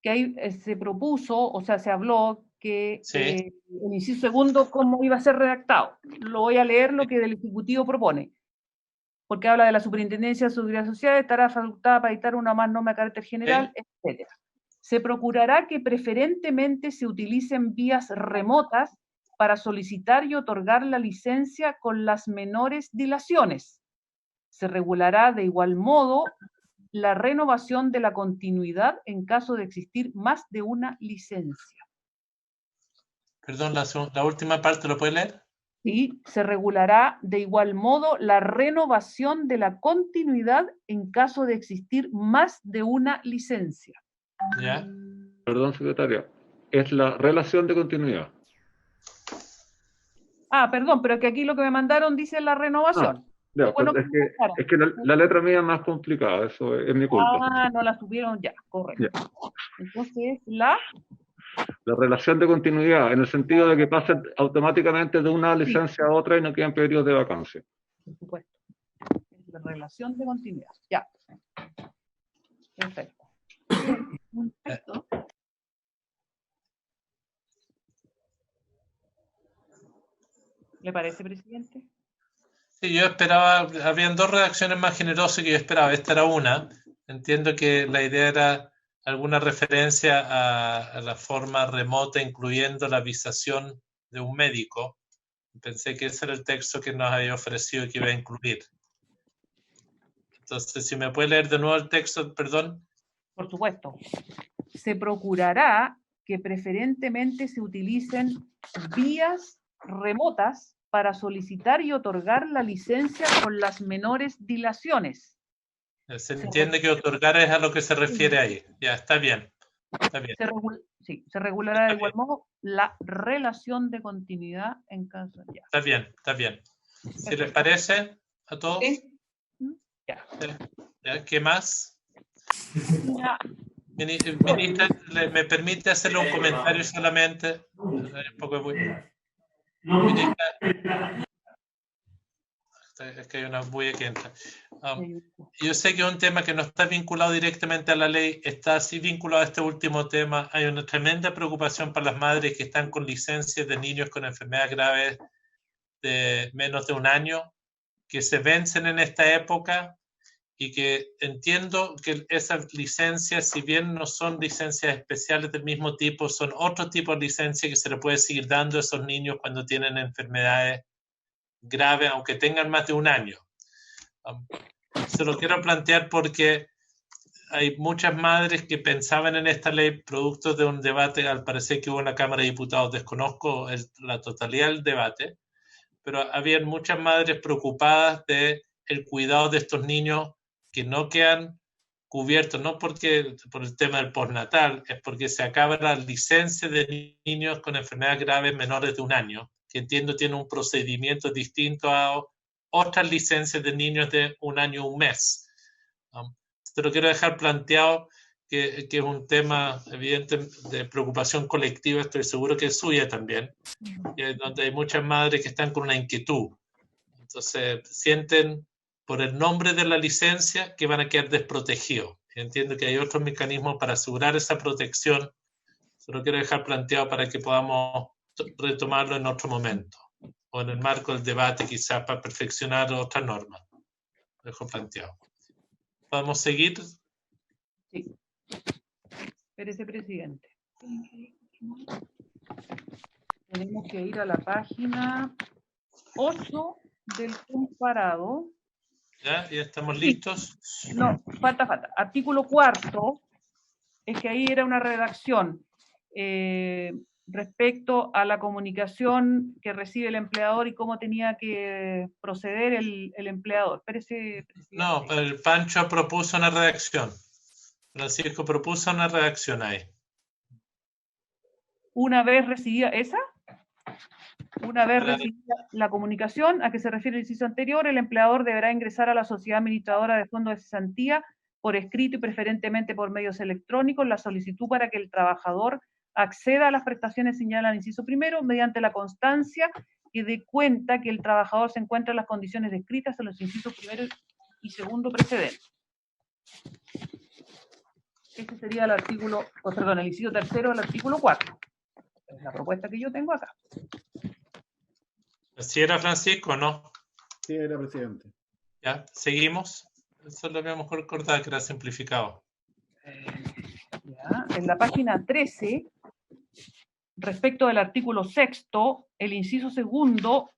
[SPEAKER 1] que ahí se propuso, o sea, se habló que
[SPEAKER 4] sí.
[SPEAKER 1] El inciso segundo, cómo iba a ser redactado. Lo voy a leer lo que el Ejecutivo propone. porque habla de la Superintendencia de Seguridad Social, estará facultada para dictar una más norma de carácter general, etc. Se procurará que preferentemente se utilicen vías remotas para solicitar y otorgar la licencia con las menores dilaciones. Se regulará de igual modo la renovación de la continuidad en caso de existir más de una licencia.
[SPEAKER 4] Perdón, la última parte, ¿lo puede leer?
[SPEAKER 1] Sí, se regulará de igual modo la renovación de la continuidad en caso de existir más de una licencia.
[SPEAKER 4] ¿Ya?
[SPEAKER 3] Perdón, secretaria. Es la relación de continuidad.
[SPEAKER 1] Ah, perdón, pero que aquí lo que me mandaron dice la renovación.
[SPEAKER 3] Ya,
[SPEAKER 1] Bueno,
[SPEAKER 3] es que la letra mía es más complicada, eso es mi culpa.
[SPEAKER 1] Ah, no la subieron ya, correcto. Ya. Entonces, la
[SPEAKER 3] relación de continuidad, en el sentido de que pasen automáticamente de una licencia a otra y no queden periodos de vacancia.
[SPEAKER 1] Por supuesto. La relación de continuidad. Ya. Perfecto. Perfecto. ¿Le parece, presidente?
[SPEAKER 4] Sí, yo esperaba, habían dos redacciones más generosas que yo esperaba, esta era una. Entiendo que la idea era alguna referencia a la forma remota, incluyendo la visación de un médico. Pensé que ese era el texto que nos había ofrecido que iba a incluir. Entonces, si me puede leer de nuevo el texto, perdón.
[SPEAKER 1] Por supuesto. Se procurará que preferentemente se utilicen vías remotas para solicitar y otorgar la licencia con las menores dilaciones.
[SPEAKER 4] Se entiende que otorgar es a lo que se refiere ahí. Ya, está bien. Está bien.
[SPEAKER 1] Se regulará de igual modo la relación de continuidad en caso de...
[SPEAKER 4] Está bien, está bien. Si les parece a todos.
[SPEAKER 1] Ya.
[SPEAKER 4] ¿Qué más? Ministra, ¿me permite hacerle un comentario solamente? Un poco de... Ministra, es que hay una bulla que entra. Yo sé que es un tema que no está vinculado directamente a la ley, está así vinculado a este último tema. Hay una tremenda preocupación para las madres que están con licencias de niños con enfermedades graves de menos de un año, que se vencen en esta época y que entiendo que esas licencias, si bien no son licencias especiales del mismo tipo, son otro tipo de licencias que se le puede seguir dando a esos niños cuando tienen enfermedades grave, aunque tengan más de un año. Se lo quiero plantear porque hay muchas madres que pensaban en esta ley producto de un debate, al parecer que hubo en la Cámara de Diputados, desconozco la totalidad del debate, pero habían muchas madres preocupadas de el cuidado de estos niños que no quedan cubiertos, no porque por el tema del postnatal, es porque se acaba la licencia de niños con enfermedades graves menores de un año, que entiendo tiene un procedimiento distinto a otras licencias de niños de un año, un mes. Te lo quiero dejar planteado, que es un tema evidente de preocupación colectiva, estoy seguro que es suya también, donde hay muchas madres que están con una inquietud. Entonces, sienten por el nombre de la licencia que van a quedar desprotegidos. Entiendo que hay otros mecanismos para asegurar esa protección. Se lo quiero dejar planteado para que podamos retomarlo en otro momento, o en el marco del debate quizás para perfeccionar otras normas. Lo dejo planteado. ¿Podemos seguir?
[SPEAKER 1] Sí. Espérese, presidente. Tenemos que ir a la página 8 del comparado.
[SPEAKER 4] ¿Ya? ¿Ya estamos listos?
[SPEAKER 1] No, falta. Artículo 4, es que ahí era una redacción respecto a la comunicación que recibe el empleador y cómo tenía que proceder el empleador. Espérese, presidente.
[SPEAKER 4] No, el Pancho propuso una redacción. Francisco propuso una redacción ahí.
[SPEAKER 1] Una vez recibida esa, una vez recibida la comunicación a que se refiere el inciso anterior, el empleador deberá ingresar a la sociedad administradora de fondos de cesantía por escrito y preferentemente por medios electrónicos la solicitud para que el trabajador acceda a las prestaciones señaladas en el inciso primero mediante la constancia que dé cuenta que el trabajador se encuentra en las condiciones descritas en los incisos primero y segundo precedentes. Este sería el artículo, el inciso tercero del artículo 4. Es la propuesta que yo tengo acá.
[SPEAKER 4] ¿Así era, Francisco, o no?
[SPEAKER 6] Sí, era, presidente.
[SPEAKER 4] Ya, seguimos. Eso lo habíamos recordado, que era simplificado.
[SPEAKER 1] Ya, en la página 13, respecto del artículo 6º, el inciso segundo,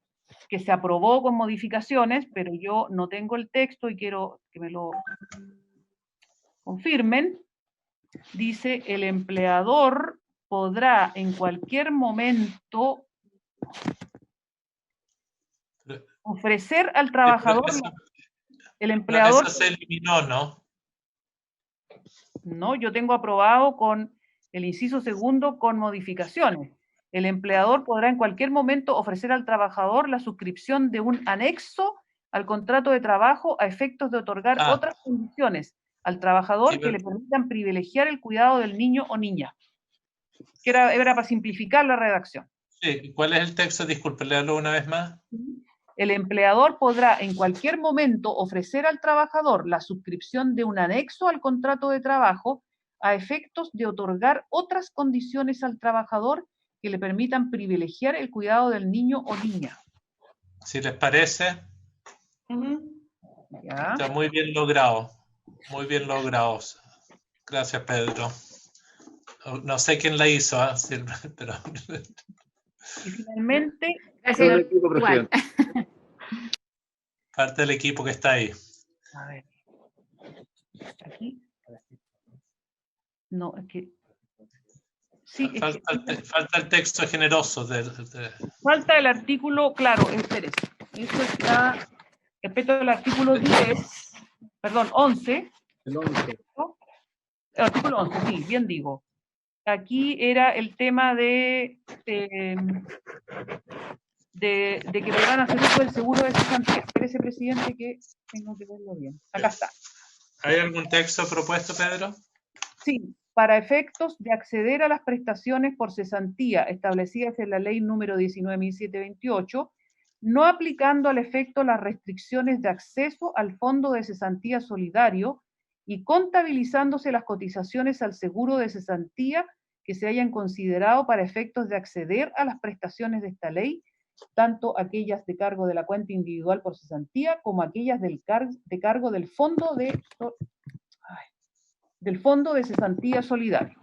[SPEAKER 1] que se aprobó con modificaciones, pero yo no tengo el texto y quiero que me lo confirmen, dice: el empleador podrá en cualquier momento ofrecer al trabajador... El empleador...
[SPEAKER 4] Eso se eliminó, ¿no?
[SPEAKER 1] No, yo tengo aprobado con el inciso segundo con modificaciones. El empleador podrá en cualquier momento ofrecer al trabajador la suscripción de un anexo al contrato de trabajo a efectos de otorgar otras condiciones al trabajador que le permitan privilegiar el cuidado del niño o niña. Que era para simplificar la redacción.
[SPEAKER 4] Sí, ¿cuál es el texto? Disculpe, léalo una vez más.
[SPEAKER 1] El empleador podrá en cualquier momento ofrecer al trabajador la suscripción de un anexo al contrato de trabajo a efectos de otorgar otras condiciones al trabajador que le permitan privilegiar el cuidado del niño o niña.
[SPEAKER 4] Si les parece,
[SPEAKER 1] ¿Ya?
[SPEAKER 4] Está muy bien logrado. Muy bien logrado. Gracias, Pedro. No sé quién la hizo, pero...
[SPEAKER 1] Y finalmente...
[SPEAKER 3] Gracias, el equipo, presidente.
[SPEAKER 4] Parte del equipo que está ahí.
[SPEAKER 1] A ver. Aquí. No, es que... Sí,
[SPEAKER 4] falta el texto generoso.
[SPEAKER 1] Falta el artículo, claro, espérese. Eso está respecto al artículo 10, perdón, 11.
[SPEAKER 6] El 11.
[SPEAKER 1] El artículo 11, sí, bien digo. Aquí era el tema de que me van a hacer uso del seguro de cesantía. Espérese, presidente, que tengo que verlo bien. Acá está.
[SPEAKER 4] ¿Hay algún texto propuesto, Pedro?
[SPEAKER 1] Sí, para efectos de acceder a las prestaciones por cesantía establecidas en la ley número 19.728, no aplicando al efecto las restricciones de acceso al Fondo de Cesantía Solidario y contabilizándose las cotizaciones al seguro de cesantía que se hayan considerado para efectos de acceder a las prestaciones de esta ley, tanto aquellas de cargo de la cuenta individual por cesantía como aquellas de cargo del Fondo de Cesantía Solidario.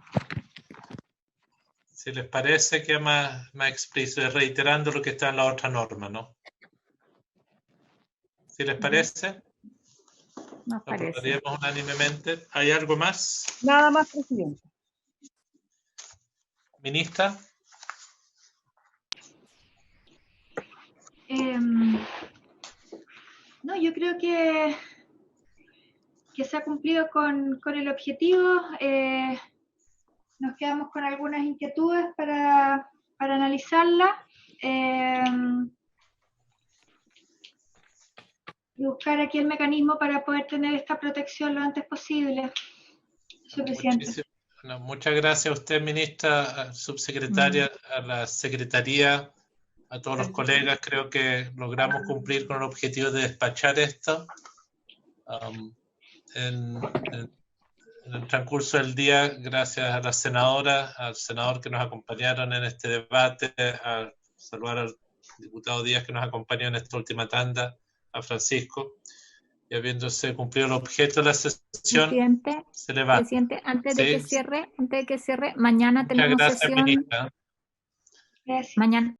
[SPEAKER 4] Si les parece, que más explícito, reiterando lo que está en la otra norma, ¿no? Si les parece,
[SPEAKER 8] Nos
[SPEAKER 4] lo
[SPEAKER 8] parece.
[SPEAKER 4] aprobaríamos unánimemente. ¿Hay algo más?
[SPEAKER 1] Nada más, presidente.
[SPEAKER 4] Ministra.
[SPEAKER 5] No, yo creo que se ha cumplido con el objetivo. Nos quedamos con algunas inquietudes para analizarlas y buscar aquí el mecanismo para poder tener esta protección lo antes posible. Señor presidente.
[SPEAKER 4] Muchas gracias a usted, ministra, subsecretaria, a la secretaría, a todos los colegas. Creo que logramos cumplir con el objetivo de despachar esto. En el transcurso del día, gracias a la senadora, al senador que nos acompañaron en este debate, a saludar al diputado Díaz que nos acompañó en esta última tanda, a Francisco, y habiéndose cumplido el objeto de la sesión, se le va.
[SPEAKER 8] Presidente, antes de que cierre, mañana tenemos
[SPEAKER 4] Muchas gracias,
[SPEAKER 8] sesión.
[SPEAKER 4] ministra.
[SPEAKER 5] Gracias.
[SPEAKER 8] Mañana